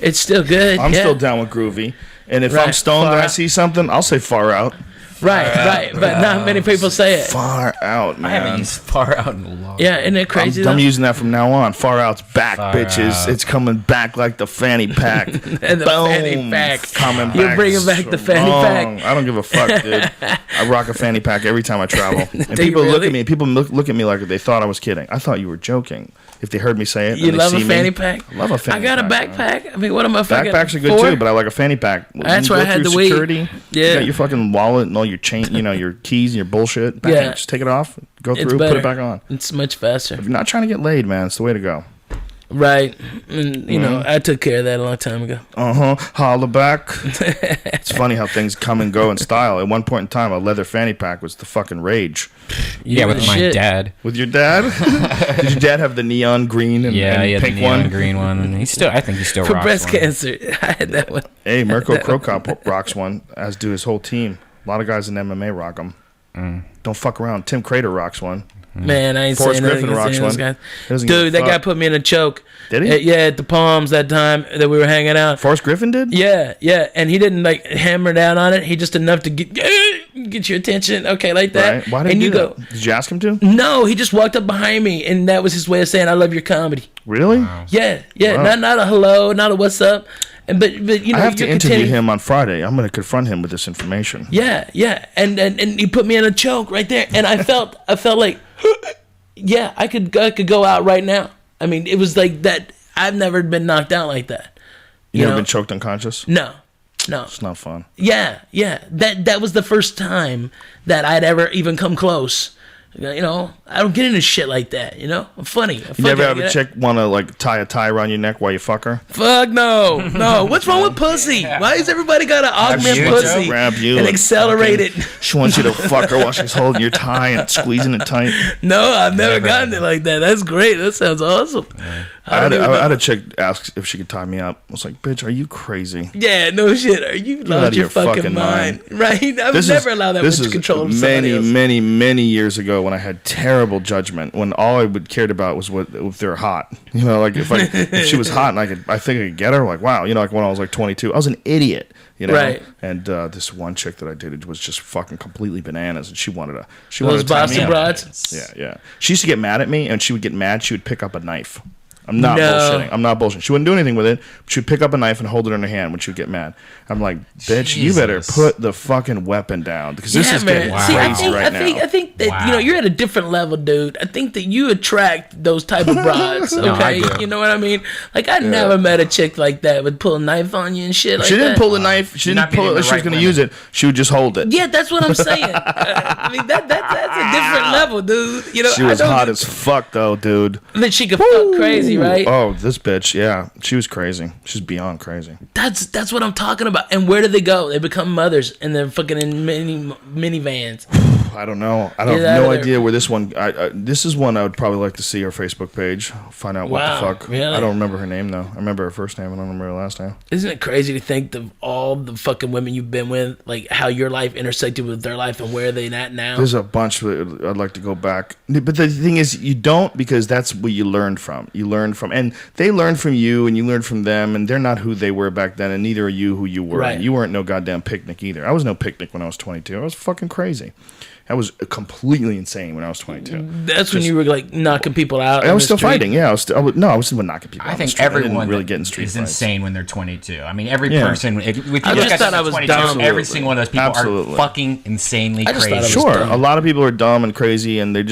It's still good. I'm still down with groovy. And if I'm stoned and I see something, I'll say far out. Right. But not many people say it. Far out, man. I haven't used far out in a long Yeah, isn't it crazy? I'm using that from now on. Far out's back, Far bitches. out. It's coming back like the fanny pack. And the fanny pack. Coming back. You're bringing back the fanny strong. pack. I don't give a fuck, dude. I rock a fanny pack every time I travel. And Do you people look really? at me. People look at me like they thought I was kidding. I thought you were joking. If they heard me say it, You and they love a see fanny me, pack? I love a fanny I got a pack, man. backpack. I mean, what am I fucking Backpacks are good for? too, but I like a fanny pack. That's You where go I had through the weed. security. Yeah. You got your fucking wallet and all your chain, your keys and your bullshit. Bang, Yeah. just take it off, go It's through, better. put it back on. It's much faster. If you're not trying to get laid, man, it's the way to go. Right. And, you know, I took care of that a long time ago. Holla back. It's funny how things come and go in style. At one point in time, a leather fanny pack was the fucking rage. Yeah, with my Shit. dad. With your dad? Did your dad have the neon green and, Yeah, and he had the pink neon one? green one. I think he still For rocks breast one. cancer. I had that one. Hey, Mirko Krokop rocks one, as do his whole team. A lot of guys in MMA rock them. Don't fuck around. Tim Crater rocks one. Man, I ain't Forrest saying nothing Griffin against rocks any of those one. guys. He doesn't give a Dude, that fuck. guy put me in a choke. Did he? Yeah, at the Palms that time that we were hanging out. Forrest Griffin did? Yeah, and he didn't like hammer down on it. He just enough to get your attention. Okay, like that. Right. Why did and he you do go, that? Did you ask him to? no, he just walked up behind me, and that was his way of saying, "I love your comedy." Really? Yeah, Wow. not a hello, not a what's up, and but you know, I have to you're interview continuing- him on Friday. I'm going to confront him with this information. Yeah, and he put me in a choke right there, and I felt like, yeah, I could go out right now. I mean, it was like that. I've never been knocked out like that. You never know? been choked unconscious? No. It's not fun. Yeah. That was the first time that I'd ever even come close. You know, I don't get into shit like that. You know, I'm funny. You never have a chick want to like tie a tie around your neck while you fuck her? Fuck no. What's wrong with pussy? Why has everybody got to augment you, pussy grab you and and accelerate it? She wants you to fuck her while she's holding your tie and squeezing it tight. No, I've never gotten it like that. That's great. That sounds awesome. I had a chick ask if she could tie me up. I was like, bitch, are you crazy? Yeah, no shit. Are you out lost of your your fucking fucking mind? mind. Right? I would never allow that much control of somebody else. many years ago when I had terrible judgment, when all I would cared about was if they're hot. You know, like if she was hot and I think I could get her, like wow, you know, like when I was like 22, I was an idiot. You know, Right. And this one chick that I dated was just fucking completely bananas, and she wanted Those to tie me Boston up. broads? Yeah. She used to get mad at me, and she would get mad. She would pick up a knife. I'm not No. bullshitting. I'm not bullshitting. She wouldn't do anything with it. She would pick up a knife and hold it in her hand when she would get mad. I'm like, bitch, you better Jesus. put the fucking weapon down because this is getting See, crazy right now. I think that you know you're at a different level, dude. I think that you attract those type of broads. No, I Okay, do. you know what I mean? Like I never met a chick like that would pull a knife on you and shit. Like She didn't that. pull the knife. She Not didn't pull it meeting like the she was right going to use it. She would just hold it. Yeah, that's what I'm saying. I mean that's a different level, dude. You know, She was I don't- hot as fuck, though, dude. That she could fuck crazy, right? Oh, this bitch, yeah. She was crazy. She's beyond crazy. That's what I'm talking about. And where do they go? They become mothers, and they're fucking in minivans. I don't know. I don't Get have out no of there. idea where this one. This is one I would probably like to see her Facebook page. Find out what Wow, the fuck. really? I don't remember her name though. I remember her first name. I don't remember her last name. Isn't it crazy to think of all the fucking women you've been with, like how your life intersected with their life and where are they at now? There's a bunch that I'd like to go back. But the thing is, you don't, because that's what you learned from. You learned from, and they learned from you, and you learned from them, and they're not who they were back then, and neither are you who you were. Right. You weren't no goddamn picnic either. I was no picnic when I was 22. I was fucking crazy. I was completely insane when I was 22. That's when you were like knocking people out. I was in still the street. fighting. Yeah, I was still knocking people. I out on the think street. I didn't everyone really that get in street is fights. insane when they're 22. I mean, every Yeah. person. If you I look just at thought this I was 22, dumb. every single one of those people Absolutely. are fucking insanely I just thought I crazy. was Sure, dumb. a lot of people are dumb and crazy, and they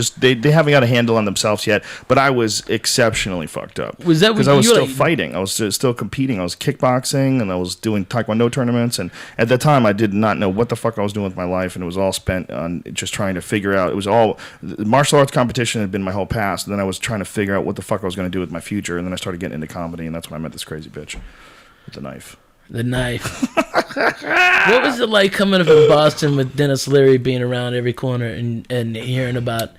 haven't got a handle on themselves yet. But I was exceptionally fucked up. Was that because when I was you were still like- fighting? I was still competing. I was kickboxing, and I was doing taekwondo tournaments. And at that time, I did not know what the fuck I was doing with my life, and it was all spent on just trying to figure out. It was all martial arts competition had been my whole past. And then I was trying to figure out what the fuck I was going to do with my future, and then I started getting into comedy, and that's when I met this crazy bitch with the knife. The knife. What was it like coming up in Boston with Dennis Leary being around every corner and hearing about,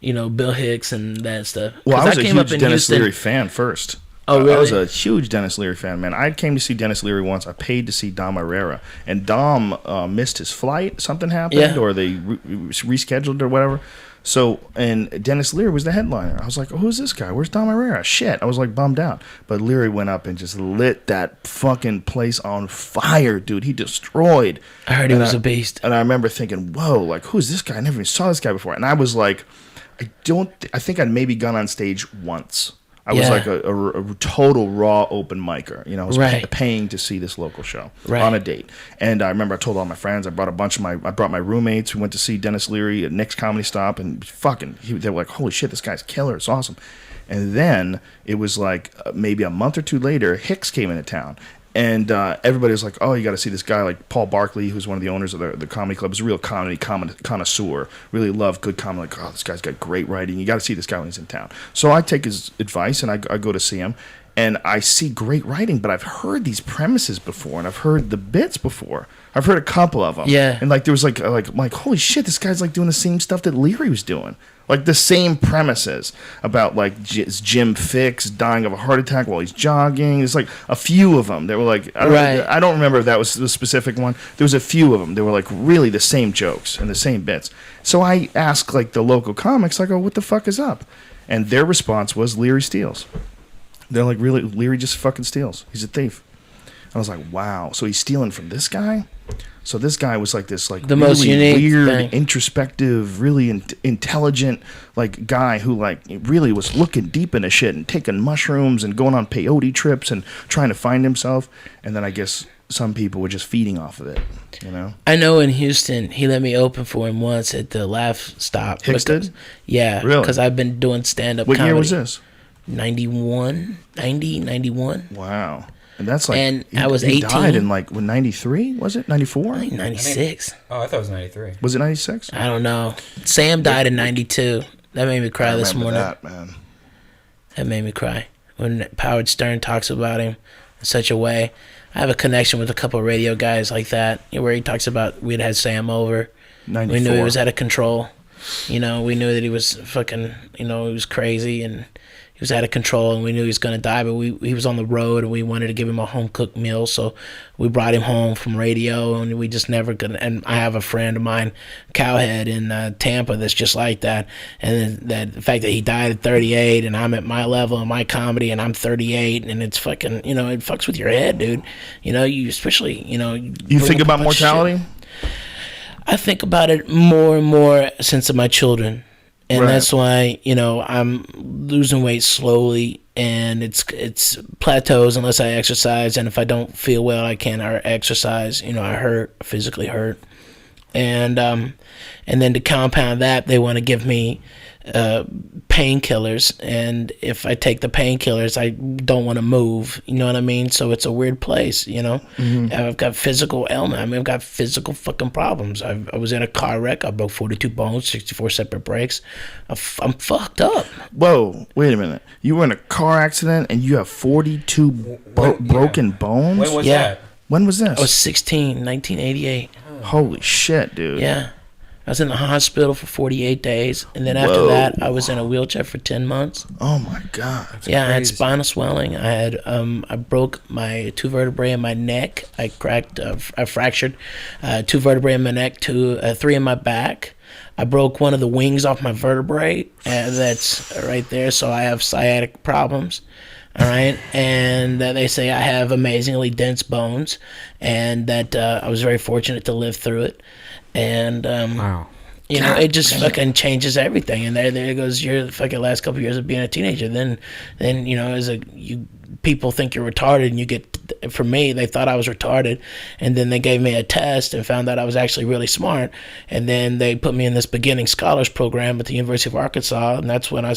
you know, Bill Hicks and that stuff? Well, 'Cause I was a came up huge in Dennis Houston. Leary fan first. Oh, I was really? a huge Dennis Leary fan, man. I came to see Dennis Leary once. I paid to see Dom Herrera, and Dom missed his flight. Something happened, Yeah. or they rescheduled or whatever. So, and Dennis Leary was the headliner. I was like, oh, who's this guy? Where's Dom Herrera? Shit. I was like bummed out. But Leary went up and just lit that fucking place on fire, dude. He destroyed. I heard he was a beast. And I remember thinking, whoa, like, who's this guy? I never even saw this guy before. And I was like, I think I'd maybe gone on stage once. I was Yeah. like a total raw open micer. You know, I was Right. paying to see this local show Right. on a date. And I remember I told all my friends, I brought my roommates who went to see Dennis Leary at Nick's Comedy Stop, and they were like, holy shit, this guy's killer. It's awesome. And then it was like maybe a month or two later, Hicks came into town. And everybody was like, oh, you got to see this guy like Paul Barkley, who's one of the owners of the comedy club. He's a real comedy connoisseur. Really love good comedy. Like, oh, this guy's got great writing. You got to see this guy when he's in town. So I take his advice and I go to see him. And I see great writing, but I've heard these premises before, and I've heard the bits before. I've heard a couple of them. Yeah. And like there was like holy shit, this guy's like doing the same stuff that Leary was doing. Like the same premises about like Jim Fix dying of a heart attack while he's jogging. There's like a few of them. They were like, I don't remember if that was the specific one. There was a few of them. They were like really the same jokes and the same bits. So I asked like the local comics, I go, what the fuck is up? And their response was Leary steals. They're like, really, Leary just fucking steals. He's a thief. I was like, wow. So he's stealing from this guy? So this guy was like this, like The really most unique weird, thing. introspective, really intelligent, like guy who like really was looking deep into shit and taking mushrooms and going on peyote trips and trying to find himself. And then I guess some people were just feeding off of it, you know? I know in Houston, he let me open for him once at the Laugh Stop. Hicks did? Yeah. Really? Because I've been doing stand-up What comedy. year was this? 91. Wow. And that's like, And I was 18. He died in like, 93, was it? 94? I think 96. Oh, I thought it was 93. Was it 96? I don't know. Sam died in 92. That made me cry this morning. That, man. That made me cry. When Howard Stern talks about him in such a way. I have a connection with a couple of radio guys like that, where he talks about we'd had Sam over. 94. We knew he was out of control. You know, we knew that he was fucking, he was crazy and he was out of control, and we knew he was going to die, but he was on the road and we wanted to give him a home-cooked meal, so we brought him home from radio, and we just never could. And I have a friend of mine, Cowhead, in Tampa that's just like that, and that the fact that he died at 38 and I'm at my level in my comedy and I'm 38, and it's fucking, it fucks with your head, dude. You especially, You bring think up about a bunch of shit. mortality? I think about it more and more since of my children. And Right. that's why, I'm losing weight slowly, and it's plateaus unless I exercise. And if I don't feel well, I can't exercise. I physically hurt. And then to compound that, they want to give me painkillers, and if I take the painkillers, I don't want to move. You know what I mean? So it's a weird place. Mm-hmm. I've got physical ailment. I've got physical fucking problems. I was in a car wreck. I broke 42 bones, 64 separate breaks. I'm fucked up. Whoa, wait a minute. You were in a car accident and you have 42 broken bones? When was Yeah. that? When was this? I was 16, 1988. Holy shit, dude. Yeah. I was in the hospital for 48 days, and then after Whoa. that, I was in a wheelchair for 10 months. Oh my god. Yeah, I had spinal swelling. I had I broke my 2 vertebrae in my neck. I fractured 2 vertebrae in my neck, 3 in my back. I broke one of the wings off my vertebrae. That's right there. So I have sciatic problems. All right, and they say I have amazingly dense bones, and that I was very fortunate to live through it. And Wow. it just fucking changes everything. And there goes your fucking last couple of years of being a teenager. Then people think you're retarded, and you get. For me, they thought I was retarded, and then they gave me a test and found out I was actually really smart. And then they put me in this beginning scholars program at the University of Arkansas, and that's when I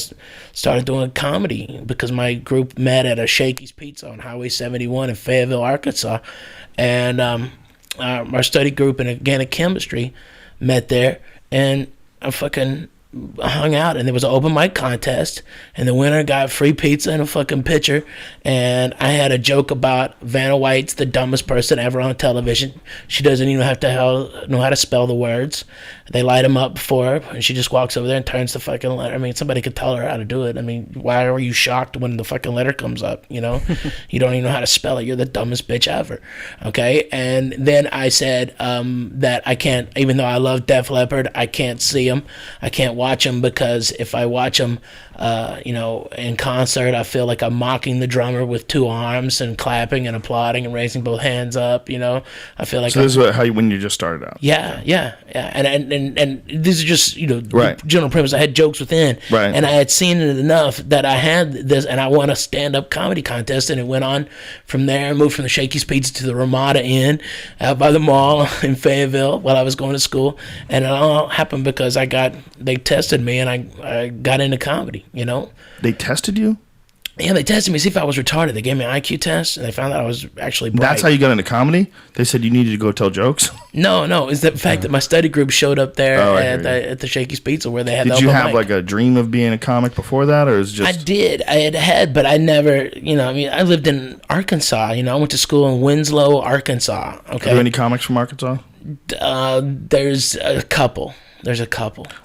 started doing comedy, because my group met at a Shakey's Pizza on Highway 71 in Fayetteville, Arkansas, and our study group in organic chemistry met there, and hung out, and there was an open mic contest, and the winner got free pizza and a fucking pitcher. And I had a joke about Vanna White's the dumbest person ever on television. She doesn't even have to know how to spell the words. They light them up for her, and she just walks over there and turns the fucking letter. I mean, somebody could tell her how to do it. I mean, why are you shocked when the fucking letter comes up? You know, you don't even know how to spell it. You're the dumbest bitch ever. Okay, and then I said that I can't, even though I love Def Leppard, I can't see them. I can't watch them because if I watch them, you know, in concert, I feel like I'm mocking the drummer with two arms and clapping and applauding and raising both hands up. You know, I feel like. So this is how you, when you just started out. Yeah. And these are just, you know, right. the general premise. I had jokes within, right. And I had seen it enough that I had this, and I won a stand-up comedy contest, and it went on from there. Moved from the Shakey's Pizza to the Ramada Inn out by the mall in Fayetteville while I was going to school, and it all happened because they tested me, and I got into comedy. You know, they tested you. Yeah, they tested me to see if I was retarded. They gave me an IQ test, and they found out I was actually bright. That's how you got into comedy? They said you needed to go tell jokes? No, it's the fact that my study group showed up there at the Shakey's Pizza where they had the Did you open have mic. like a dream of being a comic before that, or is it just... I did. I had, but I never, you know, I mean, I lived in Arkansas, you know, I went to school in Winslow, Arkansas, okay? Are there any comics from Arkansas? There's a couple.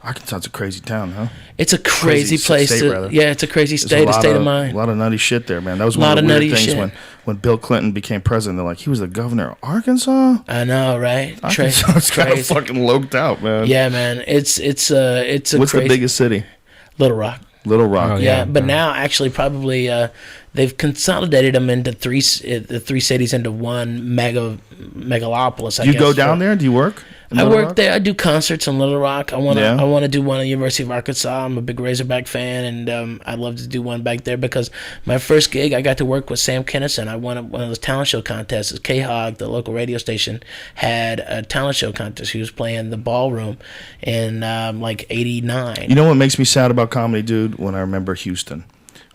Arkansas is a crazy town, huh? It's a crazy place. It's a crazy state of mind. A lot of nutty shit there, man. That was one of the weird things when Bill Clinton became president. They're like, he was the governor of Arkansas? I know, right? Arkansas is kind of fucking loped out, man. Yeah, man. It's a What's the biggest city? Little Rock. Little Rock. Oh, yeah, but now actually probably they've consolidated them into three cities into one megalopolis. Do you go down there? Do you work? I work there. I do concerts in Little Rock. I want to do one at the University of Arkansas. I'm a big Razorback fan, and I'd love to do one back there because my first gig, I got to work with Sam Kinison. I won one of those talent show contests. K-Hog, the local radio station, had a talent show contest. He was playing the Ballroom in like '89. You know what makes me sad about comedy, dude? When I remember Houston.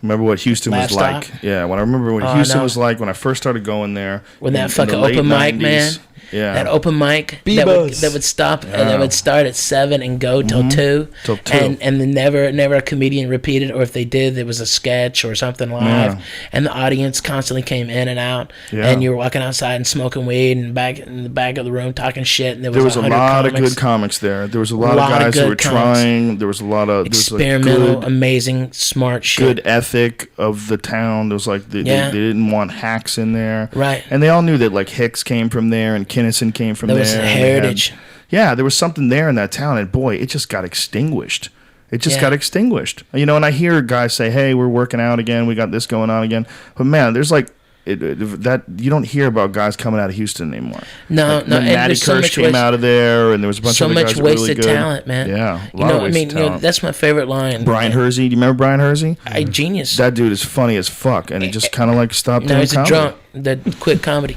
Remember what Houston was like. Yeah, when I remember what Houston was like when I first started going there. When that fucking open mic, man. Yeah. That open mic that would stop and it would start at 7 and go till 2. Till 2. And then never a comedian repeated, or if they did, there was a sketch or something live. Yeah. And the audience constantly came in and out. Yeah. And you were walking outside and smoking weed and back in the back of the room talking shit. And there was a lot of good comics there. There was a lot of guys who were trying. There was a lot of experimental, good, amazing, smart shit. Good ethic of the town. There was like they didn't want hacks in there. Right. And they all knew that like Hicks came from there and Kinnison came from there. There was heritage. There was something there in that town, and boy, it just got extinguished. Got extinguished. You know, and I hear guys say, "Hey, we're working out again. We got this going on again." But man, there's like that you don't hear about guys coming out of Houston anymore. No. Matty Kirsch came out of there, and there was a bunch of other guys that were really good. So much wasted talent, man. Yeah, a lot of wasted talent. That's my favorite line. Brian Hersey, do you remember Brian Hersey? Genius. That dude is funny as fuck, and he just kind of like stopped doing comedy. Now he's a drunk that quit comedy.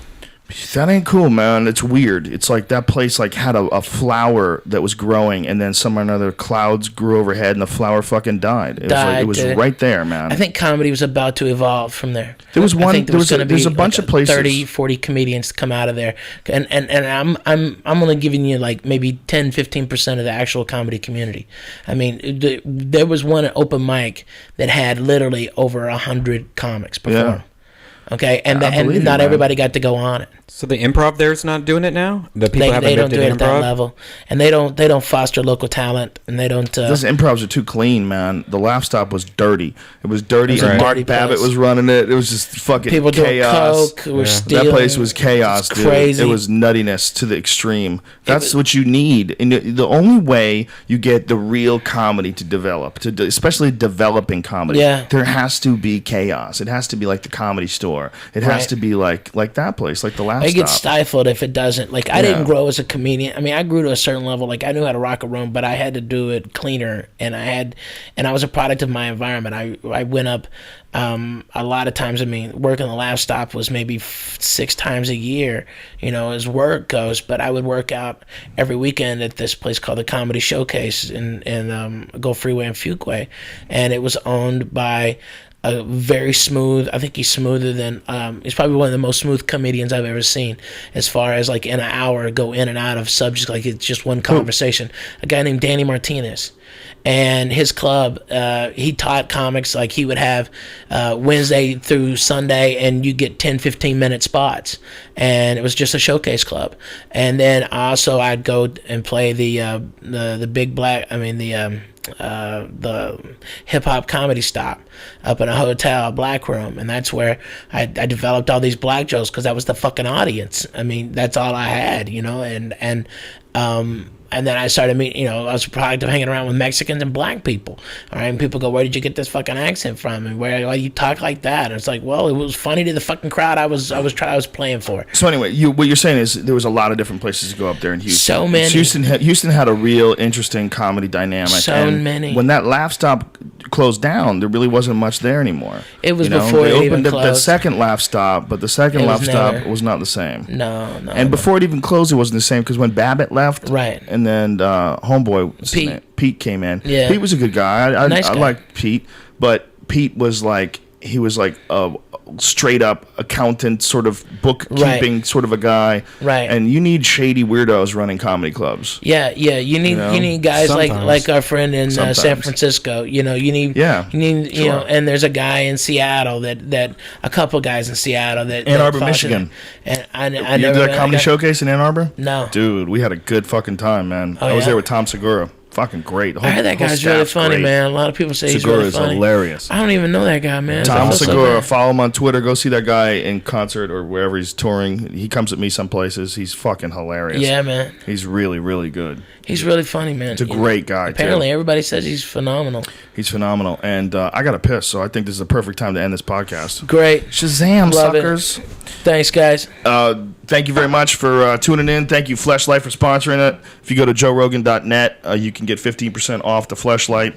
That ain't cool, man. It's weird. It's like that place like had a flower that was growing, and then some or another clouds grew overhead, and the flower fucking died. It was right there, man. I think comedy was about to evolve from there. There was one. There's a bunch of places. 30, 40 comedians come out of there, and I'm only giving you like maybe 10-15% of the actual comedy community. I mean, there was one open mic that had literally over 100 comics perform. Yeah. Okay, and not everybody got to go on it. So the improv there's not doing it now. The people they don't do it at that level, and they don't foster local talent, and they don't. Those improvs are too clean, man. The Laugh Stop was dirty. It was dirty. And Marty Babbitt was running it. It was just fucking people chaos. Doing coke, were stealing. That place was chaos, dude. Crazy. It was nuttiness to the extreme. That's what you need. And the only way you get the real comedy to develop, especially developing comedy, there has to be chaos. It has to be like the Comedy Store. It has to be like that place, like the Laugh Stop. It gets stifled if it doesn't. Like I didn't grow as a comedian. I mean, I grew to a certain level. Like I knew how to rock a room, but I had to do it cleaner. And I was a product of my environment. I went up a lot of times. I mean, working the Laugh Stop was maybe 6 times a year, you know, as work goes. But I would work out every weekend at this place called the Comedy Showcase in Gulf Freeway and Fuquay, and it was owned by very smooth. I think he's smoother than he's probably one of the most smooth comedians I've ever seen, as far as like in an hour go in and out of subjects like it's just one conversation. A guy named Danny Martinez. And his club, he taught comics, like he would have Wednesday through Sunday, and you get 10, 15-minute spots. And it was just a showcase club. And then also I'd go and play the big black, the hip-hop comedy stop up in a hotel, Black Room. And that's where I developed all these black jokes, because that was the fucking audience. I mean, that's all I had, and then I started meeting, I was a product of hanging around with Mexicans and black people. All right, and people go, "Where did you get this fucking accent from? And why you talk like that?" And it's like, well, it was funny to the fucking crowd I was playing for. So anyway, what you're saying is there was a lot of different places to go up there in Houston. So many. Houston had a real interesting comedy dynamic. So many. When that Laugh Stop closed down, there really wasn't much there anymore. It was before they it opened even the closed. second Laugh Stop, but the second Laugh Stop was not the same. No. And before it even closed, it wasn't the same, because when Babbitt left, right, and then homeboy Pete came in. Yeah. Pete was a good guy. Nice I guy. liked Pete, but Pete was like a straight up accountant, sort of bookkeeping sort of a guy. Right. And you need shady weirdos running comedy clubs. Yeah. You need guys like our friend in San Francisco. You need and there's a guy in Seattle that a couple guys in Seattle that Ann Arbor, Michigan. And I you never did a comedy showcase in Ann Arbor? No. Dude, we had a good fucking time, man. I was there with Tom Segura. Fucking great. I heard that guy's really funny, man. A lot of people say he's really funny. Segura is hilarious. I don't even know that guy, man. Tom Segura, follow him on Twitter. Go see that guy in concert or wherever he's touring. He comes at me some places. He's fucking hilarious. Yeah, man. He's really, really good. He's really funny, man. He's a great guy, Apparently, everybody says he's phenomenal. He's phenomenal. And I got to piss, so I think this is the perfect time to end this podcast. Great. Shazam, Love suckers. It. Thanks, guys. Thank you very much for tuning in. Thank you, Fleshlight, for sponsoring it. If you go to joerogan.net, you can get 15% off the Fleshlight.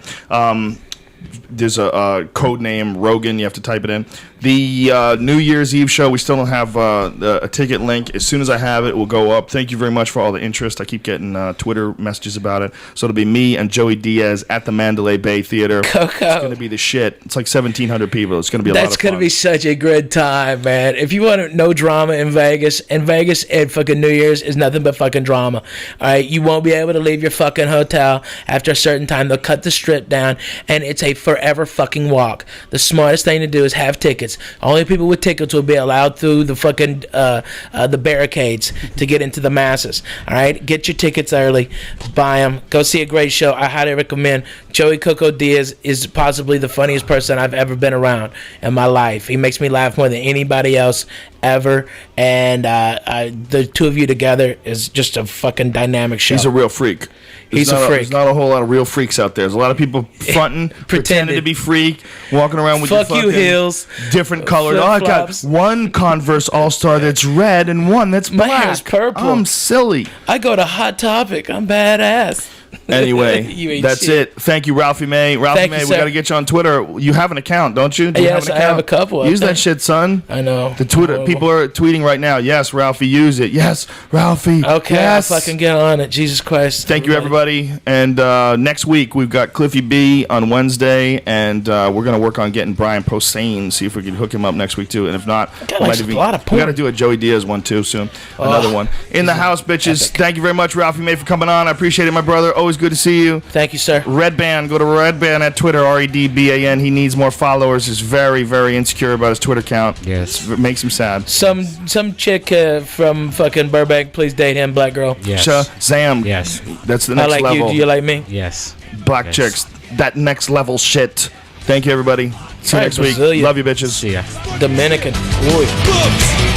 There's a code name, Rogan. You have to type it in. The New Year's Eve show, we still don't have a ticket link. As soon as I have it, it will go up. Thank you very much for all the interest. I keep getting Twitter messages about it. So it'll be me and Joey Diaz at the Mandalay Bay Theater. Coco. It's going to be the shit. It's like 1,700 people. It's going to be a lot of fun. That's going to be such a good time, man. If you want no drama in Vegas and fucking New Year's is nothing but fucking drama. All right, you won't be able to leave your fucking hotel after a certain time. They'll cut the strip down, and it's a forever fucking walk. The smartest thing to do is have tickets. Only people with tickets will be allowed through the fucking the barricades to get into the masses. All right, get your tickets early, buy them, go see a great show. I highly recommend. Joey Coco Diaz is possibly the funniest person I've ever been around in my life. He makes me laugh more than anybody else ever, and the two of you together is just a fucking dynamic show. He's a real freak. He's a freak. There's not a whole lot of real freaks out there. There's a lot of people fronting, pretending to be freak, walking around with fuck your you fucking heels, different colored. Oh, I got one Converse All-Star that's red and one that's black. My hair's purple. I'm silly. I go to Hot Topic. I'm badass. Anyway, that's it. Thank you, Ralphie May. Ralphie May, we got to get you on Twitter. You have an account, don't you? Do you have an account? I have a couple. Use that shit, son. I know. The Twitter people are tweeting right now. Yes, Ralphie, use it. Yes, Ralphie. Okay, yes. I'll fucking get on it. Jesus Christ. Thank you, everybody. And next week we've got Cliffy B on Wednesday, and we're gonna work on getting Brian Posehn. See if we can hook him up next week too. And if not, a lot of porn. We got to do a Joey Diaz one too soon. Another one in the house, bitches. Epic. Thank you very much, Ralphie May, for coming on. I appreciate it, my brother. Always good to see you. Thank you, sir. Redban, go to Redban at Twitter, Redban. He needs more followers. He's very, very insecure about his Twitter account. Yes. It makes him sad. Some chick from fucking Burbank, please date him, black girl. Yes. Shazam. Yes. That's the next I like level. you. Do you like me? Yes. Black chicks. That next level shit. Thank you, everybody. See you next week. Brazilian. Love you, bitches. See ya. Dominican. Ooh.